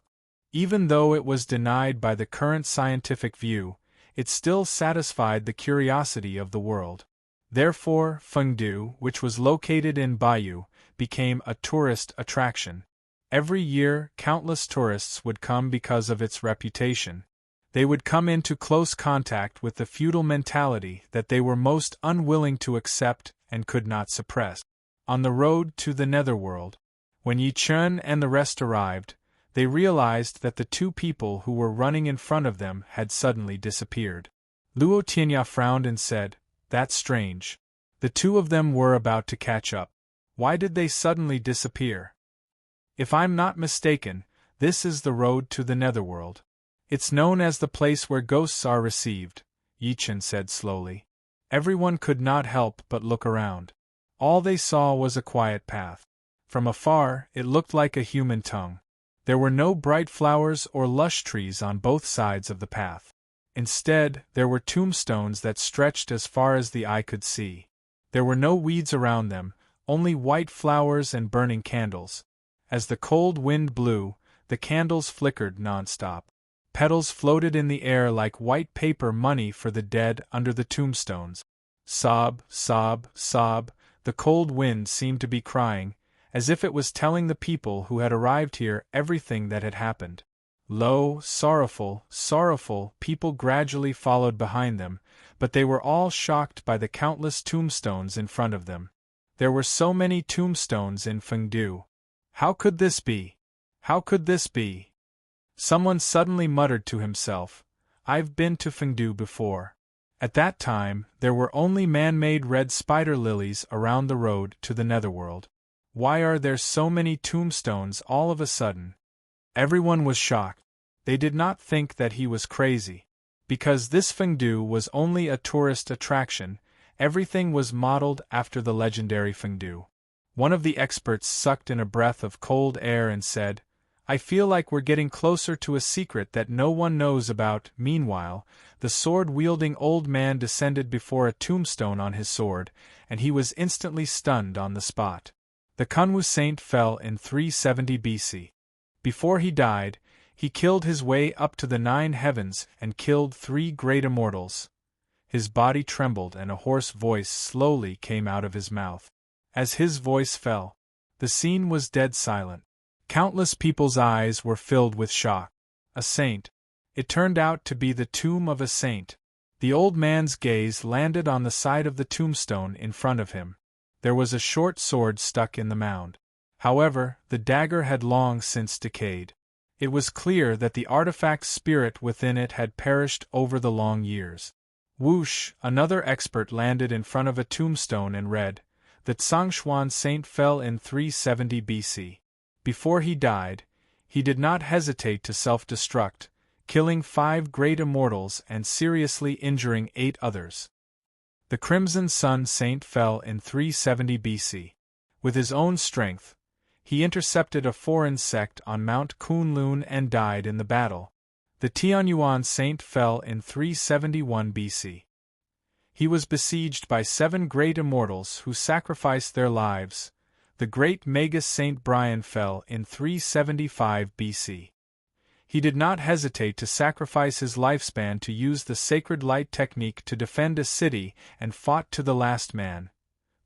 Even though it was denied by the current scientific view, it still satisfied the curiosity of the world. Therefore, Fengdu, which was located in Bayou, became a tourist attraction. Every year, countless tourists would come because of its reputation. They would come into close contact with the feudal mentality that they were most unwilling to accept and could not suppress. On the road to the netherworld, when Yi Chun and the rest arrived, they realized that the 2 people who were running in front of them had suddenly disappeared. Luo Tianya frowned and said, "That's strange. The 2 of them were about to catch up. Why did they suddenly disappear?" "If I'm not mistaken, this is the road to the netherworld. It's known as the place where ghosts are received," Yi Chun said slowly. Everyone could not help but look around. All they saw was a quiet path. From afar, it looked like a human tongue. There were no bright flowers or lush trees on both sides of the path. Instead, there were tombstones that stretched as far as the eye could see. There were no weeds around them, only white flowers and burning candles. As the cold wind blew, the candles flickered non-stop. Petals floated in the air like white paper money for the dead under the tombstones. Sob, sob, sob, the cold wind seemed to be crying, as if it was telling the people who had arrived here everything that had happened. Low, sorrowful, sorrowful people gradually followed behind them, but they were all shocked by the countless tombstones in front of them. There were so many tombstones in Fengdu. How could this be? How could this be? Someone suddenly muttered to himself, "I've been to Fengdu before." At that time, there were only man-made red spider lilies around the road to the netherworld. Why are there so many tombstones all of a sudden? Everyone was shocked. They did not think that he was crazy. Because this Fengdu was only a tourist attraction, everything was modeled after the legendary Fengdu. One of the experts sucked in a breath of cold air and said, "I feel like we're getting closer to a secret that no one knows about." Meanwhile, the sword-wielding old man descended before a tombstone on his sword, and he was instantly stunned on the spot. The Kunwu saint fell in 370 BC. Before he died, he killed his way up to the 9 heavens and killed 3 great immortals. His body trembled and a hoarse voice slowly came out of his mouth. As his voice fell, the scene was dead silent. Countless people's eyes were filled with shock. A saint. It turned out to be the tomb of a saint. The old man's gaze landed on the side of the tombstone in front of him. There was a short sword stuck in the mound. However, the dagger had long since decayed. It was clear that the artifact's spirit within it had perished over the long years. Whoosh! Another expert landed in front of a tombstone and read, "The Tsangxuan saint fell in 370 BC. Before he died, he did not hesitate to self-destruct, killing 5 great immortals and seriously injuring 8 others. The Crimson Sun Saint fell in 370 BC. With his own strength, he intercepted a foreign sect on Mount Kunlun and died in the battle. The Tianyuan Saint fell in 371 BC. He was besieged by 7 great immortals who sacrificed their lives. The great Magus Saint Brian fell in 375 BC. He did not hesitate to sacrifice his lifespan to use the sacred light technique to defend a city and fought to the last man.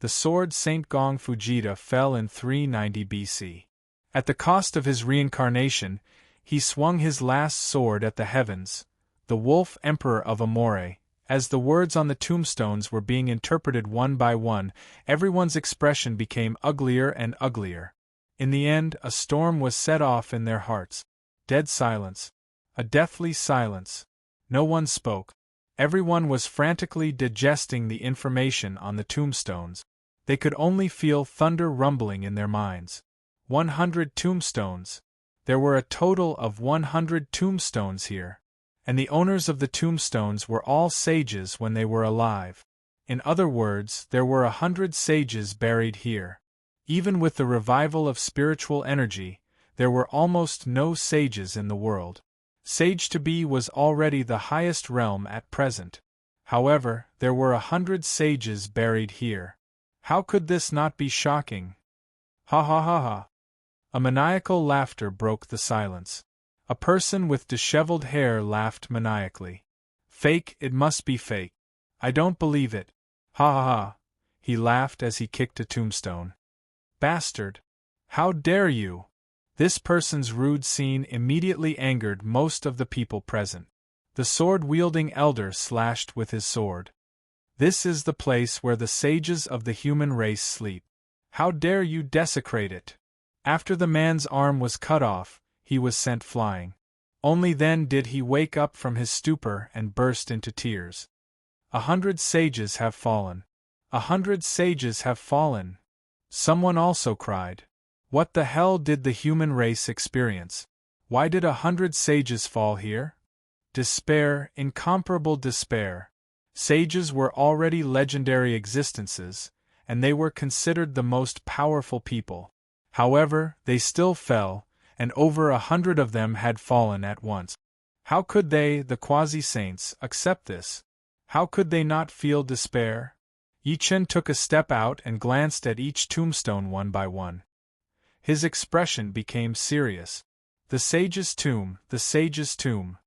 The sword Saint Gong Fujita fell in 390 BC. At the cost of his reincarnation, he swung his last sword at the heavens, the Wolf Emperor of Amore. As the words on the tombstones were being interpreted one by one, everyone's expression became uglier and uglier. In the end, a storm was set off in their hearts. Dead silence. A deathly silence. No one spoke. Everyone was frantically digesting the information on the tombstones. They could only feel thunder rumbling in their minds. 100 tombstones. There were a total of 100 tombstones here. and the owners of the tombstones were all sages when they were alive. In other words, there were 100 sages buried here. Even with the revival of spiritual energy, there were almost no sages in the world. Sage to be was already the highest realm at present. However, there were 100 sages buried here. How could this not be shocking? Ha ha ha ha. A maniacal laughter broke the silence. A person with disheveled hair laughed maniacally. Fake, it must be fake. I don't believe it. Ha ha ha. He laughed as he kicked a tombstone. Bastard! How dare you! This person's rude scene immediately angered most of the people present. The sword-wielding elder slashed with his sword. This is the place where the sages of the human race sleep. How dare you desecrate it? After the man's arm was cut off, he was sent flying. Only then did he wake up from his stupor and burst into tears. 100 sages have fallen. 100 sages have fallen. Someone also cried. What the hell did the human race experience? Why did 100 sages fall here? Despair, incomparable despair. Sages were already legendary existences, and they were considered the most powerful people. However, they still fell, and over 100 of them had fallen at once. How could they, the quasi-saints, accept this? How could they not feel despair? Yi Chen took a step out and glanced at each tombstone one by one. His expression became serious. The sage's tomb, the sage's tomb.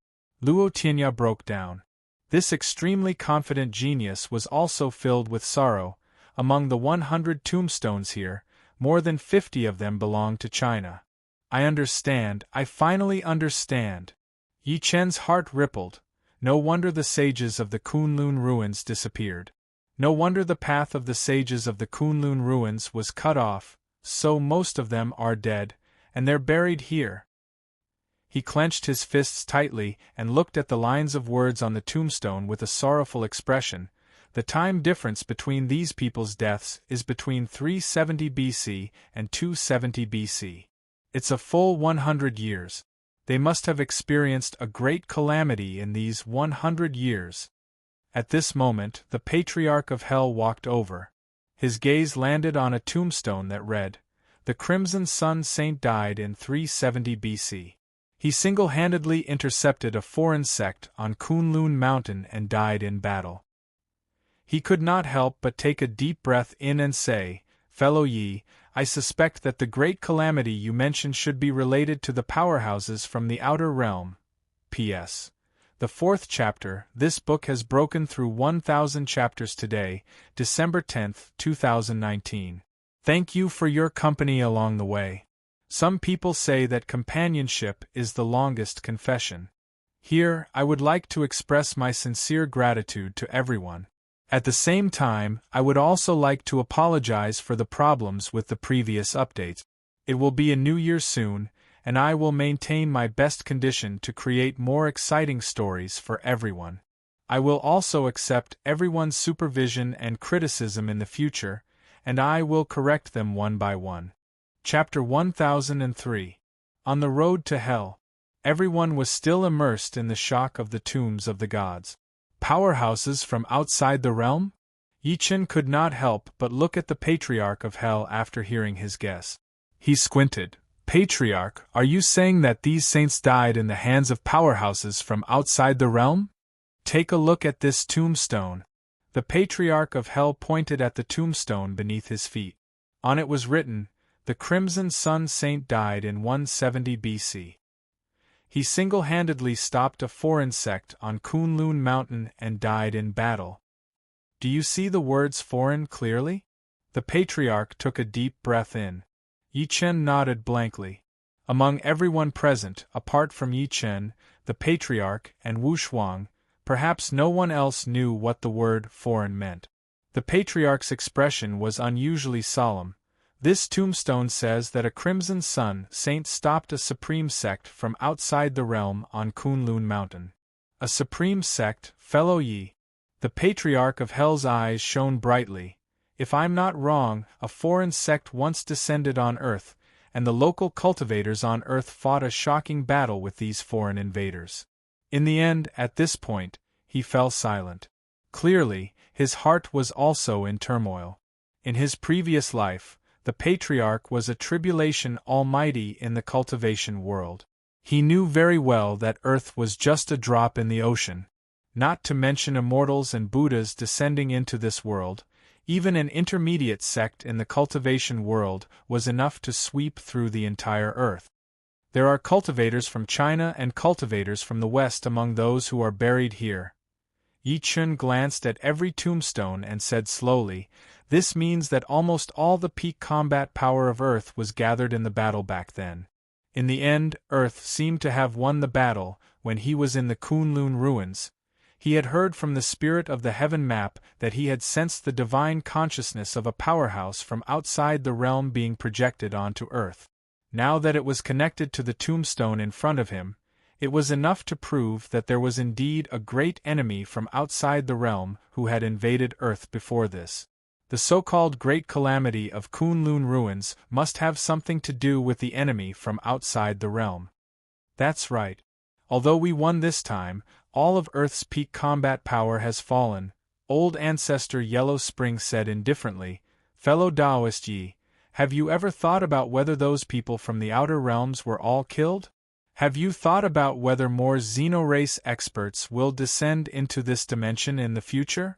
Luo Tianya broke down. This extremely confident genius was also filled with sorrow. Among the 100 tombstones here, more than 50 of them belong to China. I understand, I finally understand. Yi Chen's heart rippled. No wonder the sages of the Kunlun ruins disappeared. No wonder the path of the sages of the Kunlun ruins was cut off, so most of them are dead, and they're buried here. He clenched his fists tightly and looked at the lines of words on the tombstone with a sorrowful expression. The time difference between these people's deaths is between 370 BC and 270 BC. It's a full 100 years. They must have experienced a great calamity in these 100 years. At this moment, the Patriarch of Hell walked over. His gaze landed on a tombstone that read, "The Crimson Sun Saint died in 370 BC. He single-handedly intercepted a foreign sect on Kunlun Mountain and died in battle." He could not help but take a deep breath in and say, "Fellow Yi, I suspect that the great calamity you mentioned should be related to the powerhouses from the outer realm. P.S. The 4th chapter, this book has broken through 1,000 chapters today, December 10, 2019. Thank you for your company along the way. Some people say that companionship is the longest confession. Here, I would like to express my sincere gratitude to everyone. At the same time, I would also like to apologize for the problems with the previous updates. It will be a new year soon, and I will maintain my best condition to create more exciting stories for everyone. I will also accept everyone's supervision and criticism in the future, and I will correct them one by one. Chapter 1003. On the Road to Hell. Everyone was still immersed in the shock of the tombs of the gods. Powerhouses from outside the realm? Yi Chen could not help but look at the Patriarch of Hell after hearing his guess. He squinted. Patriarch, are you saying that these saints died in the hands of powerhouses from outside the realm? Take a look at this tombstone. The Patriarch of Hell pointed at the tombstone beneath his feet. On it was written, "The Crimson Sun Saint died in 170 BC. He single-handedly stopped a foreign sect on Kunlun Mountain and died in battle." Do you see the words foreign clearly? The Patriarch took a deep breath in. Yi Chen nodded blankly. Among everyone present, apart from Yi Chen, the Patriarch, and Wu Shuang, perhaps no one else knew what the word foreign meant. The Patriarch's expression was unusually solemn. This tombstone says that a Crimson Sun Saint stopped a supreme sect from outside the realm on Kunlun Mountain. A supreme sect, fellow Yi. The Patriarch of Hell's eyes shone brightly. If I'm not wrong, a foreign sect once descended on Earth, and the local cultivators on Earth fought a shocking battle with these foreign invaders. In the end, at this point, he fell silent. Clearly, his heart was also in turmoil. In his previous life, the patriarch was a tribulation almighty in the cultivation world. He knew very well that Earth was just a drop in the ocean. Not to mention immortals and Buddhas descending into this world, even an intermediate sect in the cultivation world was enough to sweep through the entire Earth. There are cultivators from China and cultivators from the West among those who are buried here. Yi Chun glanced at every tombstone and said slowly, "This means that almost all the peak combat power of Earth was gathered in the battle back then. In the end, Earth seemed to have won the battle. When he was in the Kunlun ruins, he had heard from the spirit of the heaven map that he had sensed the divine consciousness of a powerhouse from outside the realm being projected onto Earth. Now that it was connected to the tombstone in front of him, it was enough to prove that there was indeed a great enemy from outside the realm who had invaded Earth before this. The so-called Great Calamity of Kunlun ruins must have something to do with the enemy from outside the realm. That's right. Although we won this time, all of Earth's peak combat power has fallen, old ancestor Yellow Spring said indifferently. Fellow Taoist Yi, have you ever thought about whether those people from the outer realms were all killed? Have you thought about whether more xenorace experts will descend into this dimension in the future?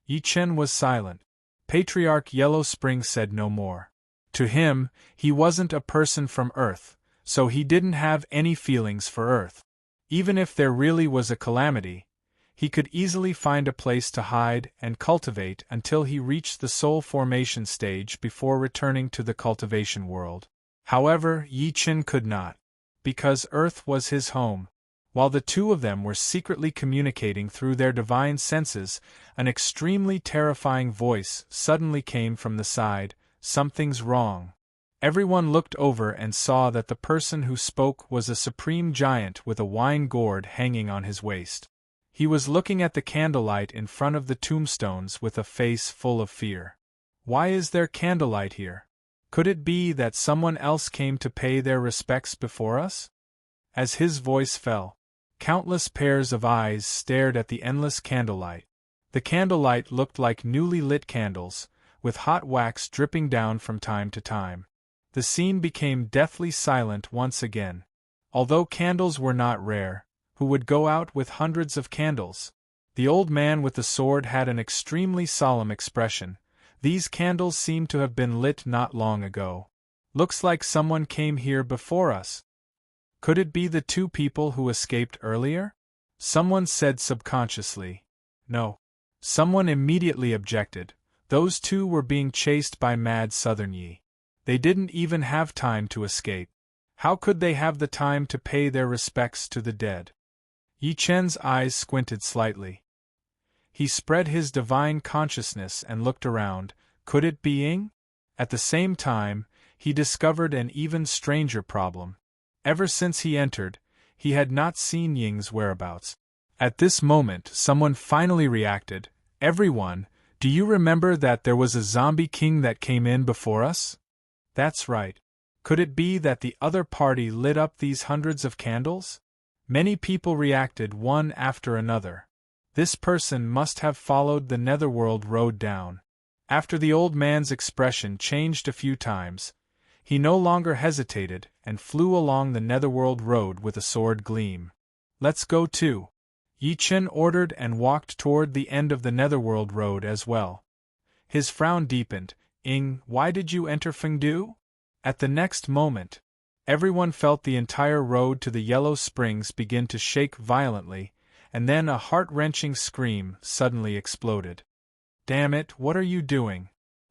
Yi Chen was silent. Patriarch Yellow Spring said no more. To him, he wasn't a person from Earth, so he didn't have any feelings for Earth. Even if there really was a calamity, he could easily find a place to hide and cultivate until he reached the soul formation stage before returning to the cultivation world. However, Yi Chen could not, because Earth was his home. While the two of them were secretly communicating through their divine senses, an extremely terrifying voice suddenly came from the side. "Something's wrong." Everyone looked over and saw that the person who spoke was a supreme giant with a wine gourd hanging on his waist. He was looking at the candlelight in front of the tombstones with a face full of fear. "Why is there candlelight here? Could it be that someone else came to pay their respects before us?" As his voice fell, countless pairs of eyes stared at the endless candlelight. The candlelight looked like newly lit candles, with hot wax dripping down from time to time. The scene became deathly silent once again. Although candles were not rare, who would go out with hundreds of candles? The old man with the sword had an extremely solemn expression. "These candles seem to have been lit not long ago. Looks like someone came here before us. Could it be the two people who escaped earlier?" Someone said subconsciously. "No." Someone immediately objected. Those two were being chased by mad Southern Yi. They didn't even have time to escape. How could they have the time to pay their respects to the dead? Yi Chen's eyes squinted slightly. He spread his divine consciousness and looked around. Could it be Ying? At the same time, he discovered an even stranger problem. Ever since he entered, he had not seen Ying's whereabouts. At this moment, someone finally reacted. "Everyone, do you remember that there was a zombie king that came in before us?" "That's right. Could it be that the other party lit up these hundreds of candles?" Many people reacted one after another. This person must have followed the Netherworld road down. After the old man's expression changed a few times, he no longer hesitated and flew along the Netherworld road with a sword gleam. "Let's go too." Yi Chen ordered and walked toward the end of the Netherworld road as well. His frown deepened. "Ying, why did you enter Fengdu?" At the next moment, everyone felt the entire road to the Yellow Springs begin to shake violently, and then a heart-wrenching scream suddenly exploded. "Damn it, what are you doing?"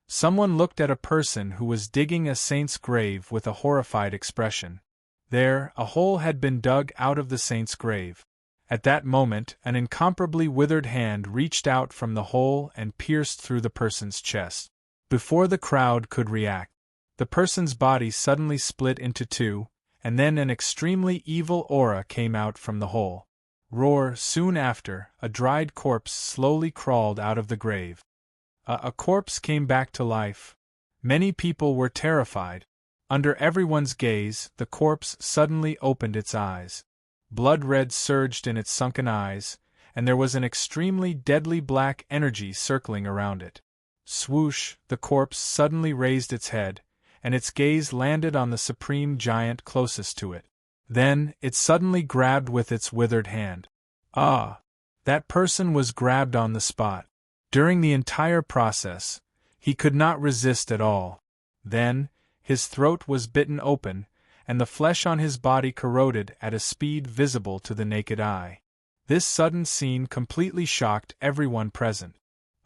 Someone looked at a person who was digging a saint's grave with a horrified expression. There, a hole had been dug out of the saint's grave. At that moment, an incomparably withered hand reached out from the hole and pierced through the person's chest. Before the crowd could react, the person's body suddenly split into two, and then an extremely evil aura came out from the hole. Roar! Soon after, a dried corpse slowly crawled out of the grave. A corpse came back to life. Many people were terrified. Under everyone's gaze, the corpse suddenly opened its eyes. Blood red surged in its sunken eyes, and there was an extremely deadly black energy circling around it. Swoosh, the corpse suddenly raised its head, and its gaze landed on the supreme giant closest to it. Then, it suddenly grabbed with its withered hand. Ah! That person was grabbed on the spot. During the entire process, he could not resist at all. Then, his throat was bitten open, and the flesh on his body corroded at a speed visible to the naked eye. This sudden scene completely shocked everyone present.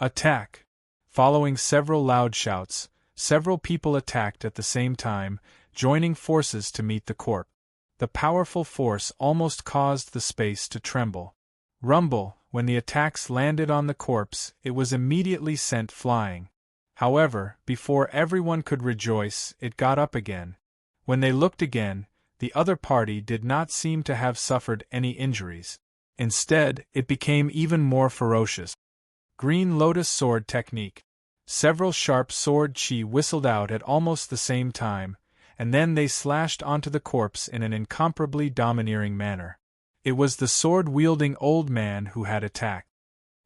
Attack! Following several loud shouts, several people attacked at the same time, joining forces to meet the corpse. The powerful force almost caused the space to tremble. Rumble, when the attacks landed on the corpse, it was immediately sent flying. However, before everyone could rejoice, it got up again. When they looked again, the other party did not seem to have suffered any injuries. Instead, it became even more ferocious. Green Lotus Sword Technique. Several sharp sword chi whistled out at almost the same time, and then they slashed onto the corpse in an incomparably domineering manner. It was the sword-wielding old man who had attacked.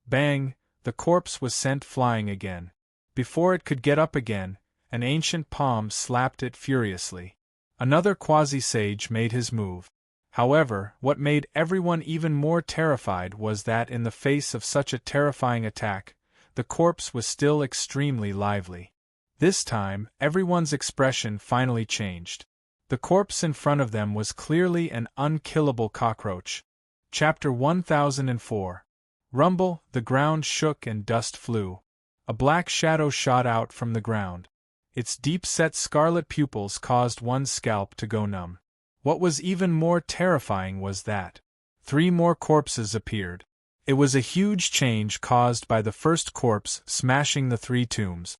Bang! The corpse was sent flying again. Before it could get up again, an ancient palm slapped it furiously. Another quasi-sage made his move. However, what made everyone even more terrified was that in the face of such a terrifying attack, the corpse was still extremely lively. This time, everyone's expression finally changed. The corpse in front of them was clearly an unkillable cockroach. Chapter 1004. Rumble, the ground shook and dust flew. A black shadow shot out from the ground. Its deep-set scarlet pupils caused one's scalp to go numb. What was even more terrifying was that 3 more corpses appeared. It was a huge change caused by the first corpse smashing the 3 tombs.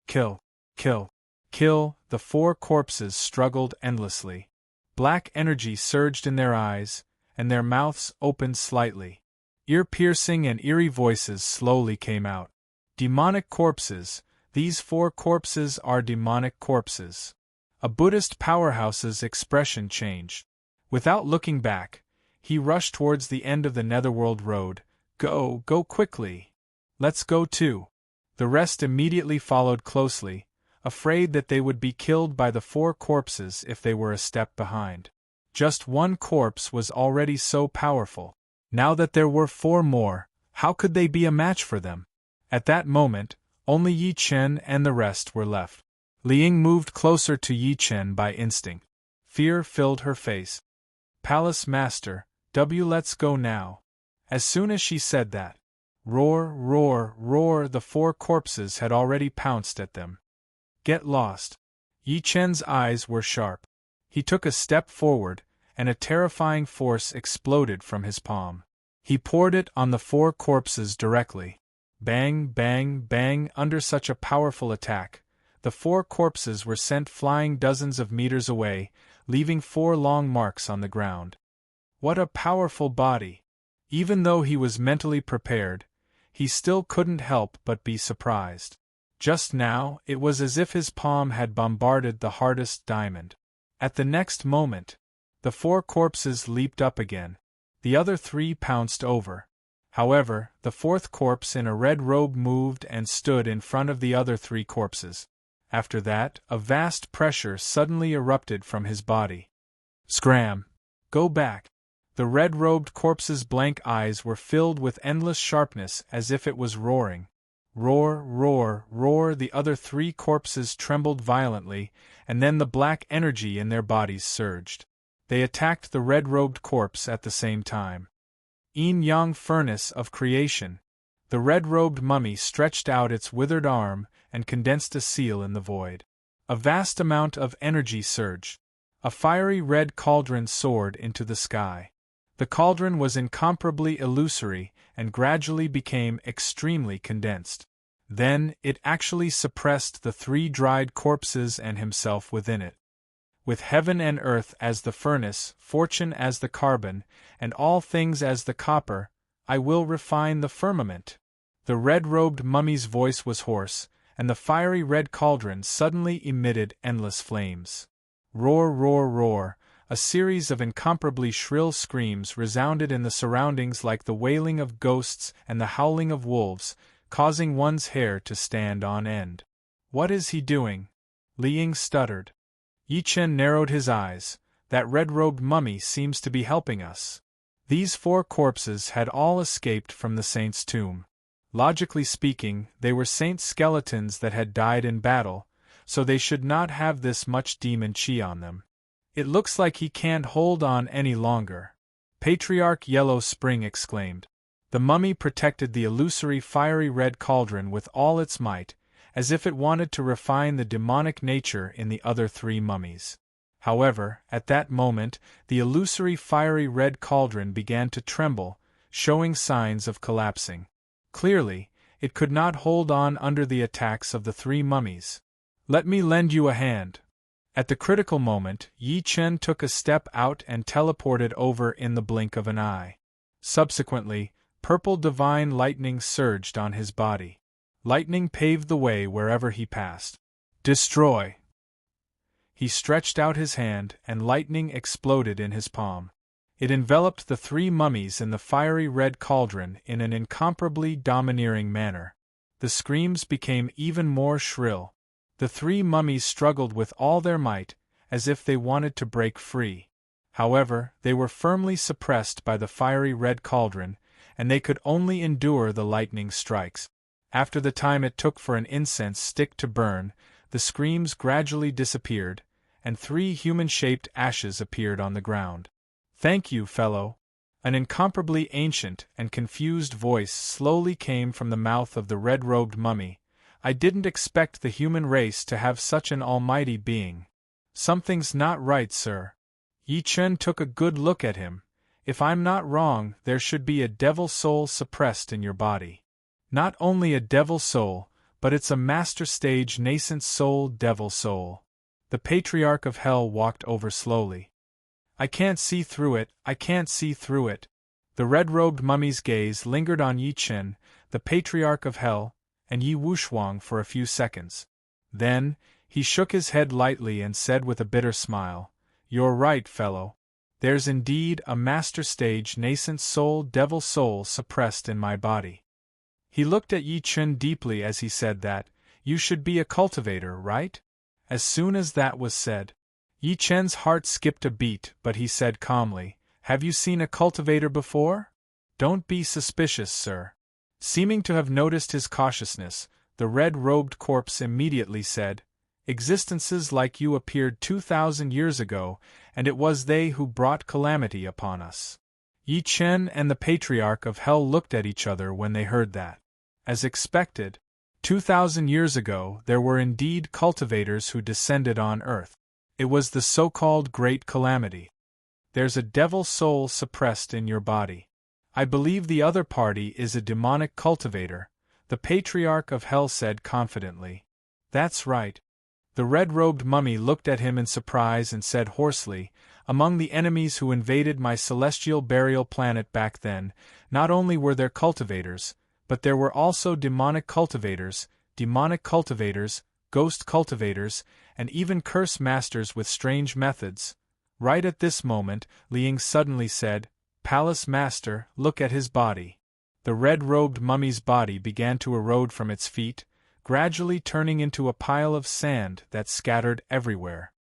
Kill, kill, kill, the 4 corpses struggled endlessly. Black energy surged in their eyes, and their mouths opened slightly. Ear-piercing and eerie voices slowly came out. Demonic corpses, these 4 corpses are demonic corpses. A Buddhist powerhouse's expression changed. Without looking back, he rushed towards the end of the Netherworld road. Go quickly. Let's go too. The rest immediately followed closely, afraid that they would be killed by the 4 corpses if they were a step behind. Just 1 corpse was already so powerful. Now that there were 4 more, how could they be a match for them? At that moment, only Yi Chen and the rest were left. Liang moved closer to Yi Chen by instinct. Fear filled her face. Palace Master, let's go now. As soon as she said that, roar, roar, roar, the 4 corpses had already pounced at them. Get lost. Yi Chen's eyes were sharp. He took a step forward, and a terrifying force exploded from his palm. He poured it on the 4 corpses directly. Bang, bang, bang. Under such a powerful attack, the 4 corpses were sent flying dozens of meters away, leaving 4 long marks on the ground. What a powerful body! Even though he was mentally prepared, he still couldn't help but be surprised. Just now, it was as if his palm had bombarded the hardest diamond. At the next moment, the 4 corpses leaped up again. The other 3 pounced over. However, the 4th corpse in a red robe moved and stood in front of the other 3 corpses. After that, a vast pressure suddenly erupted from his body. Scram! Go back! The red-robed corpse's blank eyes were filled with endless sharpness as if it was roaring. Roar, roar, roar, the other 3 corpses trembled violently, and then the black energy in their bodies surged. They attacked the red-robed corpse at the same time. Yin-yang furnace of creation. The red-robed mummy stretched out its withered arm and condensed a seal in the void. A vast amount of energy surged. A fiery red cauldron soared into the sky. The cauldron was incomparably illusory and gradually became extremely condensed. Then, it actually suppressed the 3 dried corpses and himself within it. With heaven and earth as the furnace, fortune as the carbon, and all things as the copper, I will refine the firmament. The red-robed mummy's voice was hoarse, and the fiery red cauldron suddenly emitted endless flames. Roar, roar, roar, A series of incomparably shrill screams resounded in the surroundings like the wailing of ghosts and the howling of wolves, causing one's hair to stand on end. "What is he doing?" Li Ying stuttered. Yi Chen narrowed his eyes. "That red-robed mummy seems to be helping us." These 4 corpses had all escaped from the saint's tomb. Logically speaking, they were saint skeletons that had died in battle, so they should not have this much demon chi on them. "It looks like he can't hold on any longer," Patriarch Yellow Spring exclaimed. The mummy protected the illusory fiery red cauldron with all its might, as if it wanted to refine the demonic nature in the other 3 mummies. However, at that moment, the illusory fiery red cauldron began to tremble, showing signs of collapsing. Clearly, it could not hold on under the attacks of the 3 mummies. "Let me lend you a hand." At the critical moment, Yi Chen took a step out and teleported over in the blink of an eye. Subsequently, purple divine lightning surged on his body. Lightning paved the way wherever he passed. "Destroy!" He stretched out his hand, and lightning exploded in his palm. It enveloped the 3 mummies in the fiery red cauldron in an incomparably domineering manner. The screams became even more shrill. The 3 mummies struggled with all their might, as if they wanted to break free. However, they were firmly suppressed by the fiery red cauldron, and they could only endure the lightning strikes. After the time it took for an incense stick to burn, the screams gradually disappeared, and 3 human-shaped ashes appeared on the ground. "Thank you, fellow." An incomparably ancient and confused voice slowly came from the mouth of the red-robed mummy. "I didn't expect the human race to have such an almighty being." "Something's not right, sir." Yi Chen took a good look at him. "If I'm not wrong, there should be a devil soul suppressed in your body." "Not only a devil soul, but it's a master stage nascent soul devil soul." The Patriarch of Hell walked over slowly. "I can't see through it, I can't see through it." The red-robed mummy's gaze lingered on Yi Chen, the Patriarch of Hell, and Yi Wuxuang for a few seconds. Then, he shook his head lightly and said with a bitter smile, "You're right, fellow. There's indeed a master stage nascent soul devil soul suppressed in my body." He looked at Yi Chen deeply as he said that. "You should be a cultivator, right?" As soon as that was said, Yi Chen's heart skipped a beat, but he said calmly, "Have you seen a cultivator before?" "Don't be suspicious, sir." Seeming to have noticed his cautiousness, the red-robed corpse immediately said, "Existences like you appeared 2,000 years ago, and it was they who brought calamity upon us." Yi Chen and the Patriarch of Hell looked at each other when they heard that. As expected, 2,000 years ago there were indeed cultivators who descended on Earth. It was the so-called Great Calamity. "There's a devil soul suppressed in your body. I believe the other party is a demonic cultivator," the Patriarch of Hell said confidently. "That's right." The red-robed mummy looked at him in surprise and said hoarsely, "Among the enemies who invaded my celestial burial planet back then, not only were there cultivators, but there were also demonic cultivators, ghost cultivators, and even curse masters with strange methods." Right at this moment, Li Ying suddenly said, "Palace Master, look at his body." The red-robed mummy's body began to erode from its feet, gradually turning into a pile of sand that scattered everywhere.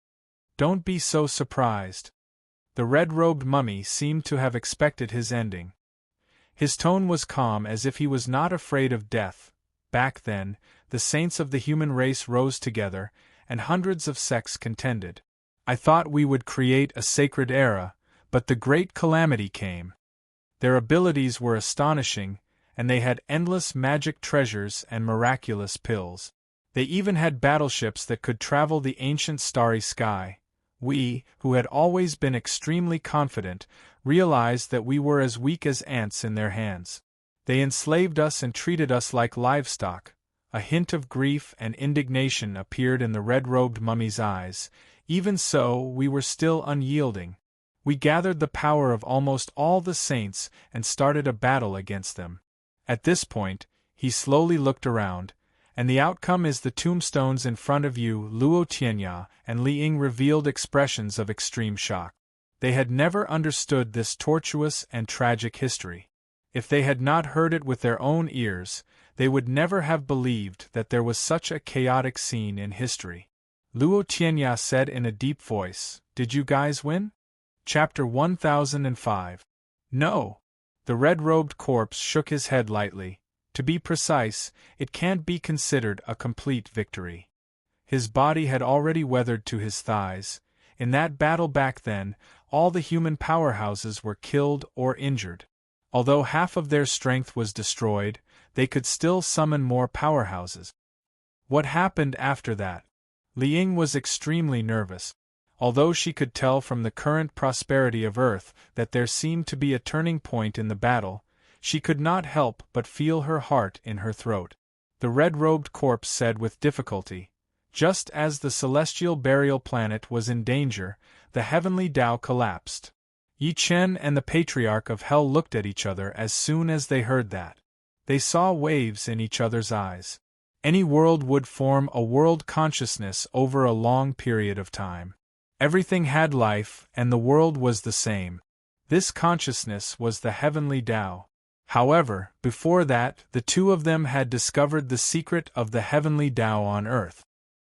"Don't be so surprised." The red-robed mummy seemed to have expected his ending. His tone was calm as if he was not afraid of death. Back then, the saints of the human race rose together, and hundreds of sects contended. I thought we would create a sacred era, but the great calamity came. Their abilities were astonishing, and they had endless magic treasures and miraculous pills. They even had battleships that could travel the ancient starry sky. We, who had always been extremely confident, realized that we were as weak as ants in their hands. They enslaved us and treated us like livestock. A hint of grief and indignation appeared in the red-robed mummy's eyes. Even so, we were still unyielding. We gathered the power of almost all the saints and started a battle against them. At this point, he slowly looked around, and the outcome is the tombstones in front of you. Luo Tianya and Li Ying revealed expressions of extreme shock. They had never understood this tortuous and tragic history. If they had not heard it with their own ears, they would never have believed that there was such a chaotic scene in history. Luo Tianya said in a deep voice, "Did you guys win?" Chapter 1005. No. The red-robed corpse shook his head lightly. To be precise, it can't be considered a complete victory. His body had already weathered to his thighs. In that battle back then, all the human powerhouses were killed or injured. Although half of their strength was destroyed, they could still summon more powerhouses. What happened after that? Li Ying was extremely nervous. Although she could tell from the current prosperity of Earth that there seemed to be a turning point in the battle, she could not help but feel her heart in her throat. The red-robed corpse said with difficulty, "Just as the celestial burial planet was in danger, the heavenly Tao collapsed." Yi Chen and the Patriarch of Hell looked at each other as soon as they heard that. They saw waves in each other's eyes. Any world would form a world consciousness over a long period of time. Everything had life, and the world was the same. This consciousness was the heavenly Tao. However, before that, the two of them had discovered the secret of the heavenly Tao on Earth.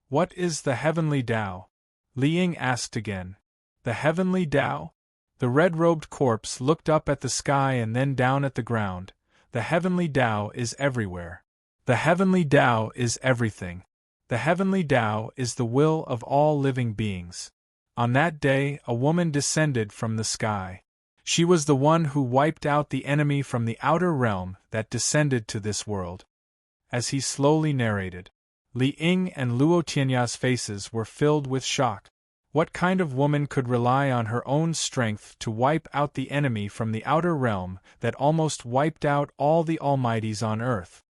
What is the heavenly Tao? Li Ying asked again. The heavenly Tao? The red-robed corpse looked up at the sky and then down at the ground. The heavenly Tao is everywhere. The heavenly Tao is everything. The heavenly Tao is the will of all living beings. On that day, a woman descended from the sky. She was the one who wiped out the enemy from the outer realm that descended to this world. As he slowly narrated, Li Ying and Luo Tianya's faces were filled with shock. What kind of woman could rely on her own strength to wipe out the enemy from the outer realm that almost wiped out all the Almighties on Earth?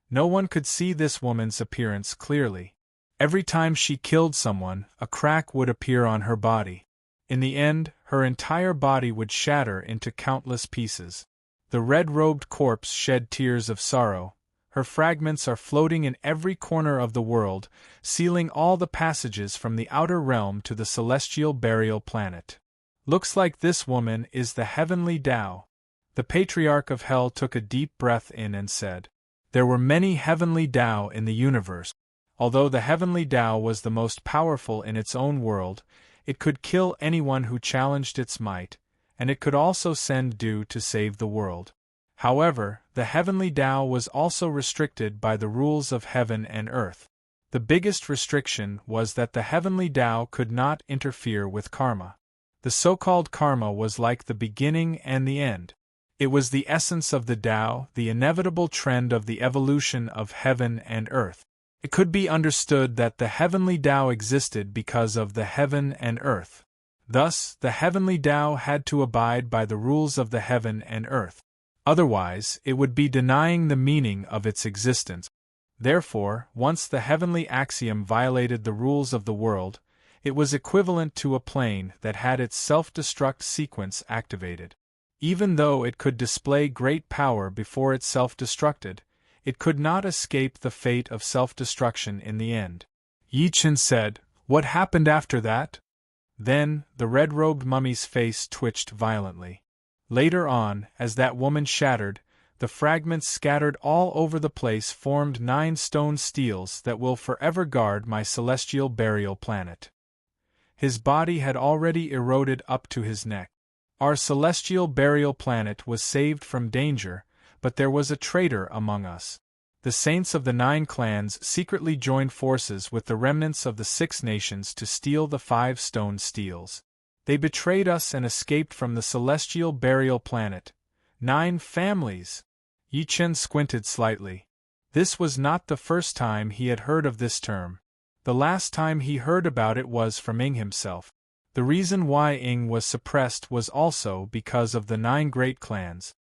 No one could see this woman's appearance clearly. Every time she killed someone, a crack would appear on her body. In the end, her entire body would shatter into countless pieces. The red-robed corpse shed tears of sorrow. Her fragments are floating in every corner of the world, sealing all the passages from the outer realm to the celestial burial planet. Looks like this woman is the heavenly Tao. The Patriarch of Hell took a deep breath in and said, "There were many heavenly Tao in the universe. Although the heavenly Tao was the most powerful in its own world, it could kill anyone who challenged its might, and it could also send dew to save the world. However, the heavenly Tao was also restricted by the rules of heaven and earth. The biggest restriction was that the heavenly Tao could not interfere with karma. The so-called karma was like the beginning and the end. It was the essence of the Tao, the inevitable trend of the evolution of heaven and earth. It could be understood that the heavenly Tao existed because of the heaven and earth. Thus, the heavenly Tao had to abide by the rules of the heaven and earth. Otherwise, it would be denying the meaning of its existence. Therefore, once the heavenly axiom violated the rules of the world, it was equivalent to a plane that had its self-destruct sequence activated. Even though it could display great power before it self-destructed, it could not escape the fate of self-destruction in the end. Yi Chen said, "What happened after that?" Then, the red-robed mummy's face twitched violently. Later on, as that woman shattered, the fragments scattered all over the place formed 9 stone steels that will forever guard my celestial burial planet. His body had already eroded up to his neck. Our celestial burial planet was saved from danger, but there was a traitor among us. The saints of the 9 clans secretly joined forces with the remnants of the 6 nations to steal the 5 stone steels. They betrayed us and escaped from the celestial burial planet. 9 families! Yi Chen squinted slightly. This was not the first time he had heard of this term. The last time he heard about it was from Ying himself. The reason why Ying was suppressed was also because of the 9 great clans.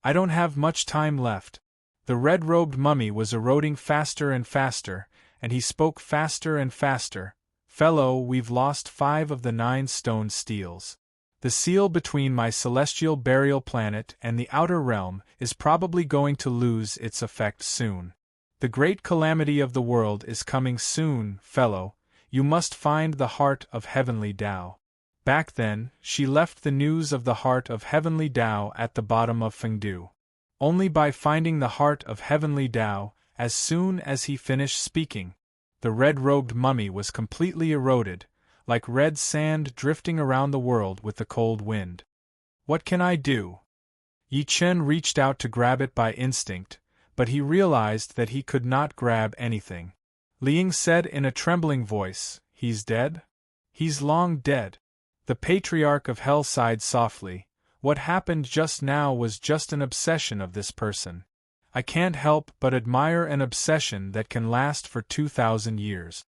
I don't have much time left. The red-robed mummy was eroding faster and faster, and he spoke faster and faster. Fellow, we've lost 5 of the 9 stone steels. The seal between my celestial burial planet and the outer realm is probably going to lose its effect soon. The great calamity of the world is coming soon, fellow. You must find the heart of heavenly Tao. Back then, she left the news of the heart of heavenly Tao at the bottom of Fengdu. Only by finding the heart of heavenly Tao, as soon as he finished speaking, the red-robed mummy was completely eroded, like red sand drifting around the world with the cold wind. What can I do? Yi Chen reached out to grab it by instinct, but he realized that he could not grab anything. Liang said in a trembling voice, "He's dead? He's long dead." The Patriarch of Hell sighed softly. What happened just now was just an obsession of this person. I can't help but admire an obsession that can last for 2,000 years.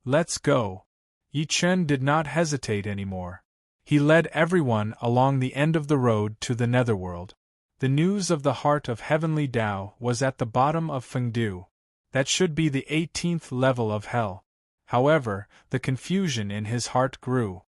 Let's go. Yi Chen did not hesitate anymore. He led everyone along the end of the road to the netherworld. The news of the heart of heavenly Tao was at the bottom of Fengdu. That should be the 18th level of hell. However, the confusion in his heart grew.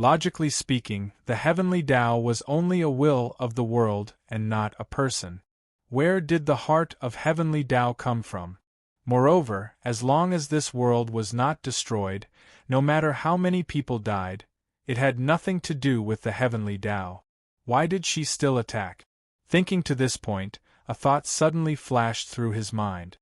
Logically speaking, the heavenly Tao was only a will of the world and not a person. Where did the heart of heavenly Tao come from? Moreover, as long as this world was not destroyed, no matter how many people died, it had nothing to do with the heavenly Tao. Why did she still attack? Thinking to this point, a thought suddenly flashed through his mind.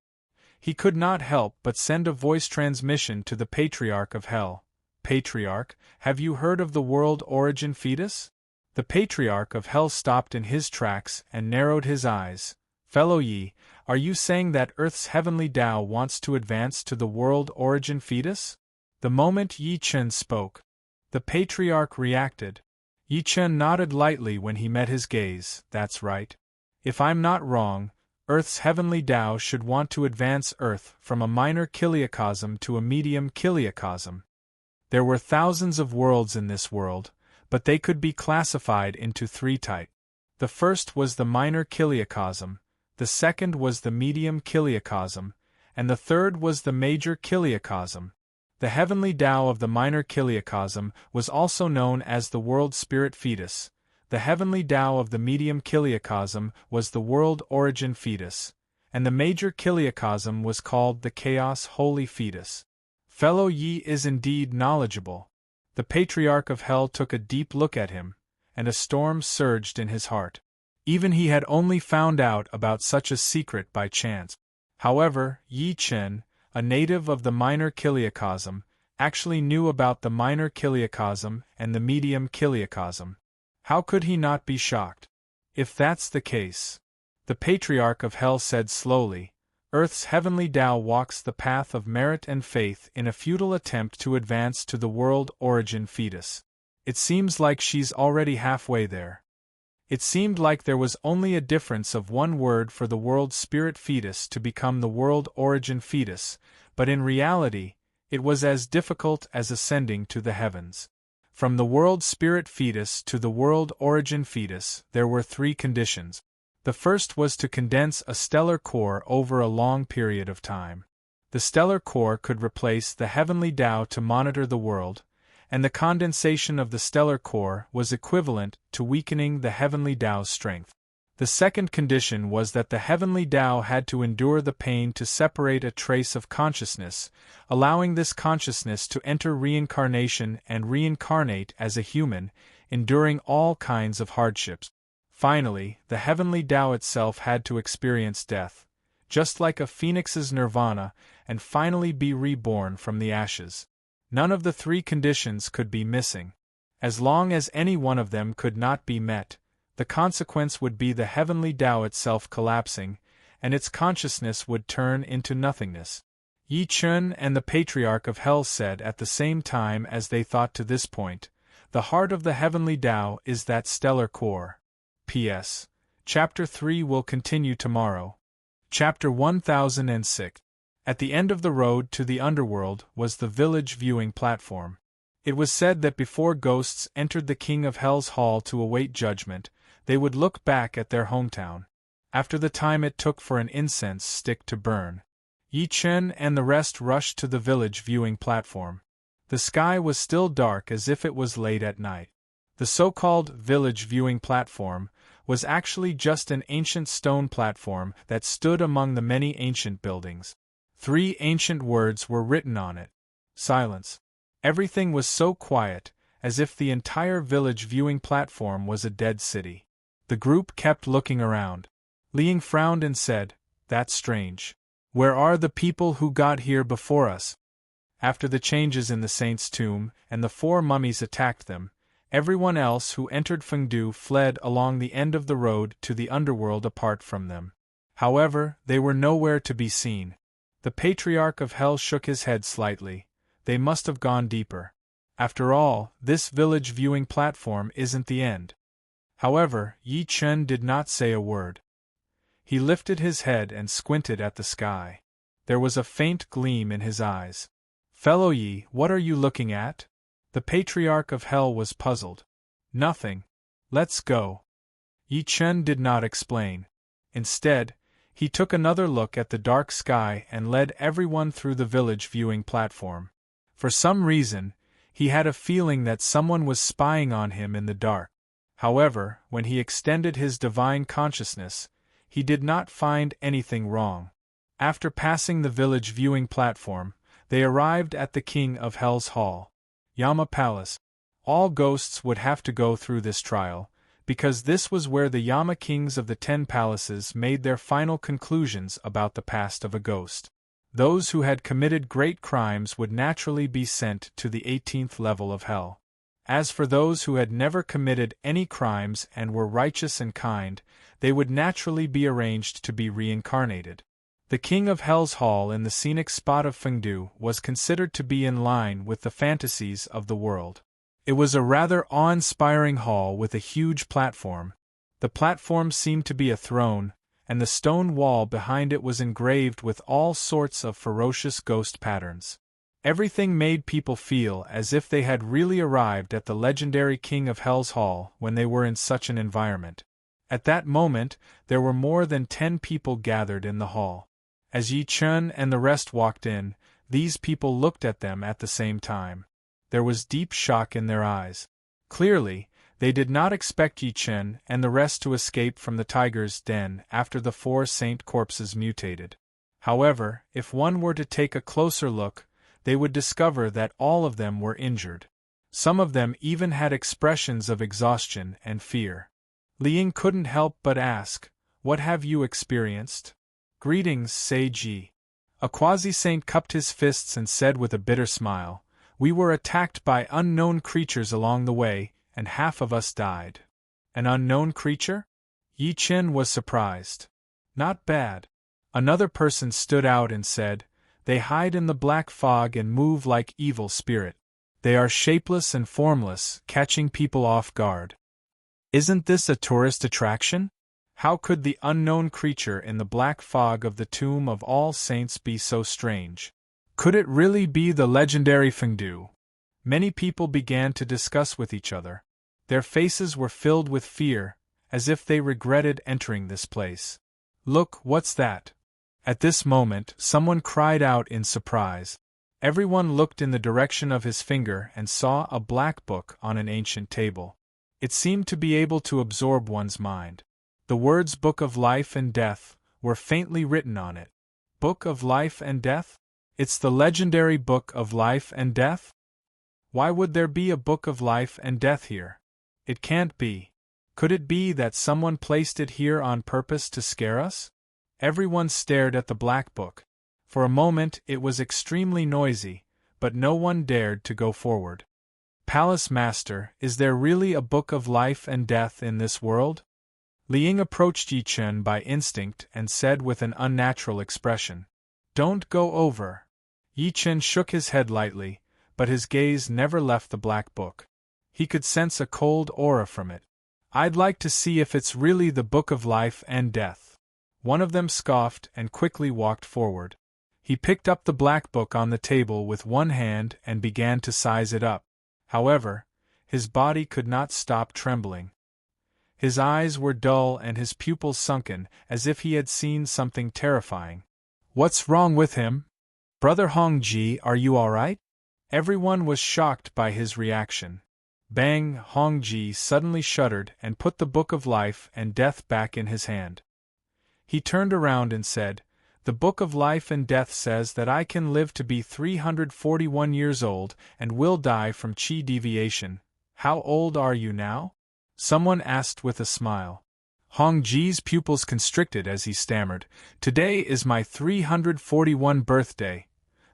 He could not help but send a voice transmission to the Patriarch of Hell. "Patriarch, have you heard of the world origin fetus?" The Patriarch of Hell stopped in his tracks and narrowed his eyes. "Fellow Yi, are you saying that Earth's heavenly Tao wants to advance to the world origin fetus?" The moment Yi Chen spoke, the Patriarch reacted. Yi Chen nodded lightly when he met his gaze. "That's right. If I'm not wrong, Earth's heavenly Tao should want to advance Earth from a minor kiliacosm to a medium kiliacosm. There were thousands of worlds in this world, but they could be classified into three types. The first was the minor kiliacosm, the second was the medium kiliacosm, and the third was the major kiliacosm. The heavenly Tao of the minor kiliacosm was also known as the world spirit fetus. The heavenly Tao of the medium kiliacosm was the world origin fetus, and the major kiliacosm was called the chaos holy fetus. Fellow Yi is indeed knowledgeable. The Patriarch of Hell took a deep look at him, and a storm surged in his heart. Even he had only found out about such a secret by chance. However, Yi Chen, a native of the minor kiliacosm, actually knew about the minor kiliacosm and the medium kiliacosm. How could he not be shocked? If that's the case, the Patriarch of Hell said slowly, Earth's heavenly Tao walks the path of merit and faith in a futile attempt to advance to the world origin fetus. It seems like she's already halfway there. It seemed like there was only a difference of one word for the world spirit fetus to become the world origin fetus, but in reality, it was as difficult as ascending to the heavens. From the world spirit fetus to the world origin fetus, there were three conditions. The first was to condense a stellar core over a long period of time. The stellar core could replace the heavenly Tao to monitor the world, and the condensation of the stellar core was equivalent to weakening the heavenly Tao's strength. The second condition was that the heavenly Tao had to endure the pain to separate a trace of consciousness, allowing this consciousness to enter reincarnation and reincarnate as a human, enduring all kinds of hardships. Finally, the heavenly Tao itself had to experience death, just like a phoenix's nirvana, and finally be reborn from the ashes. None of the three conditions could be missing. As long as any one of them could not be met, the consequence would be the heavenly Tao itself collapsing, and its consciousness would turn into nothingness. Yi Chen and the Patriarch of Hell said at the same time as they thought to this point, the heart of the heavenly Tao is that stellar core. P.S. Chapter 3 will continue tomorrow. Chapter 1006. At the end of the road to the underworld was the village viewing platform. It was said that before ghosts entered the King of Hell's hall to await judgment, they would look back at their hometown. After the time it took for an incense stick to burn, Yi Chen and the rest rushed to the village viewing platform. The sky was still dark as if it was late at night. The so-called village viewing platform was actually just an ancient stone platform that stood among the many ancient buildings. 3 ancient words were written on it. Silence. Everything was so quiet, as if the entire village viewing platform was a dead city. The group kept looking around. Liang frowned and said, "That's strange. Where are the people who got here before us?" After the changes in the saint's tomb and the 4 mummies attacked them, everyone else who entered Fengdu fled along the end of the road to the underworld apart from them. However, they were nowhere to be seen. The Patriarch of Hell shook his head slightly. They must have gone deeper. After all, this village viewing platform isn't the end. However, Yi Chen did not say a word. He lifted his head and squinted at the sky. There was a faint gleam in his eyes. "Fellow Yi, what are you looking at?" The Patriarch of Hell was puzzled. "Nothing. Let's go." Yi Chen did not explain. Instead, he took another look at the dark sky and led everyone through the village viewing platform. For some reason, he had a feeling that someone was spying on him in the dark. However, when he extended his divine consciousness, he did not find anything wrong. After passing the village viewing platform, they arrived at the King of Hell's Hall, Yama Palace. All ghosts would have to go through this trial, because this was where the Yama kings of the 10 palaces made their final conclusions about the past of a ghost. Those who had committed great crimes would naturally be sent to the 18th level of hell. As for those who had never committed any crimes and were righteous and kind, they would naturally be arranged to be reincarnated. The King of Hell's Hall in the scenic spot of Fengdu was considered to be in line with the fantasies of the world. It was a rather awe-inspiring hall with a huge platform. The platform seemed to be a throne, and the stone wall behind it was engraved with all sorts of ferocious ghost patterns. Everything made people feel as if they had really arrived at the legendary King of Hell's Hall when they were in such an environment. At that moment, there were more than 10 people gathered in the hall. As Yi Chen and the rest walked in, these people looked at them at the same time. There was deep shock in their eyes. Clearly, they did not expect Yi Chen and the rest to escape from the tiger's den after the 4 saint corpses mutated. However, if one were to take a closer look, they would discover that all of them were injured. Some of them even had expressions of exhaustion and fear. Liang couldn't help but ask, "What have you experienced?" "Greetings, Seiji." A quasi-saint cupped his fists and said with a bitter smile, "We were attacked by unknown creatures along the way, and half of us died." "An unknown creature?" Yi Chen was surprised. "Not bad." Another person stood out and said, "They hide in the black fog and move like evil spirit. They are shapeless and formless, catching people off guard." "Isn't this a tourist attraction? How could the unknown creature in the black fog of the Tomb of All Saints be so strange? Could it really be the legendary Fengdu?" Many people began to discuss with each other. Their faces were filled with fear, as if they regretted entering this place. "Look, what's that?" At this moment, someone cried out in surprise. Everyone looked in the direction of his finger and saw a black book on an ancient table. It seemed to be able to absorb one's mind. The words Book of Life and Death were faintly written on it. Book of Life and Death? It's the legendary Book of Life and Death? Why would there be a Book of Life and Death here? It can't be. Could it be that someone placed it here on purpose to scare us? Everyone stared at the black book. For a moment it was extremely noisy, but no one dared to go forward. "Palace Master, is there really a Book of Life and Death in this world?" Liang approached Yi Chen by instinct and said with an unnatural expression, "Don't go over." Yi Chen shook his head lightly, but his gaze never left the black book. He could sense a cold aura from it. "I'd like to see if it's really the Book of Life and Death." One of them scoffed and quickly walked forward. He picked up the black book on the table with one hand and began to size it up. However, his body could not stop trembling. His eyes were dull and his pupils sunken, as if he had seen something terrifying. "What's wrong with him? Brother Hongji, are you all right?" Everyone was shocked by his reaction. Bang! Hongji suddenly shuddered and put the Book of Life and Death back in his hand. He turned around and said, "The Book of Life and Death says that I can live to be 341 years old and will die from chi deviation, How old are you now? Someone asked with a smile. Hong Ji's pupils constricted as he stammered, "Today is my 341 birthday."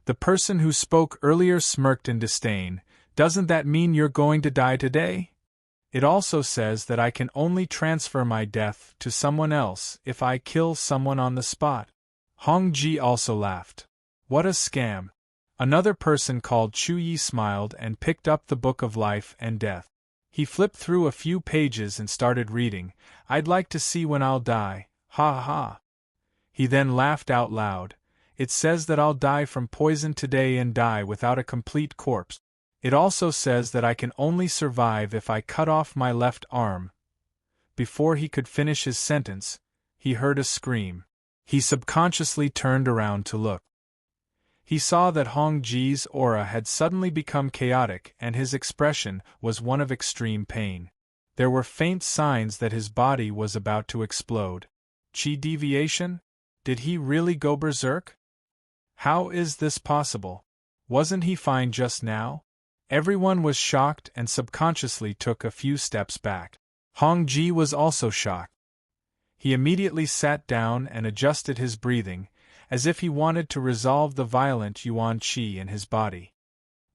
The person who spoke earlier smirked in disdain. "Doesn't that mean you're going to die today? It also says that I can only transfer my death to someone else if I kill someone on the spot." Hong Ji also laughed. What a scam. Another person called Chu Yi smiled and picked up the Book of Life and Death. He flipped through a few pages and started reading. "I'd like to see when I'll die, ha ha." He then laughed out loud. "It says that I'll die from poison today and die without a complete corpse. It also says that I can only survive if I cut off my left arm." Before he could finish his sentence, he heard a scream. He subconsciously turned around to look. He saw that Hong Ji's aura had suddenly become chaotic and his expression was one of extreme pain. There were faint signs that his body was about to explode. Qi deviation? Did he really go berserk? How is this possible? Wasn't he fine just now? Everyone was shocked and subconsciously took a few steps back. Hong Ji was also shocked. He immediately sat down and adjusted his breathing, as if he wanted to resolve the violent yuan qi in his body.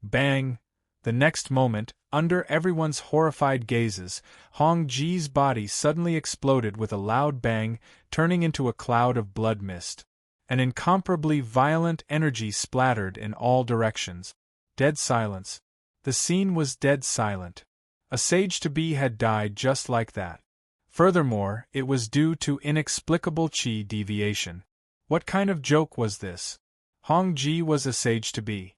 Bang! The next moment, under everyone's horrified gazes, Hong Ji's body suddenly exploded with a loud bang, turning into a cloud of blood mist. An incomparably violent energy splattered in all directions. Dead silence. The scene was dead silent. A sage-to-be had died just like that. Furthermore, it was due to inexplicable qi deviation. What kind of joke was this? Hong Ji was a sage-to-be.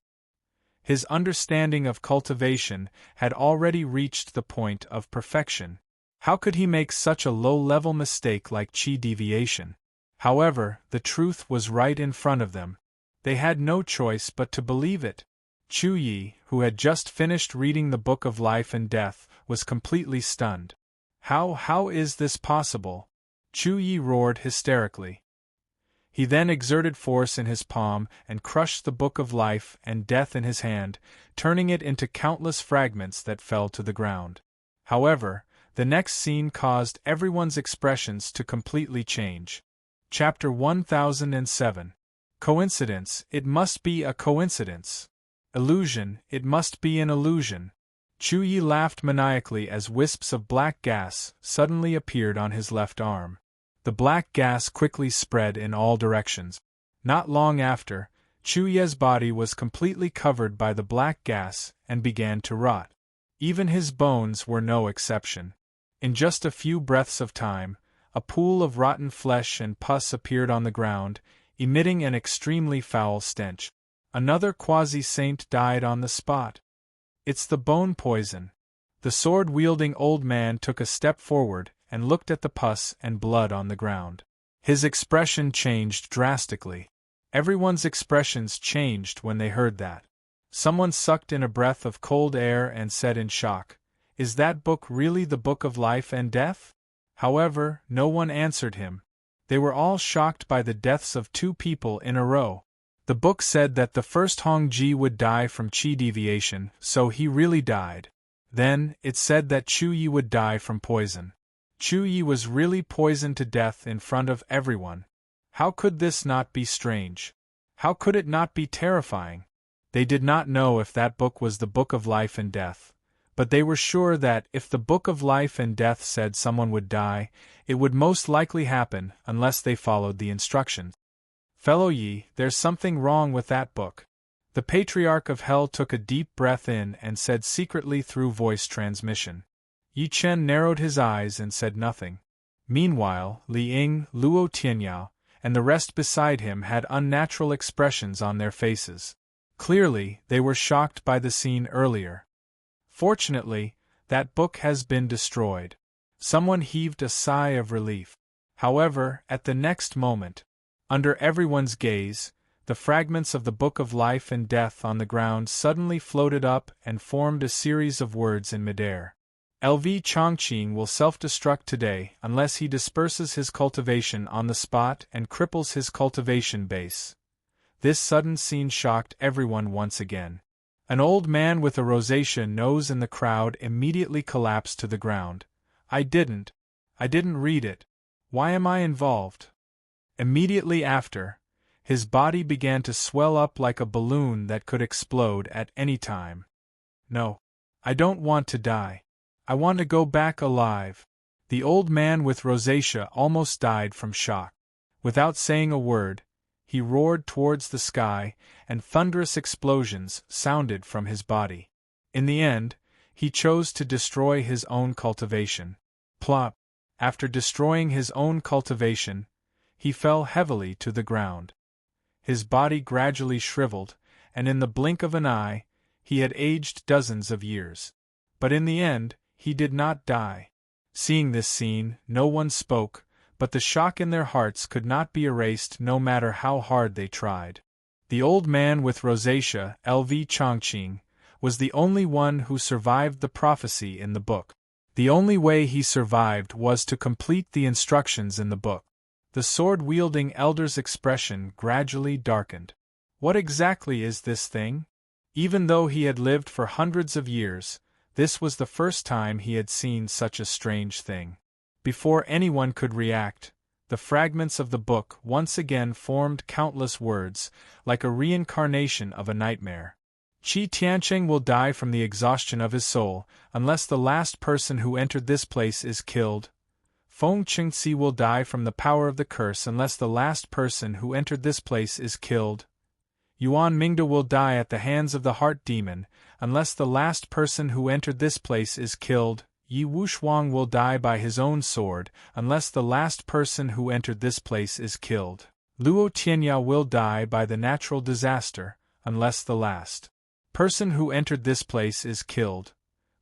His understanding of cultivation had already reached the point of perfection. How could he make such a low-level mistake like qi deviation? However, the truth was right in front of them. They had no choice but to believe it. Chu Yi, who had just finished reading the Book of Life and Death, was completely stunned. How is this possible? Chu Yi roared hysterically. He then exerted force in his palm and crushed the Book of Life and Death in his hand, turning it into countless fragments that fell to the ground. However, the next scene caused everyone's expressions to completely change. Chapter 1007. Coincidence, it must be a coincidence. Illusion, it must be an illusion. Chu Yi laughed maniacally as wisps of black gas suddenly appeared on his left arm. The black gas quickly spread in all directions. Not long after, Chu Yi's body was completely covered by the black gas and began to rot. Even his bones were no exception. In just a few breaths of time, a pool of rotten flesh and pus appeared on the ground, emitting an extremely foul stench. Another quasi-saint died on the spot. It's the bone poison. The sword-wielding old man took a step forward and looked at the pus and blood on the ground. His expression changed drastically. Everyone's expressions changed when they heard that. Someone sucked in a breath of cold air and said in shock, "Is that book really the Book of Life and Death?" However, no one answered him. They were all shocked by the deaths of two people in a row. The book said that the first Hong Ji would die from qi deviation, so he really died. Then, it said that Chu Yi would die from poison. Chu Yi was really poisoned to death in front of everyone. How could this not be strange? How could it not be terrifying? They did not know if that book was the Book of Life and Death, but they were sure that if the Book of Life and Death said someone would die, it would most likely happen unless they followed the instructions. "Fellow Yi, there's something wrong with that book." The Patriarch of Hell took a deep breath in and said secretly through voice transmission. Yi Chen narrowed his eyes and said nothing. Meanwhile, Li Ying, Luo Tianyao, and the rest beside him had unnatural expressions on their faces. Clearly, they were shocked by the scene earlier. Fortunately, that book has been destroyed. Someone heaved a sigh of relief. However, at the next moment, under everyone's gaze, the fragments of the Book of Life and Death on the ground suddenly floated up and formed a series of words in midair. LV Chongqing will self-destruct today unless he disperses his cultivation on the spot and cripples his cultivation base. This sudden scene shocked everyone once again. An old man with a rosacea nose in the crowd immediately collapsed to the ground. I didn't read it. Why am I involved? Immediately after, his body began to swell up like a balloon that could explode at any time. No. I don't want to die. I want to go back alive. The old man with rosacea almost died from shock. Without saying a word, he roared towards the sky, and thunderous explosions sounded from his body. In the end, he chose to destroy his own cultivation. Plop! After destroying his own cultivation, he fell heavily to the ground. His body gradually shriveled, and in the blink of an eye, he had aged dozens of years. But in the end, he did not die. Seeing this scene, no one spoke, but the shock in their hearts could not be erased no matter how hard they tried. The old man with rosacea, Lv Chongqing, was the only one who survived the prophecy in the book. The only way he survived was to complete the instructions in the book. The sword-wielding elder's expression gradually darkened. What exactly is this thing? Even though he had lived for hundreds of years, this was the first time he had seen such a strange thing. Before anyone could react, the fragments of the book once again formed countless words, like a reincarnation of a nightmare. Qi Tiancheng will die from the exhaustion of his soul, unless the last person who entered this place is killed. Feng Qingxi will die from the power of the curse unless the last person who entered this place is killed. Yuan Mingda will die at the hands of the heart demon, unless the last person who entered this place is killed. Yi Wushuang will die by his own sword, unless the last person who entered this place is killed. Luo Tianya will die by the natural disaster, unless the last person who entered this place is killed.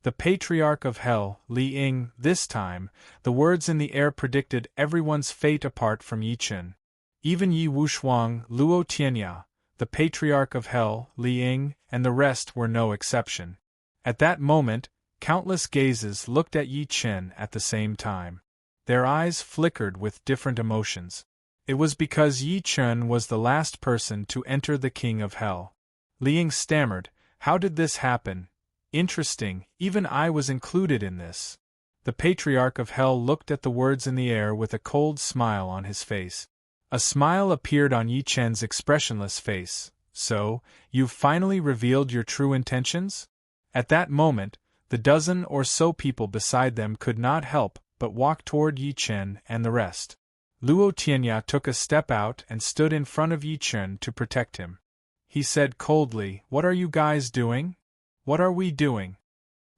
The Patriarch of Hell, Li Ying, this time, the words in the air predicted everyone's fate apart from Yi Chen. Even Yi Wushuang, Luo Tianya, the Patriarch of Hell, Li Ying, and the rest were no exception. At that moment, countless gazes looked at Yi Chen at the same time. Their eyes flickered with different emotions. It was because Yi Chen was the last person to enter the King of Hell. Li Ying stammered, "How did this happen? Interesting, even I was included in this." The Patriarch of Hell looked at the words in the air with a cold smile on his face. A smile appeared on Yi Chen's expressionless face. "So, you've finally revealed your true intentions?" At that moment, the dozen or so people beside them could not help but walk toward Yi Chen and the rest. Luo Tianya took a step out and stood in front of Yi Chen to protect him. He said coldly, "What are you guys doing? What are we doing?"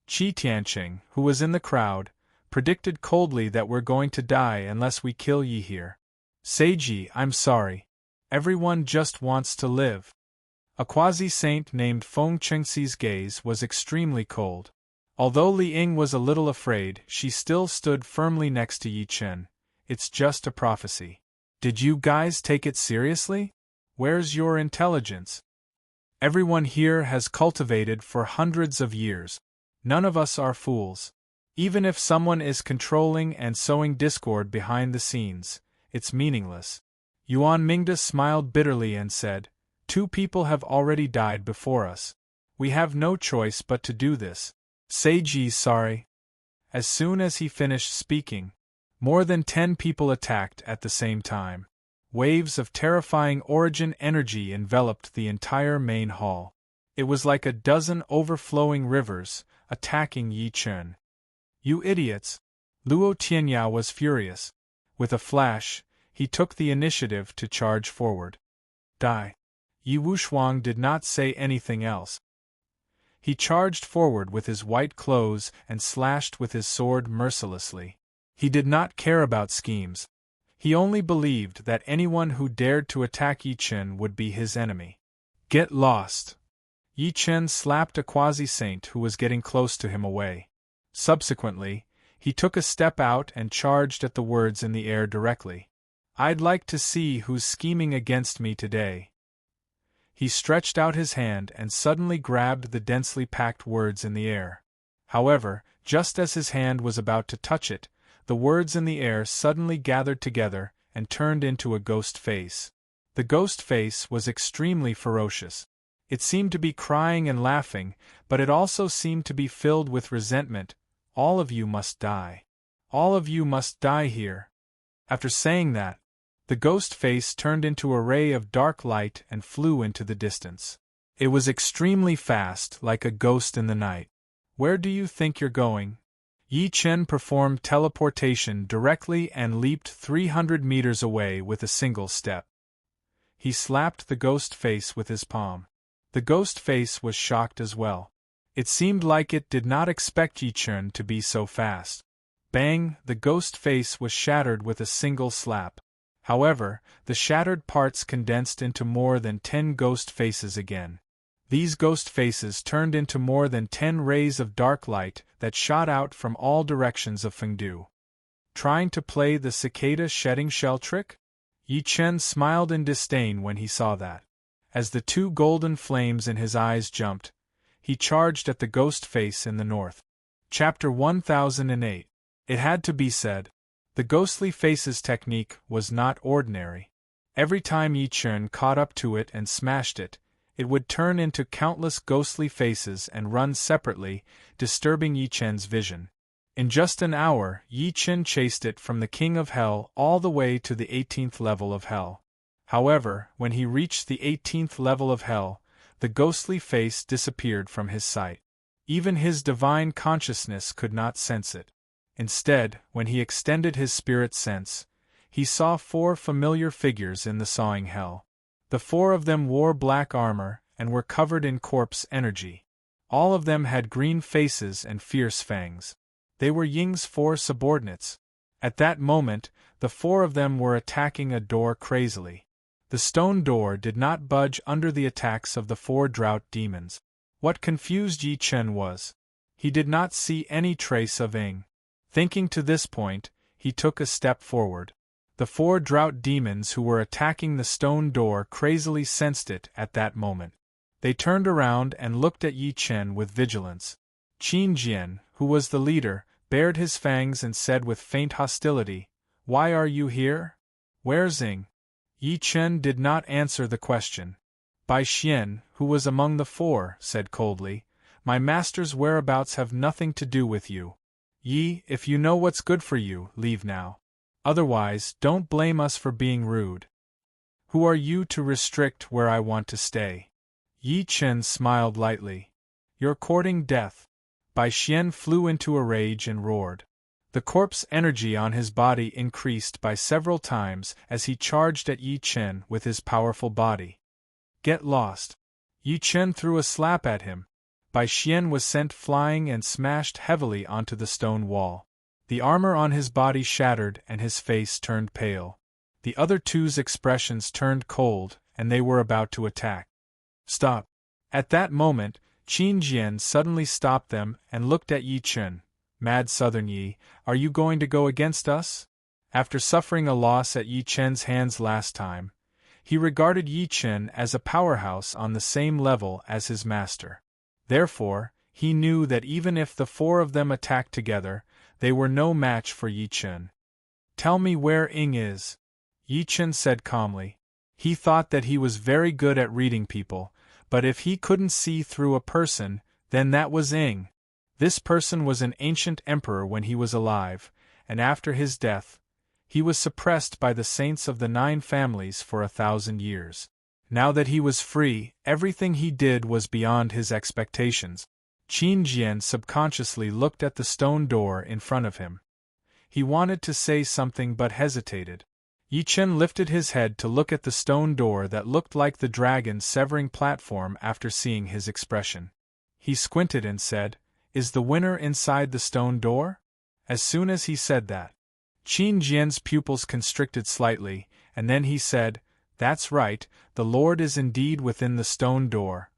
Qi Tianqing, who was in the crowd, predicted coldly that we're going to die unless we kill Yi here. "Seiji, I'm sorry. Everyone just wants to live." A quasi-saint named Feng Qingxi's gaze was extremely cold. Although Li Ying was a little afraid, she still stood firmly next to Yi Chen. "It's just a prophecy. Did you guys take it seriously? Where's your intelligence? Everyone here has cultivated for hundreds of years. None of us are fools. Even if someone is controlling and sowing discord behind the scenes, it's meaningless." Yuan Mingda smiled bitterly and said, "2 people have already died before us. We have no choice but to do this. Seiji, sorry." As soon as he finished speaking, more than 10 people attacked at the same time. Waves of terrifying origin energy enveloped the entire main hall. It was like a dozen overflowing rivers, attacking Yi Chen. "You idiots!" Luo Tianya was furious. With a flash, he took the initiative to charge forward. "Die!" Yi Wushuang did not say anything else. He charged forward with his white clothes and slashed with his sword mercilessly. He did not care about schemes. He only believed that anyone who dared to attack Yi Chen would be his enemy. "Get lost!" Yi Chen slapped a quasi-saint who was getting close to him away. Subsequently, he took a step out and charged at the words in the air directly. "I'd like to see who's scheming against me today." He stretched out his hand and suddenly grabbed the densely packed words in the air. However, just as his hand was about to touch it, the words in the air suddenly gathered together and turned into a ghost face. The ghost face was extremely ferocious. It seemed to be crying and laughing, but it also seemed to be filled with resentment. All of you must die. All of you must die here. After saying that, the ghost face turned into a ray of dark light and flew into the distance. It was extremely fast, like a ghost in the night. Where do you think you're going? Yi Chen performed teleportation directly and leaped 300 meters away with a single step. He slapped the ghost face with his palm. The ghost face was shocked as well. It seemed like it did not expect Yi Chen to be so fast. Bang! The ghost face was shattered with a single slap. However, the shattered parts condensed into more than 10 ghost faces again. These ghost faces turned into more than 10 rays of dark light that shot out from all directions of Fengdu. Trying to play the cicada shedding shell trick? Yi Chen smiled in disdain when he saw that. As the 2 golden flames in his eyes jumped, he charged at the ghost face in the north. Chapter 1008. It had to be said. The ghostly faces technique was not ordinary. Every time Yi Chen caught up to it and smashed it, it would turn into countless ghostly faces and run separately, disturbing Yi Chen's vision. In just an hour, Yi Chen chased it from the King of Hell all the way to the 18th level of Hell. However, when he reached the 18th level of Hell, the ghostly face disappeared from his sight. Even his divine consciousness could not sense it. Instead, when he extended his spirit sense, he saw 4 familiar figures in the sawing hell. The 4 of them wore black armor and were covered in corpse energy. All of them had green faces and fierce fangs. They were Ying's 4 subordinates. At that moment, the 4 of them were attacking a door crazily. The stone door did not budge under the attacks of the 4 drought demons. What confused Yi Chen was, he did not see any trace of Ying. Thinking to this point, he took a step forward. The 4 drought demons who were attacking the stone door crazily sensed it at that moment. They turned around and looked at Yi Chen with vigilance. Qin Jian, who was the leader, bared his fangs and said with faint hostility, "Why are you here? Where's Ying?" Yi Chen did not answer the question. Bai Xian, who was among the 4, said coldly, "My master's whereabouts have nothing to do with you. Yi, if you know what's good for you, leave now. Otherwise, don't blame us for being rude. Who are you to restrict where I want to stay?" Yi Chen smiled lightly. "You're courting death." Bai Xian flew into a rage and roared. The corpse energy on his body increased by several times as he charged at Yi Chen with his powerful body. "Get lost." Yi Chen threw a slap at him. Bai Xian was sent flying and smashed heavily onto the stone wall. The armor on his body shattered and his face turned pale. The other 2's expressions turned cold, and they were about to attack. "Stop." At that moment, Qin Jian suddenly stopped them and looked at Yi Chen. "Mad Southern Yi, are you going to go against us?" After suffering a loss at Yi Chen's hands last time, he regarded Yi Chen as a powerhouse on the same level as his master. Therefore, he knew that even if the 4 of them attacked together, they were no match for Yi Chen. "Tell me where Ying is," Yi Chen said calmly. He thought that he was very good at reading people, but if he couldn't see through a person, then that was Ying. This person was an ancient emperor when he was alive, and after his death, he was suppressed by the saints of the 9 families for 1,000 years. Now that he was free, everything he did was beyond his expectations. Qin Jian subconsciously looked at the stone door in front of him. He wanted to say something but hesitated. Yi Chen lifted his head to look at the stone door that looked like the dragon severing platform after seeing his expression. He squinted and said, "Is the winner inside the stone door?" As soon as he said that, Qin Jian's pupils constricted slightly, and then he said, "That's right, the Lord is indeed within the stone door."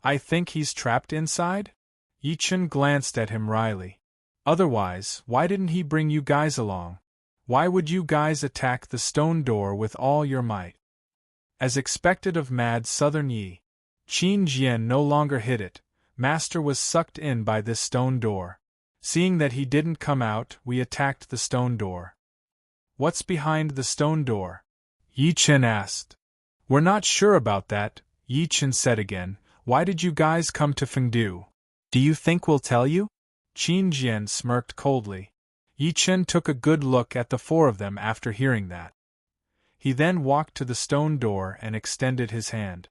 "I think he's trapped inside?" Yi Chen glanced at him wryly. "Otherwise, why didn't he bring you guys along? Why would you guys attack the stone door with all your might?" As expected of Mad Southern Yi, Qin Jian no longer hid it. Master was sucked in by this stone door. Seeing that he didn't come out, we attacked the stone door. "What's behind the stone door?" Yi Chen asked. "We're not sure about that," Yi Chen said again, "Why did you guys come to Fengdu? Do you think we'll tell you?" Qin Jian smirked coldly. Yi Chen took a good look at the four of them after hearing that. He then walked to the stone door and extended his hand.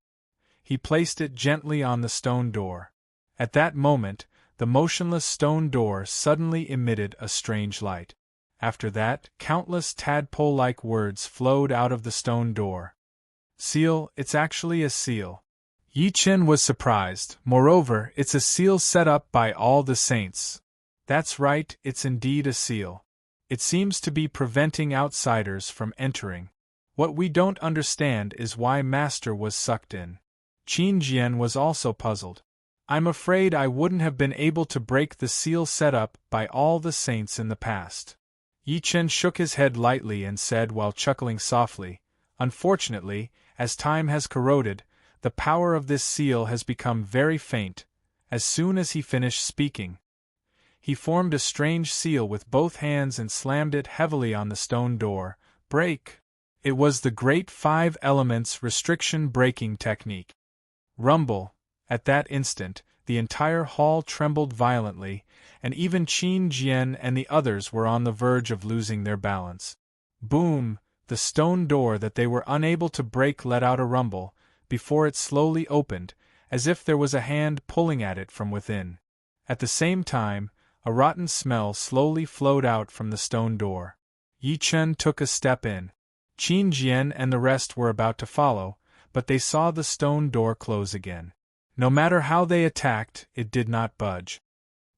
He placed it gently on the stone door. At that moment, the motionless stone door suddenly emitted a strange light. After that, countless tadpole-like words flowed out of the stone door. "Seal, it's actually a seal." Yi Chen was surprised. "Moreover, it's a seal set up by all the saints." "That's right, it's indeed a seal. It seems to be preventing outsiders from entering. What we don't understand is why Master was sucked in." Qin Jian was also puzzled. "I'm afraid I wouldn't have been able to break the seal set up by all the saints in the past." Yi Chen shook his head lightly and said while chuckling softly, "Unfortunately, as time has corroded, the power of this seal has become very faint." As soon as he finished speaking, he formed a strange seal with both hands and slammed it heavily on the stone door. "Break!" It was the great 5 elements restriction breaking technique. Rumble! At that instant, the entire hall trembled violently, and even Qin Jian and the others were on the verge of losing their balance. Boom! The stone door that they were unable to break let out a rumble, before it slowly opened, as if there was a hand pulling at it from within. At the same time, a rotten smell slowly flowed out from the stone door. Yi Chen took a step in. Qin Jian and the rest were about to follow, but they saw the stone door close again. No matter how they attacked, it did not budge.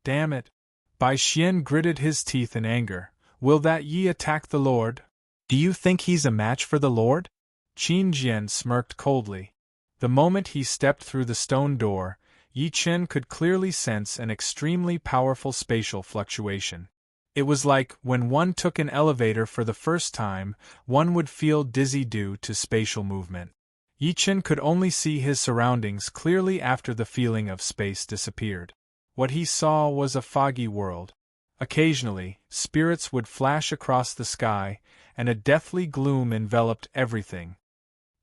"Damn it!" Bai Xian gritted his teeth in anger. "Will that Yi attack the Lord? Do you think he's a match for the Lord?" Qin Jian smirked coldly. The moment he stepped through the stone door, Yi Chen could clearly sense an extremely powerful spatial fluctuation. It was like, when one took an elevator for the first time, one would feel dizzy due to spatial movement. Yi Chen could only see his surroundings clearly after the feeling of space disappeared. What he saw was a foggy world. Occasionally, spirits would flash across the sky, and a deathly gloom enveloped everything.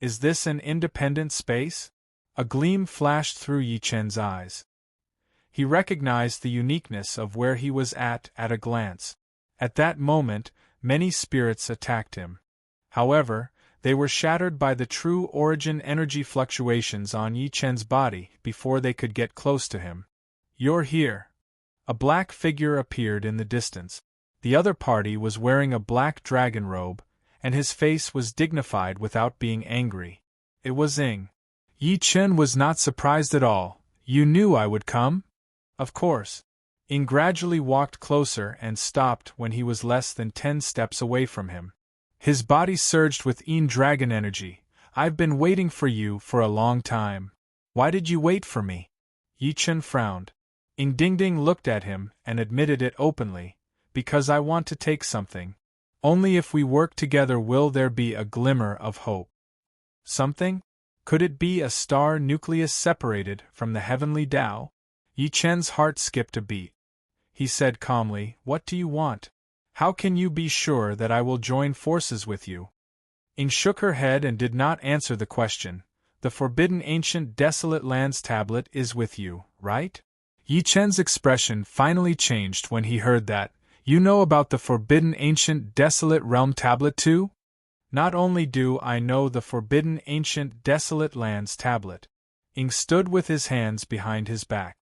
"Is this an independent space?" A gleam flashed through Yi Chen's eyes. He recognized the uniqueness of where he was at a glance. At that moment, many spirits attacked him. However, they were shattered by the true origin energy fluctuations on Yi Chen's body before they could get close to him. "You're here." A black figure appeared in the distance. The other party was wearing a black dragon robe, and his face was dignified without being angry. It was Ing. Yi Chen was not surprised at all. "You knew I would come?" "Of course." Ing gradually walked closer and stopped when he was less than 10 steps away from him. His body surged with Yin dragon energy. "I've been waiting for you for a long time." "Why did you wait for me?" Yi Chen frowned. Ing Dingding looked at him and admitted it openly. "Because I want to take something. Only if we work together will there be a glimmer of hope." "Something? Could it be a star nucleus separated from the heavenly Tao?" Yi Chen's heart skipped a beat. He said calmly, "What do you want? How can you be sure that I will join forces with you?" Ing shook her head and did not answer the question. "The forbidden ancient desolate lands tablet is with you, right?" Yi Chen's expression finally changed when he heard that. "You know about the forbidden ancient desolate realm tablet too?" "Not only do I know the forbidden ancient desolate lands tablet." Ing stood with his hands behind his back.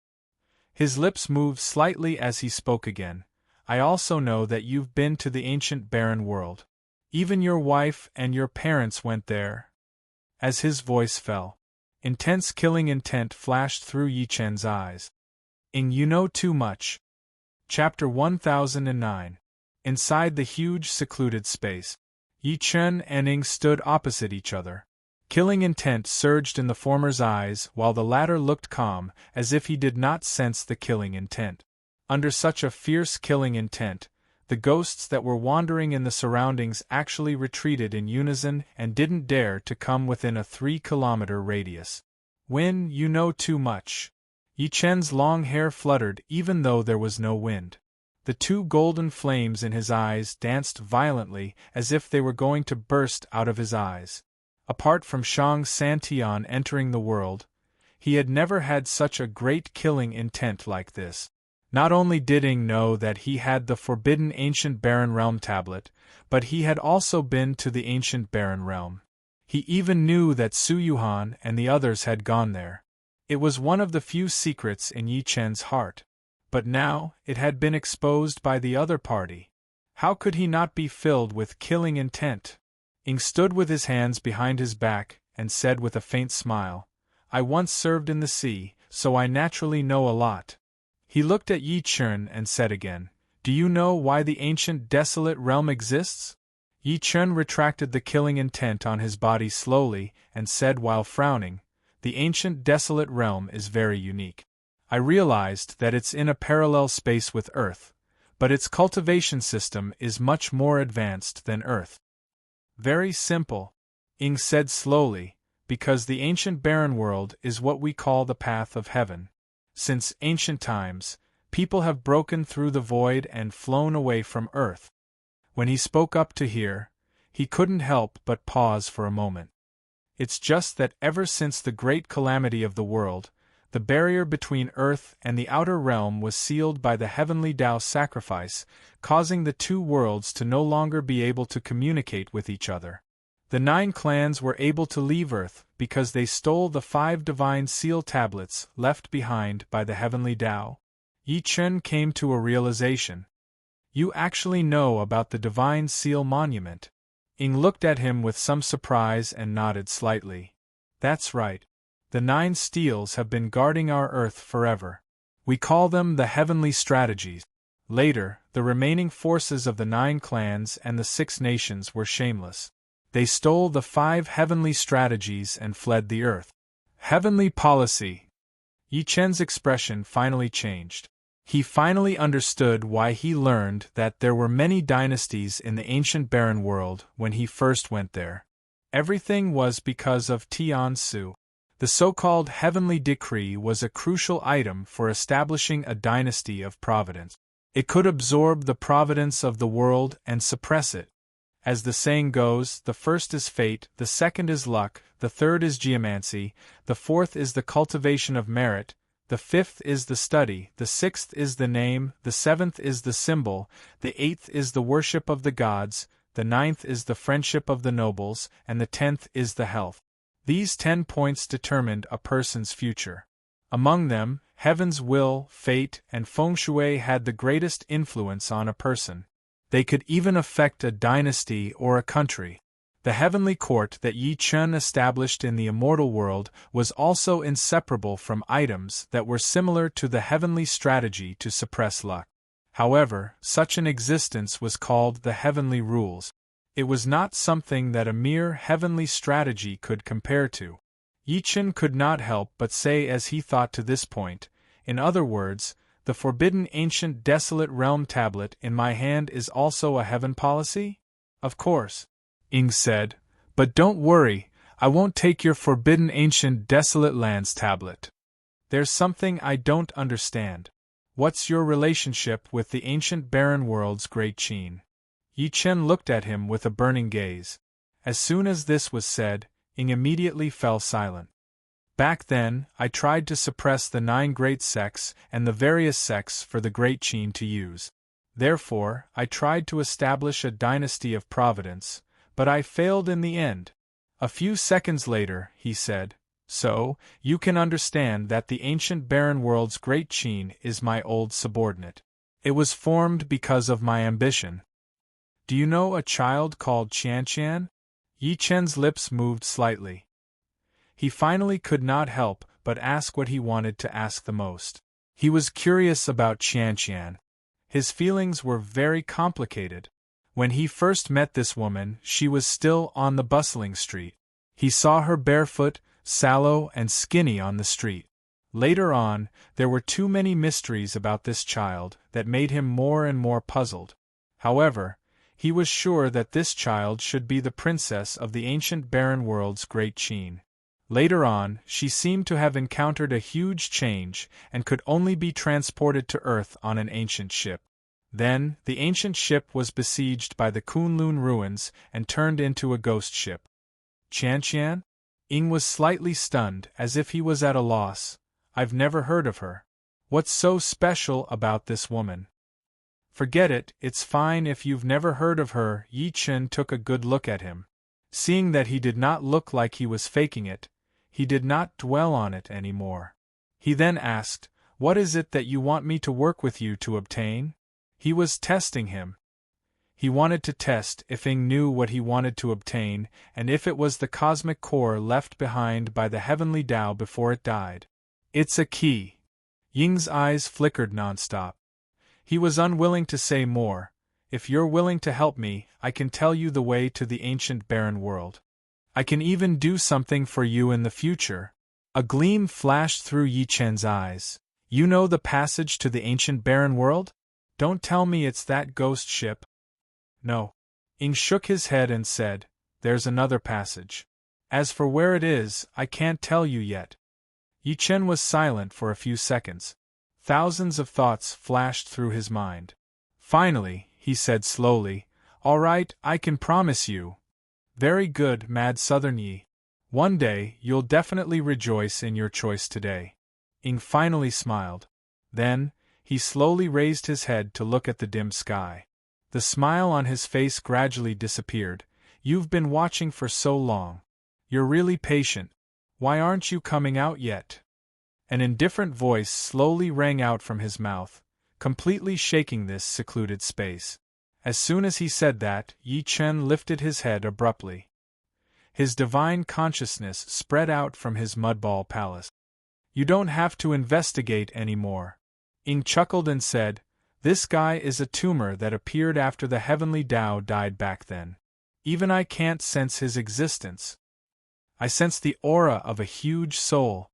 His lips moved slightly as he spoke again. "I also know that you've been to the ancient barren world. Even your wife and your parents went there." As his voice fell, intense killing intent flashed through Yi Chen's eyes. "Ing, you know too much." Chapter 1009. Inside the huge secluded space, Yi Chen and Ing stood opposite each other. Killing intent surged in the former's eyes while the latter looked calm, as if he did not sense the killing intent. Under such a fierce killing intent, the ghosts that were wandering in the surroundings actually retreated in unison and didn't dare to come within a 3-kilometer radius. "Win, you know too much." Yi Chen's long hair fluttered even though there was no wind. The 2 golden flames in his eyes danced violently as if they were going to burst out of his eyes. Apart from Shang Santian entering the world, he had never had such a great killing intent like this. Not only did Ing know that he had the forbidden Ancient Barren Realm tablet, but he had also been to the Ancient Barren Realm. He even knew that Su Yuhan and the others had gone there. It was one of the few secrets in Yi Chen's heart. But now, it had been exposed by the other party. How could he not be filled with killing intent? Ing stood with his hands behind his back, and said with a faint smile, "I once served in the sea, so I naturally know a lot." He looked at Yi Chen and said again, "Do you know why the ancient desolate realm exists?" Yi Chen retracted the killing intent on his body slowly, and said while frowning, "The ancient desolate realm is very unique. I realized that it's in a parallel space with Earth, but its cultivation system is much more advanced than Earth." "Very simple," Ing said slowly, "because the ancient barren world is what we call the path of heaven. Since ancient times, people have broken through the void and flown away from Earth." When he spoke up to here, he couldn't help but pause for a moment. "It's just that ever since the great calamity of the world, the barrier between Earth and the outer realm was sealed by the heavenly Tao sacrifice, causing the two worlds to no longer be able to communicate with each other. The 9 clans were able to leave Earth because they stole the 5 divine seal tablets left behind by the heavenly Tao." Yi Chen came to a realization. "You actually know about the divine seal monument?" Ing looked at him with some surprise and nodded slightly. "That's right. The 9 steels have been guarding our Earth forever. We call them the heavenly strategies." Later, the remaining forces of the 9 clans and the 6 nations were shameless. They stole the 5 heavenly strategies and fled the Earth. Heavenly policy. Yi Chen's expression finally changed. He finally understood why he learned that there were many dynasties in the ancient barren world when he first went there. Everything was because of Tian Su. The so-called heavenly decree was a crucial item for establishing a dynasty of providence. It could absorb the providence of the world and suppress it. As the saying goes, the first is fate, the second is luck, the third is geomancy, the fourth is the cultivation of merit, the fifth is the study, the sixth is the name, the seventh is the symbol, the eighth is the worship of the gods, the ninth is the friendship of the nobles, and the 10th is the health. These 10 points determined a person's future. Among them, heaven's will, fate, and feng shui had the greatest influence on a person. They could even affect a dynasty or a country. The heavenly court that Yi Chen established in the immortal world was also inseparable from items that were similar to the heavenly strategy to suppress luck. However, such an existence was called the heavenly rules. It was not something that a mere heavenly strategy could compare to. Yi Chen could not help but say as he thought to this point, in other words, the forbidden ancient desolate realm tablet in my hand is also a heaven policy? Of course, Ing said, but don't worry, I won't take your forbidden ancient desolate lands tablet. There's something I don't understand. What's your relationship with the ancient barren world's great Qin? Yi Chen looked at him with a burning gaze. As soon as this was said, Ing immediately fell silent. Back then, I tried to suppress the 9 great sects and the various sects for the great Qin to use. Therefore, I tried to establish a dynasty of providence, but I failed in the end. A few seconds later, he said, so, you can understand that the ancient barren world's great Qin is my old subordinate. It was formed because of my ambition. Do you know a child called Qianqian? Yi Chen's lips moved slightly. He finally could not help but ask what he wanted to ask the most. He was curious about Qianqian. His feelings were very complicated. When he first met this woman, she was still on the bustling street. He saw her barefoot, sallow and skinny on the street. Later on, there were too many mysteries about this child that made him more and more puzzled. However, he was sure that this child should be the princess of the ancient barren world's great Qin. Later on, she seemed to have encountered a huge change and could only be transported to Earth on an ancient ship. Then, the ancient ship was besieged by the Kunlun ruins and turned into a ghost ship. Qian? Ying was slightly stunned, as if he was at a loss. I've never heard of her. What's so special about this woman? Forget it, it's fine if you've never heard of her. Yi Chen took a good look at him. Seeing that he did not look like he was faking it, he did not dwell on it anymore. He then asked, "What is it that you want me to work with you to obtain?" He was testing him. He wanted to test if Ying knew what he wanted to obtain, and if it was the cosmic core left behind by the heavenly Tao before it died. It's a key. Ying's eyes flickered nonstop. He was unwilling to say more. If you're willing to help me, I can tell you the way to the ancient barren world. I can even do something for you in the future. A gleam flashed through Yi Chen's eyes. You know the passage to the ancient barren world? Don't tell me it's that ghost ship. No. Ying shook his head and said, "There's another passage. As for where it is, I can't tell you yet." Yi Chen was silent for a few seconds. Thousands of thoughts flashed through his mind. Finally, he said slowly, "All right, I can promise you." "Very good, Mad Southern Yi. One day, you'll definitely rejoice in your choice today." Ying finally smiled. Then, he slowly raised his head to look at the dim sky. The smile on his face gradually disappeared. "You've been watching for so long. You're really patient. Why aren't you coming out yet?" An indifferent voice slowly rang out from his mouth, completely shaking this secluded space. As soon as he said that, Yi Chen lifted his head abruptly. His divine consciousness spread out from his mudball palace. "You don't have to investigate anymore." Ying chuckled and said, "This guy is a tumor that appeared after the heavenly Tao died back then. Even I can't sense his existence. I sense the aura of a huge soul."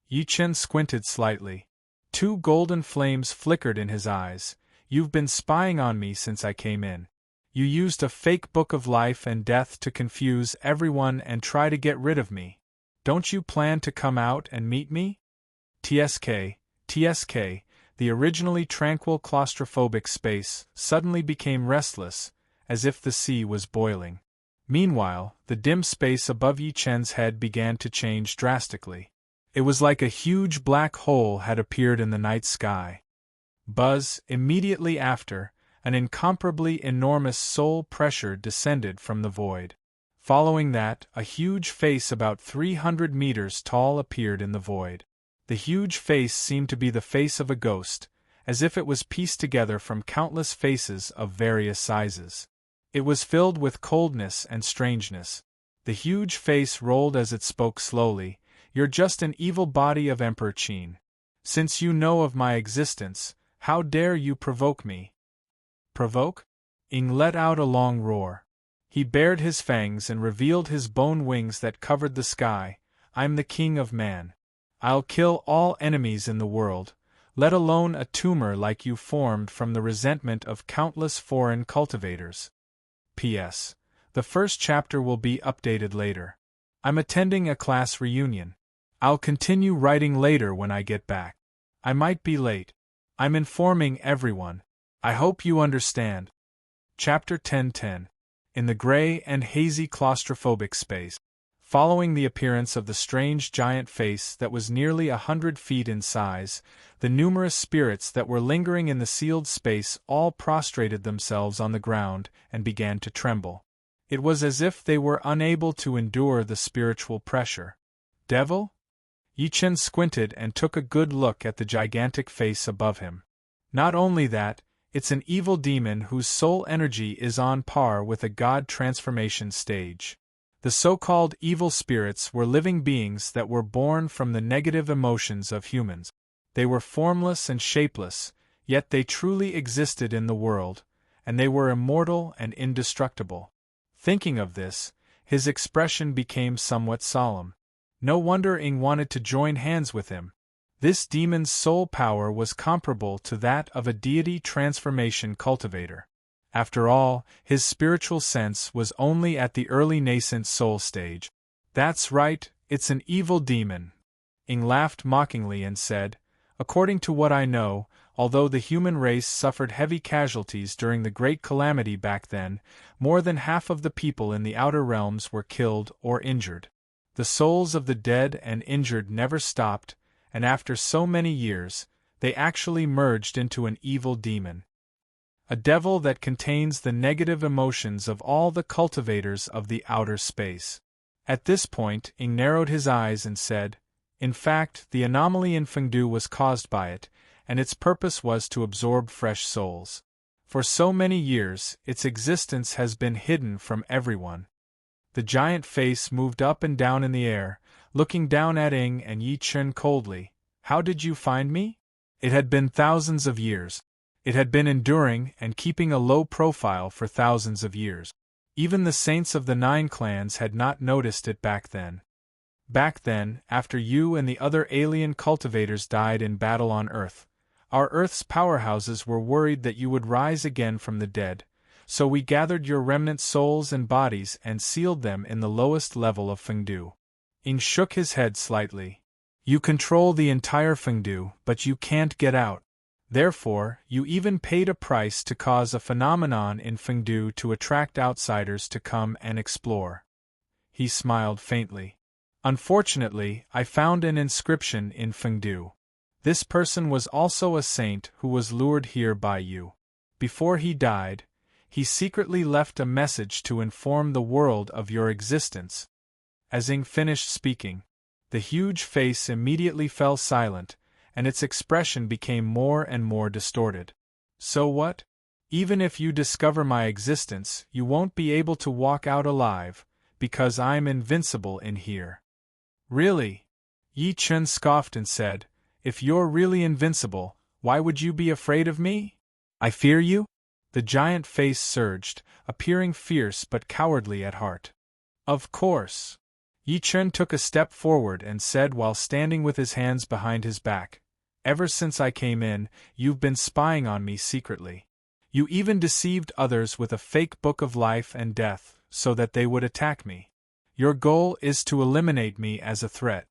Yi Chen squinted slightly. Two golden flames flickered in his eyes. "You've been spying on me since I came in. You used a fake book of life and death to confuse everyone and try to get rid of me. Don't you plan to come out and meet me?" TSK, the originally tranquil claustrophobic space, suddenly became restless, as if the sea was boiling. Meanwhile, the dim space above Yi Chen's head began to change drastically. It was like a huge black hole had appeared in the night sky. Buzz, immediately after, an incomparably enormous soul pressure descended from the void. Following that, a huge face about 300 meters tall appeared in the void. The huge face seemed to be the face of a ghost, as if it was pieced together from countless faces of various sizes. It was filled with coldness and strangeness. The huge face rolled as it spoke slowly, "You're just an evil body of Emperor Qin. Since you know of my existence, how dare you provoke me?" "Provoke?" Ying let out a long roar. He bared his fangs and revealed his bone wings that covered the sky. "I'm the king of man. I'll kill all enemies in the world, let alone a tumor like you formed from the resentment of countless foreign cultivators." P.S. The first chapter will be updated later. I'm attending a class reunion. I'll continue writing later when I get back. I might be late. I'm informing everyone. I hope you understand. Chapter 10:10. In the gray and hazy claustrophobic space. Following the appearance of the strange giant face that was nearly 100 feet in size, the numerous spirits that were lingering in the sealed space all prostrated themselves on the ground and began to tremble. It was as if they were unable to endure the spiritual pressure. "Devil?" Yi Chen squinted and took a good look at the gigantic face above him. Not only that, it's an evil demon whose soul energy is on par with a god transformation stage. The so-called evil spirits were living beings that were born from the negative emotions of humans. They were formless and shapeless, yet they truly existed in the world, and they were immortal and indestructible. Thinking of this, his expression became somewhat solemn. No wonder Ying wanted to join hands with him. This demon's soul power was comparable to that of a deity transformation cultivator. After all, his spiritual sense was only at the early nascent soul stage. "That's right, it's an evil demon." Ying laughed mockingly and said, "According to what I know, Although the human race suffered heavy casualties during the Great Calamity back then, more than half of the people in the outer realms were killed or injured. The souls of the dead and injured never stopped, and after so many years, they actually merged into an evil demon. A devil that contains the negative emotions of all the cultivators of the outer space. At this point, Ing narrowed his eyes and said, "In fact, the anomaly in Fengdu was caused by it, and its purpose was to absorb fresh souls. For so many years, its existence has been hidden from everyone." The giant face moved up and down in the air, looking down at Ing and Yi Chen coldly. "How did you find me?" It had been thousands of years. It had been enduring and keeping a low profile for thousands of years. Even the saints of the 9 clans had not noticed it back then. Back then, after you and the other alien cultivators died in battle on Earth, our Earth's powerhouses were worried that you would rise again from the dead, so we gathered your remnant souls and bodies and sealed them in the lowest level of Fengdu. Ing shook his head slightly. "You control the entire Fengdu, but you can't get out. Therefore, you even paid a price to cause a phenomenon in Fengdu to attract outsiders to come and explore." He smiled faintly. "Unfortunately, I found an inscription in Fengdu. This person was also a saint who was lured here by you. Before he died, he secretly left a message to inform the world of your existence." As Ing finished speaking, the huge face immediately fell silent, and its expression became more and more distorted. "So what? Even if you discover my existence, you won't be able to walk out alive, because I'm invincible in here." "Really?" Yi Chen scoffed and said, "If you're really invincible, why would you be afraid of me? I fear you?" The giant face surged, appearing fierce but cowardly at heart. "Of course." Yi Chen took a step forward and said while standing with his hands behind his back, "Ever since I came in, you've been spying on me secretly. You even deceived others with a fake book of life and death, so that they would attack me. Your goal is to eliminate me as a threat."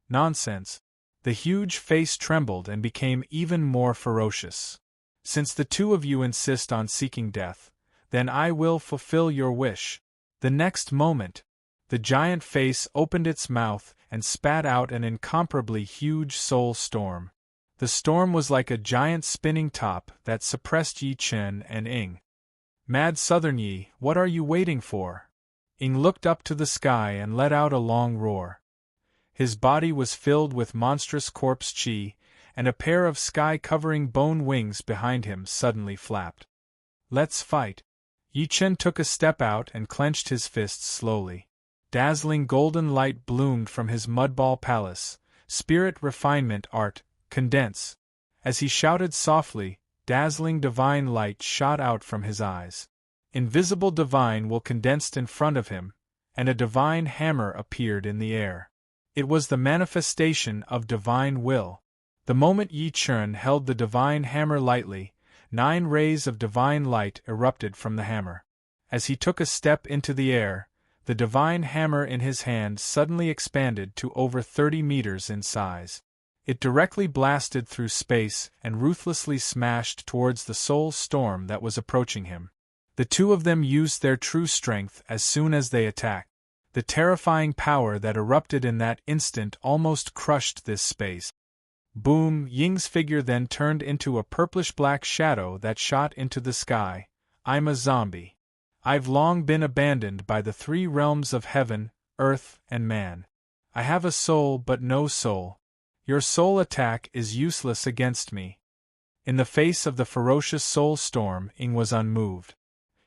"Nonsense." The huge face trembled and became even more ferocious. "Since the two of you insist on seeking death, then I will fulfill your wish." The next moment, the giant face opened its mouth and spat out an incomparably huge soul storm. The storm was like a giant spinning top that suppressed Yi Chen and Ing. "Mad Southern Yi, what are you waiting for?" Ing looked up to the sky and let out a long roar. His body was filled with monstrous corpse chi, and a pair of sky-covering bone wings behind him suddenly flapped. "Let's fight." Yi Chen took a step out and clenched his fists slowly. Dazzling golden light bloomed from his mudball palace. "Spirit refinement art, condense." As he shouted softly, dazzling divine light shot out from his eyes. Invisible divine will condensed in front of him, and a divine hammer appeared in the air. It was the manifestation of divine will. The moment Yi Chen held the divine hammer lightly, 9 rays of divine light erupted from the hammer. As he took a step into the air, the divine hammer in his hand suddenly expanded to over 30 meters in size. It directly blasted through space and ruthlessly smashed towards the soul storm that was approaching him. The two of them used their true strength as soon as they attacked. The terrifying power that erupted in that instant almost crushed this space. Boom! Ying's figure then turned into a purplish-black shadow that shot into the sky. "I'm a zombie. I've long been abandoned by the 3 realms of heaven, earth, and man. I have a soul but no soul. Your soul attack is useless against me." In the face of the ferocious soul storm, Ing was unmoved.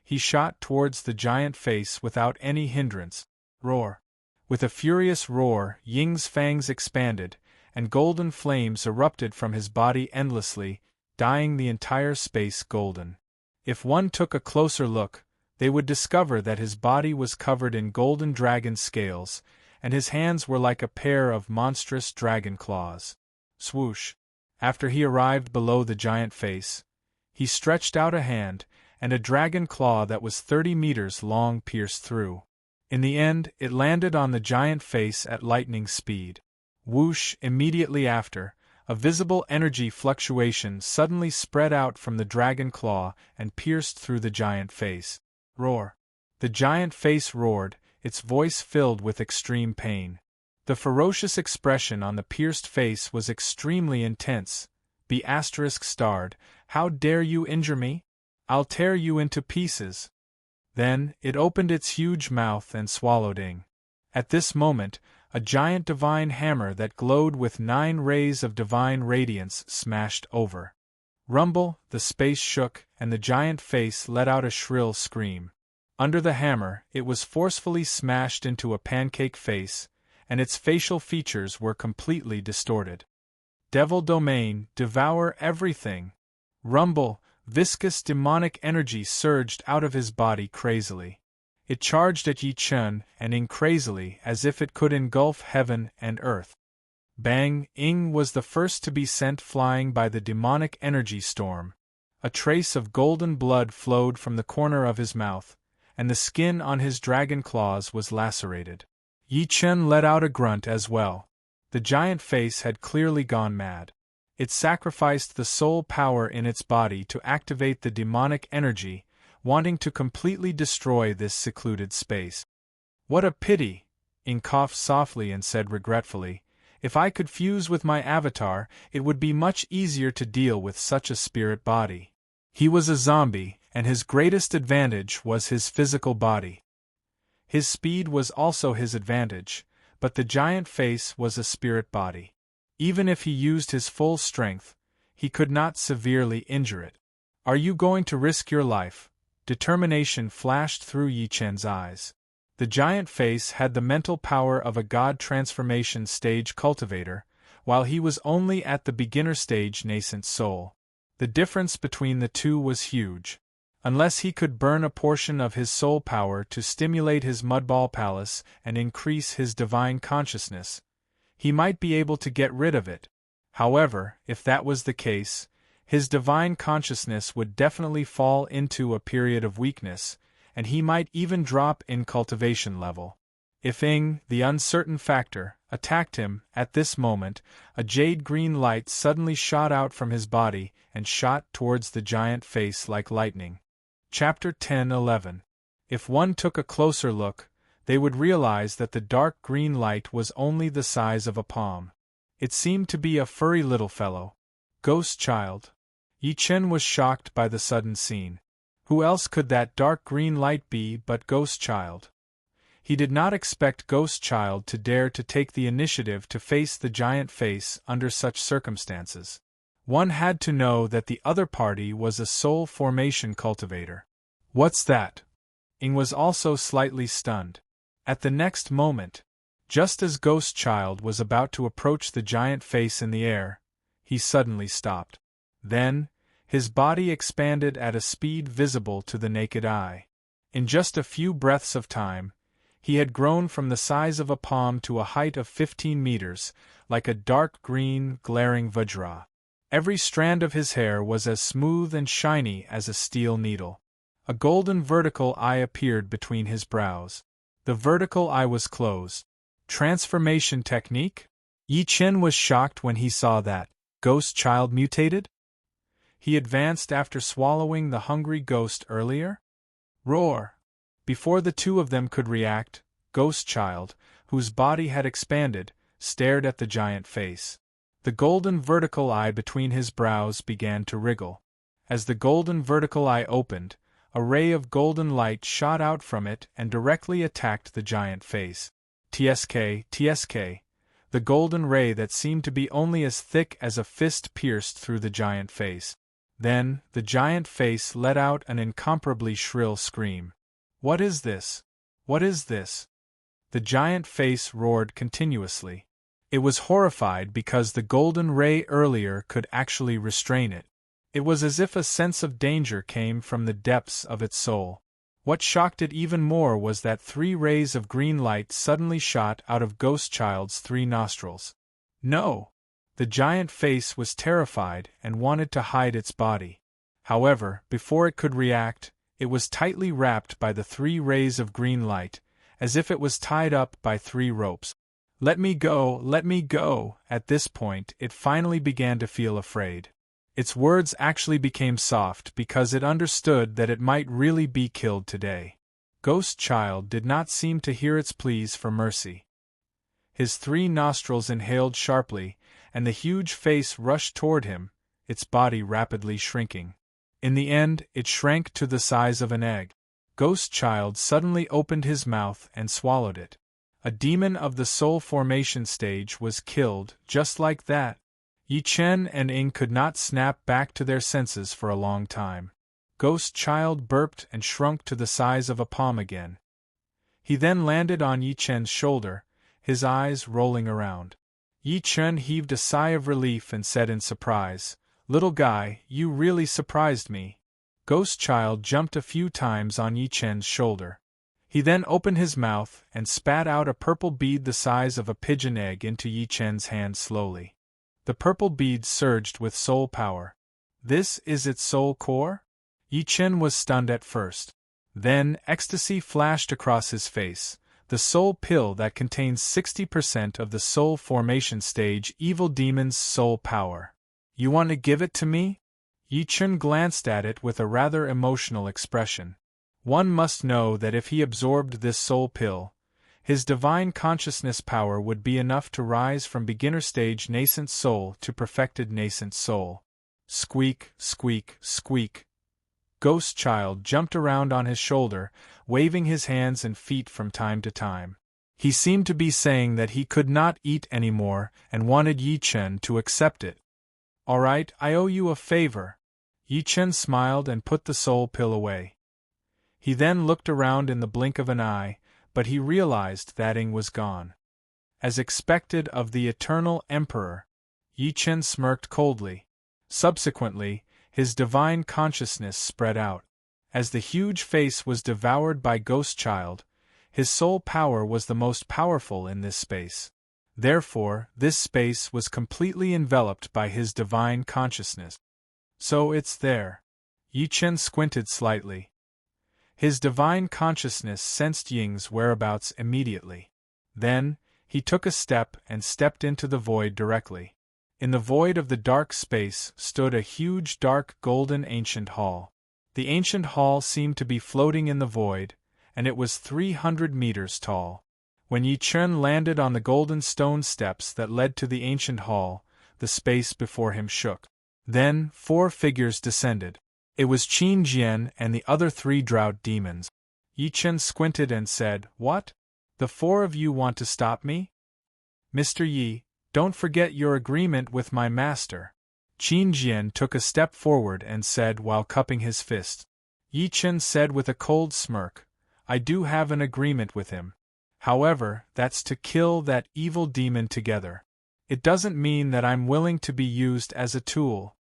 He shot towards the giant face without any hindrance. Roar! With a furious roar, Ying's fangs expanded, and golden flames erupted from his body endlessly, dyeing the entire space golden. If one took a closer look, they would discover that his body was covered in golden dragon scales, and his hands were like a pair of monstrous dragon claws. Swoosh! After he arrived below the giant face, he stretched out a hand, and a dragon claw that was 30 meters long pierced through. In the end, it landed on the giant face at lightning speed. Whoosh! Immediately after, A visible energy fluctuation suddenly spread out from the dragon claw and pierced through the giant face. Roar! The giant face roared, its voice filled with extreme pain. The ferocious expression on the pierced face was extremely intense. B** starred, "How dare you injure me? I'll tear you into pieces." Then, it opened its huge mouth and swallowed Ing. At this moment, a giant divine hammer that glowed with 9 rays of divine radiance smashed over. Rumble, the space shook, and the giant face let out a shrill scream. Under the hammer, it was forcefully smashed into a pancake face, and its facial features were completely distorted. Devil domain, devour everything! Rumble, viscous demonic energy surged out of his body crazily. It charged at Yi Chen and Ing crazily as if it could engulf heaven and earth. Bang! Ing was the first to be sent flying by the demonic energy storm. A trace of golden blood flowed from the corner of his mouth, and the skin on his dragon claws was lacerated. Yi Chen let out a grunt as well. The giant face had clearly gone mad. It sacrificed the soul power in its body to activate the demonic energy, wanting to completely destroy this secluded space. "What a pity," Ing coughed softly and said regretfully. "If I could fuse with my avatar, it would be much easier to deal with such a spirit body." He was a zombie, and his greatest advantage was his physical body. His speed was also his advantage, but the giant face was a spirit body. Even if he used his full strength, he could not severely injure it. "Are you going to risk your life?" Determination flashed through Yi Chen's eyes. The giant face had the mental power of a god transformation stage cultivator, while he was only at the beginner stage nascent soul. The difference between the two was huge. Unless he could burn a portion of his soul power to stimulate his mudball palace and increase his divine consciousness, he might be able to get rid of it. However, if that was the case, his divine consciousness would definitely fall into a period of weakness, and he might even drop in cultivation level. If Ing, the uncertain factor, attacked him, at this moment, a jade-green light suddenly shot out from his body and shot towards the giant face like lightning. Chapter 10-11. If one took a closer look, they would realize that the dark green light was only the size of a palm. It seemed to be a furry little fellow. Ghost child. Yi Chen was shocked by the sudden scene. Who else could that dark green light be but Ghost Child? He did not expect Ghost Child to dare to take the initiative to face the giant face under such circumstances. One had to know that the other party was a soul formation cultivator. "What's that?" Ing was also slightly stunned. At the next moment, just as Ghost Child was about to approach the giant face in the air, he suddenly stopped. Then, his body expanded at a speed visible to the naked eye. In just a few breaths of time, he had grown from the size of a palm to a height of 15 meters, like a dark green, glaring vajra. Every strand of his hair was as smooth and shiny as a steel needle. A golden vertical eye appeared between his brows. The vertical eye was closed. Transformation technique? Yi Chen was shocked when he saw that. Ghost Child mutated? He advanced after swallowing the hungry ghost earlier? Roar! Before the two of them could react, Ghost Child, whose body had expanded, stared at the giant face. The golden vertical eye between his brows began to wriggle. As the golden vertical eye opened, a ray of golden light shot out from it and directly attacked the giant face. TSK, TSK. The golden ray that seemed to be only as thick as a fist pierced through the giant face. Then, the giant face let out an incomparably shrill scream. "What is this? What is this?" The giant face roared continuously. It was horrified because the golden ray earlier could actually restrain it. It was as if a sense of danger came from the depths of its soul. What shocked it even more was that 3 rays of green light suddenly shot out of Ghost Child's 3 nostrils. No! The giant face was terrified and wanted to hide its body. However, before it could react, it was tightly wrapped by the 3 rays of green light, as if it was tied up by 3 ropes. Let me go, let me go." At this point, it finally began to feel afraid. Its words actually became soft because it understood that it might really be killed today. Ghost Child did not seem to hear its pleas for mercy. His 3 nostrils inhaled sharply, and the huge face rushed toward him, its body rapidly shrinking. In the end, it shrank to the size of an egg. Ghost Child suddenly opened his mouth and swallowed it. A demon of the soul formation stage was killed, just like that. Yi Chen and Ying could not snap back to their senses for a long time. Ghost Child burped and shrunk to the size of a palm again. He then landed on Yi Chen's shoulder, his eyes rolling around. Yi Chen heaved a sigh of relief and said in surprise, "Little guy, you really surprised me." Ghost Child jumped a few times on Yi Chen's shoulder. He then opened his mouth and spat out a purple bead the size of a pigeon egg into Yi Chen's hand slowly. The purple bead surged with soul power. This is its soul core? Yi Chen was stunned at first. Then ecstasy flashed across his face. The soul pill that contains 60% of the soul formation stage evil demon's soul power. You want to give it to me? Yi Chen glanced at it with a rather emotional expression. One must know that if he absorbed this soul pill, his divine consciousness power would be enough to rise from beginner stage nascent soul to perfected nascent soul. Squeak, squeak, squeak. Ghost Child jumped around on his shoulder, waving his hands and feet from time to time. He seemed to be saying that he could not eat anymore and wanted Yi Chen to accept it. "All right, I owe you a favor." Yi Chen smiled and put the soul pill away. He then looked around in the blink of an eye, but he realized that Ying was gone. As expected of the Eternal Emperor, Yi Chen smirked coldly. Subsequently, his divine consciousness spread out. As the huge face was devoured by Ghost Child, his soul power was the most powerful in this space. Therefore, this space was completely enveloped by his divine consciousness. So it's there. Yi Chen squinted slightly. His divine consciousness sensed Ying's whereabouts immediately. Then, he took a step and stepped into the void directly. In the void of the dark space stood a huge dark golden ancient hall. The ancient hall seemed to be floating in the void, and it was 300 meters tall. When Yi Chen landed on the golden stone steps that led to the ancient hall, the space before him shook. Then, 4 figures descended. It was Qin Jian and the other 3 drought demons. Yi Chen squinted and said, "What? The 4 of you want to stop me? Mr. Yi, don't forget your agreement with my master." Qin Jian took a step forward and said while cupping his fist. Yi Chen said with a cold smirk, "I do have an agreement with him. However, that's to kill that evil demon together. It doesn't mean that I'm willing to be used as a tool.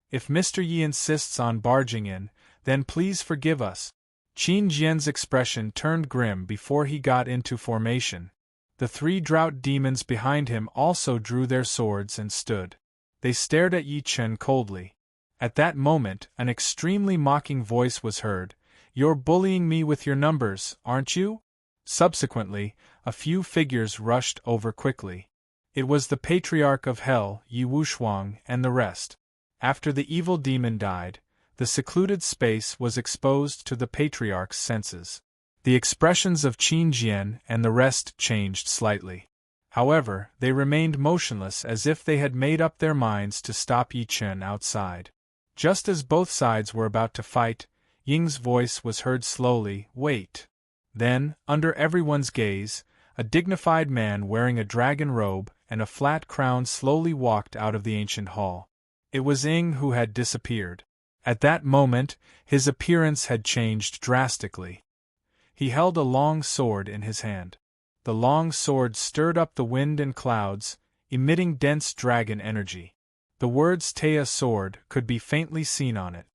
If Mr. Yi insists on barging in, then please forgive us." Qin Jian's expression turned grim before he got into formation. The 3 drought demons behind him also drew their swords and stood. They stared at Yi Chen coldly. At that moment, an extremely mocking voice was heard. "You're bullying me with your numbers, aren't you?" Subsequently, a few figures rushed over quickly. It was the Patriarch of Hell, Yi Wushuang, and the rest. After the evil demon died, the secluded space was exposed to the Patriarch's senses. The expressions of Qin Jian and the rest changed slightly. However, they remained motionless as if they had made up their minds to stop Yi Chen outside. Just as both sides were about to fight, Ying's voice was heard slowly, "Wait." Then, under everyone's gaze, a dignified man wearing a dragon robe and a flat crown slowly walked out of the ancient hall. It was Ying who had disappeared. At that moment, his appearance had changed drastically. He held a long sword in his hand. The long sword stirred up the wind and clouds, emitting dense dragon energy. The words Taya sword could be faintly seen on it.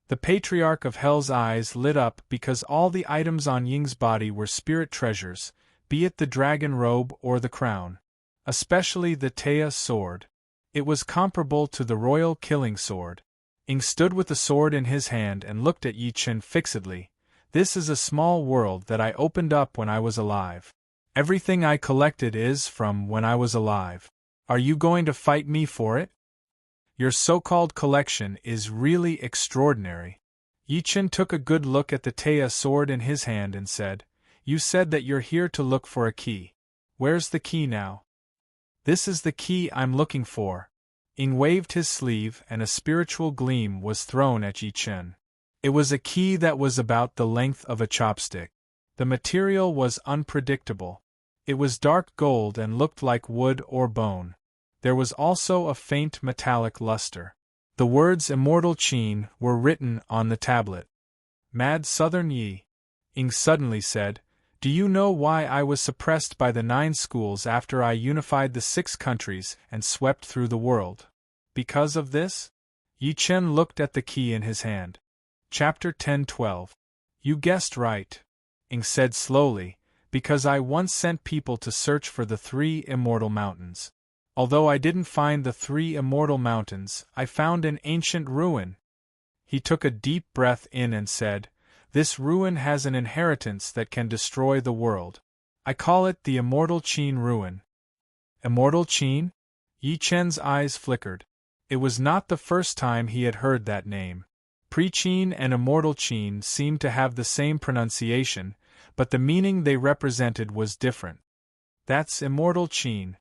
The Patriarch of Hell's eyes lit up because all the items on Ying's body were spirit treasures, be it the dragon robe or the crown. Especially the Taya sword. It was comparable to the royal killing sword. Ying stood with the sword in his hand and looked at Yi Chen fixedly. "This is a small world that I opened up when I was alive. Everything I collected is from when I was alive. Are you going to fight me for it? Your so-called collection is really extraordinary. Yi Chen took a good look at the Taya sword in his hand and said, You said that you're here to look for a key. Where's the key now? This is the key I'm looking for. Ying waved his sleeve and a spiritual gleam was thrown at Yi Chen. It was a key that was about the length of a chopstick. The material was unpredictable. It was dark gold and looked like wood or bone. There was also a faint metallic luster. The words Immortal Qin were written on the tablet. Mad Southern Yi, Ying suddenly said, Do you know why I was suppressed by the 9 schools after I unified the 6 countries and swept through the world? Because of this? Yi Chen looked at the key in his hand. Chapter 10-12. You guessed right, Ying said slowly, because I once sent people to search for the 3 immortal mountains. Although I didn't find the 3 immortal mountains, I found an ancient ruin. He took a deep breath in and said, This ruin has an inheritance that can destroy the world. I call it the Immortal Qin Ruin. Immortal Qin? Yi Chen's eyes flickered. It was not the first time he had heard that name. Pre-Qin and Immortal Qin seemed to have the same pronunciation, but the meaning they represented was different. That's Immortal Qin.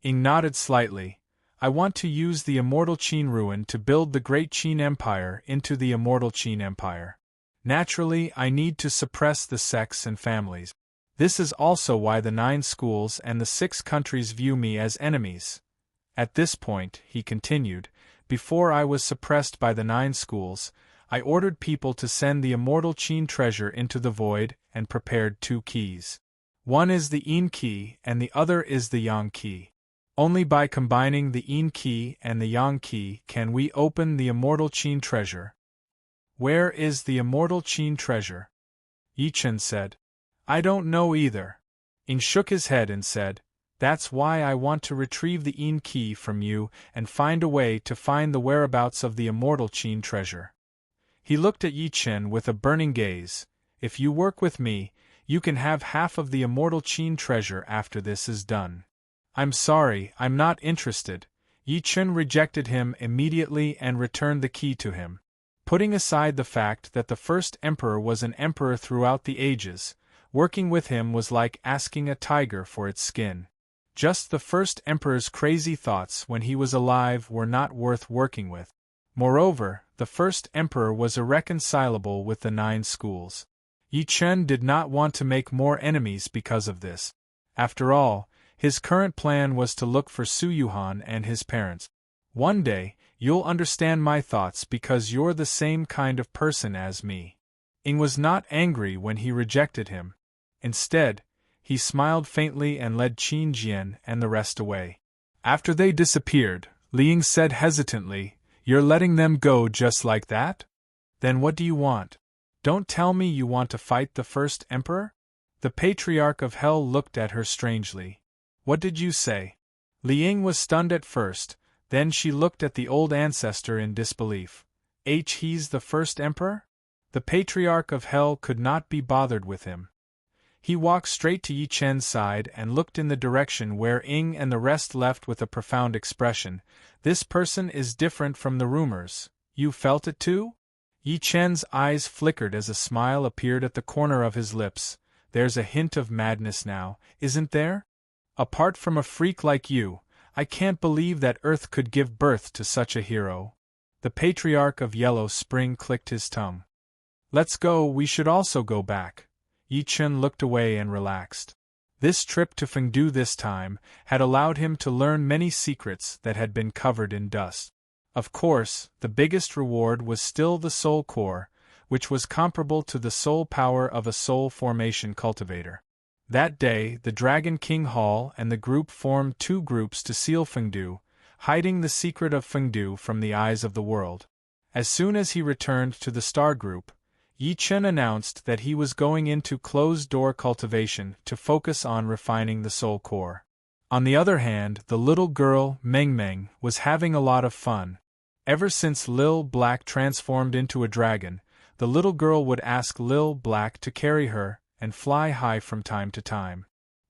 Ying nodded slightly. I want to use the Immortal Qin Ruin to build the Great Qin Empire into the Immortal Qin Empire. Naturally, I need to suppress the sects and families. This is also why the 9 schools and the 6 countries view me as enemies. At this point, he continued, before I was suppressed by the 9 schools, I ordered people to send the Immortal Qin treasure into the void and prepared 2 keys. One is the Yin key and the other is the Yang key. Only by combining the Yin key and the Yang key can we open the Immortal Qin treasure. Where is the Immortal Qin treasure? Yi Chen said. I don't know either. Ying shook his head and said, That's why I want to retrieve the Yin key from you and find a way to find the whereabouts of the Immortal Qin treasure. He looked at Yi Chen with a burning gaze. If you work with me, you can have half of the Immortal Qin treasure after this is done. I'm sorry, I'm not interested. Yi Chen rejected him immediately and returned the key to him. Putting aside the fact that the first emperor was an emperor throughout the ages, working with him was like asking a tiger for its skin. Just the first emperor's crazy thoughts when he was alive were not worth working with. Moreover, the first emperor was irreconcilable with the 9 schools. Yi Chen did not want to make more enemies because of this. After all, his current plan was to look for Su Yuhan and his parents. One day, you'll understand my thoughts because you're the same kind of person as me. Ying was not angry when he rejected him. Instead, he smiled faintly and led Qin Jian and the rest away. After they disappeared, Li Ying said hesitantly, You're letting them go just like that? Then what do you want? Don't tell me you want to fight the first emperor? The Patriarch of Hell looked at her strangely. What did you say? Li Ying was stunned at first, then she looked at the old ancestor in disbelief. He's the first emperor? The Patriarch of Hell could not be bothered with him. He walked straight to Yi Chen's side and looked in the direction where Ying and the rest left with a profound expression. This person is different from the rumors. You felt it too? Yi Chen's eyes flickered as a smile appeared at the corner of his lips. There's a hint of madness now, isn't there? Apart from a freak like you, I can't believe that Earth could give birth to such a hero. The Patriarch of Yellow Spring clicked his tongue. Let's go, we should also go back. Yi Chen looked away and relaxed. This trip to Fengdu this time had allowed him to learn many secrets that had been covered in dust. Of course, the biggest reward was still the soul core, which was comparable to the soul power of a soul formation cultivator. That day, the Dragon King Hall and the group formed 2 groups to seal Fengdu, hiding the secret of Fengdu from the eyes of the world. As soon as he returned to the Star Group, Yi Chen announced that he was going into closed-door cultivation to focus on refining the soul core. On the other hand, the little girl, Meng Meng, was having a lot of fun. Ever since Lil Black transformed into a dragon, the little girl would ask Lil Black to carry her and fly high from time to time.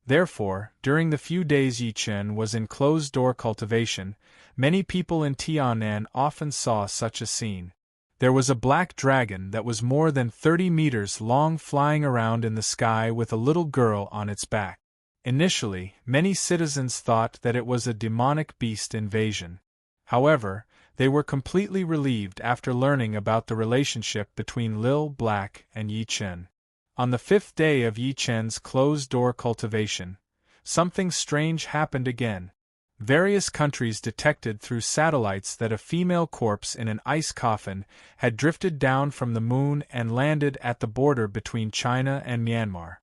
Therefore, during the few days Yi Chen was in closed-door cultivation, many people in Tianan often saw such a scene. There was a black dragon that was more than 30 meters long flying around in the sky with a little girl on its back. Initially, many citizens thought that it was a demonic beast invasion. However, they were completely relieved after learning about the relationship between Lil Black and Yi Chen. On the 5th day of Yi Chen's closed-door cultivation, something strange happened again. Various countries detected through satellites that a female corpse in an ice coffin had drifted down from the moon and landed at the border between China and Myanmar.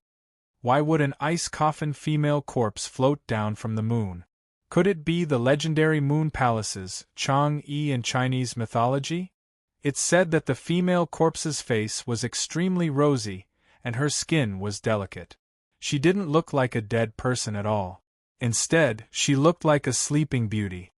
Why would an ice coffin female corpse float down from the moon? Could it be the legendary moon palaces, Chang'e in Chinese mythology? It's said that the female corpse's face was extremely rosy, and her skin was delicate. She didn't look like a dead person at all. Instead, she looked like a sleeping beauty.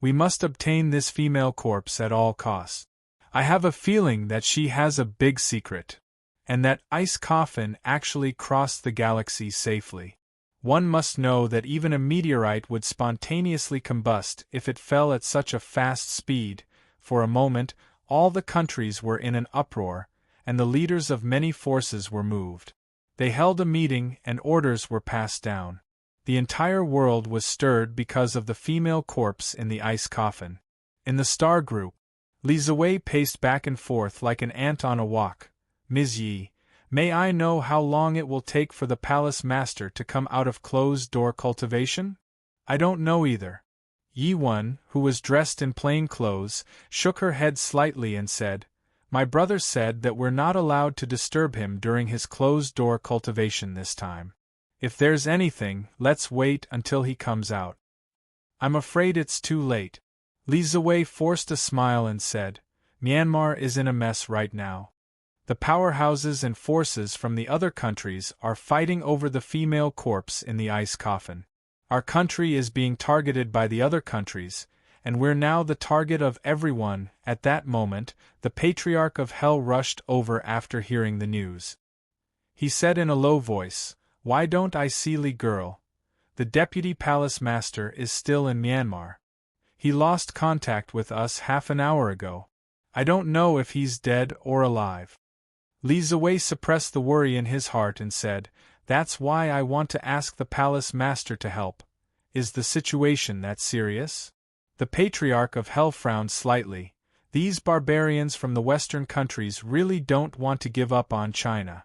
We must obtain this female corpse at all costs. I have a feeling that she has a big secret, and that ice coffin actually crossed the galaxy safely. One must know that even a meteorite would spontaneously combust if it fell at such a fast speed. For a moment, all the countries were in an uproar, and the leaders of many forces were moved. They held a meeting and orders were passed down. The entire world was stirred because of the female corpse in the ice coffin. In the star group, Li Ziwei paced back and forth like an ant on a walk. Ms. Yi, may I know how long it will take for the palace master to come out of closed-door cultivation? I don't know either. Yi Wen, who was dressed in plain clothes, shook her head slightly and said, My brother said that we're not allowed to disturb him during his closed-door cultivation this time. If there's anything, let's wait until he comes out. I'm afraid it's too late. Li Ziwei forced a smile and said, Myanmar is in a mess right now. The powerhouses and forces from the other countries are fighting over the female corpse in the ice coffin. Our country is being targeted by the other countries, and we're now the target of everyone. At that moment, the Patriarch of Hell rushed over after hearing the news. He said in a low voice, Why don't I see Li girl? The deputy palace master is still in Myanmar. He lost contact with us half an hour ago. I don't know if he's dead or alive. Li Ziwei suppressed the worry in his heart and said, That's why I want to ask the palace master to help. Is the situation that serious? The Patriarch of Hell frowned slightly. These barbarians from the Western countries really don't want to give up on China.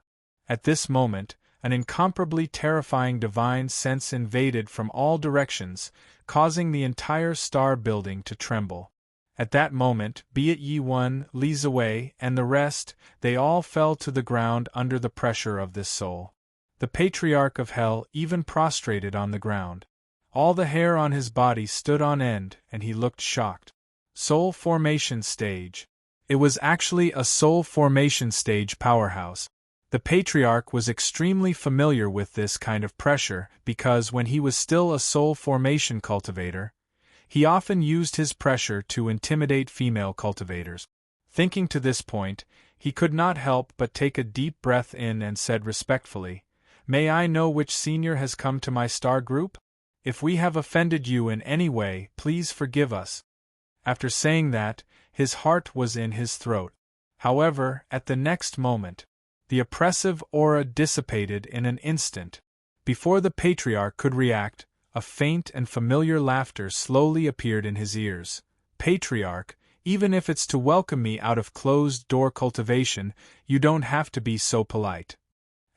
At this moment, an incomparably terrifying divine sense invaded from all directions, causing the entire star building to tremble. At that moment, be it Yi Wen, Li Ziwei, and the rest, they all fell to the ground under the pressure of this soul. The Patriarch of Hell even prostrated on the ground. All the hair on his body stood on end, and he looked shocked. Soul formation stage. It was actually a soul formation stage powerhouse. The Patriarch was extremely familiar with this kind of pressure because when he was still a soul formation cultivator, he often used his pressure to intimidate female cultivators. Thinking to this point, he could not help but take a deep breath in and said respectfully, May I know which senior has come to my star group? If we have offended you in any way, please forgive us. After saying that, his heart was in his throat. However, at the next moment, the oppressive aura dissipated in an instant. Before the Patriarch could react, a faint and familiar laughter slowly appeared in his ears. Patriarch, even if it's to welcome me out of closed-door cultivation, you don't have to be so polite.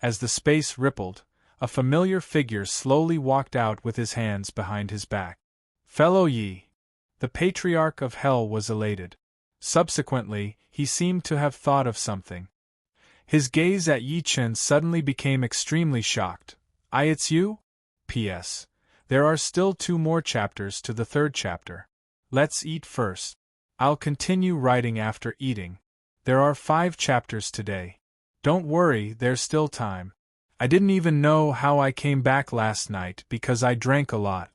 As the space rippled, a familiar figure slowly walked out with his hands behind his back. Fellow Yi. The Patriarch of Hell was elated. Subsequently, he seemed to have thought of something. His gaze at Yi Chen suddenly became extremely shocked. It's you? P.S. There are still 2 more chapters to the 3rd chapter. Let's eat first. I'll continue writing after eating. There are 5 chapters today. Don't worry, there's still time. I didn't even know how I came back last night because I drank a lot.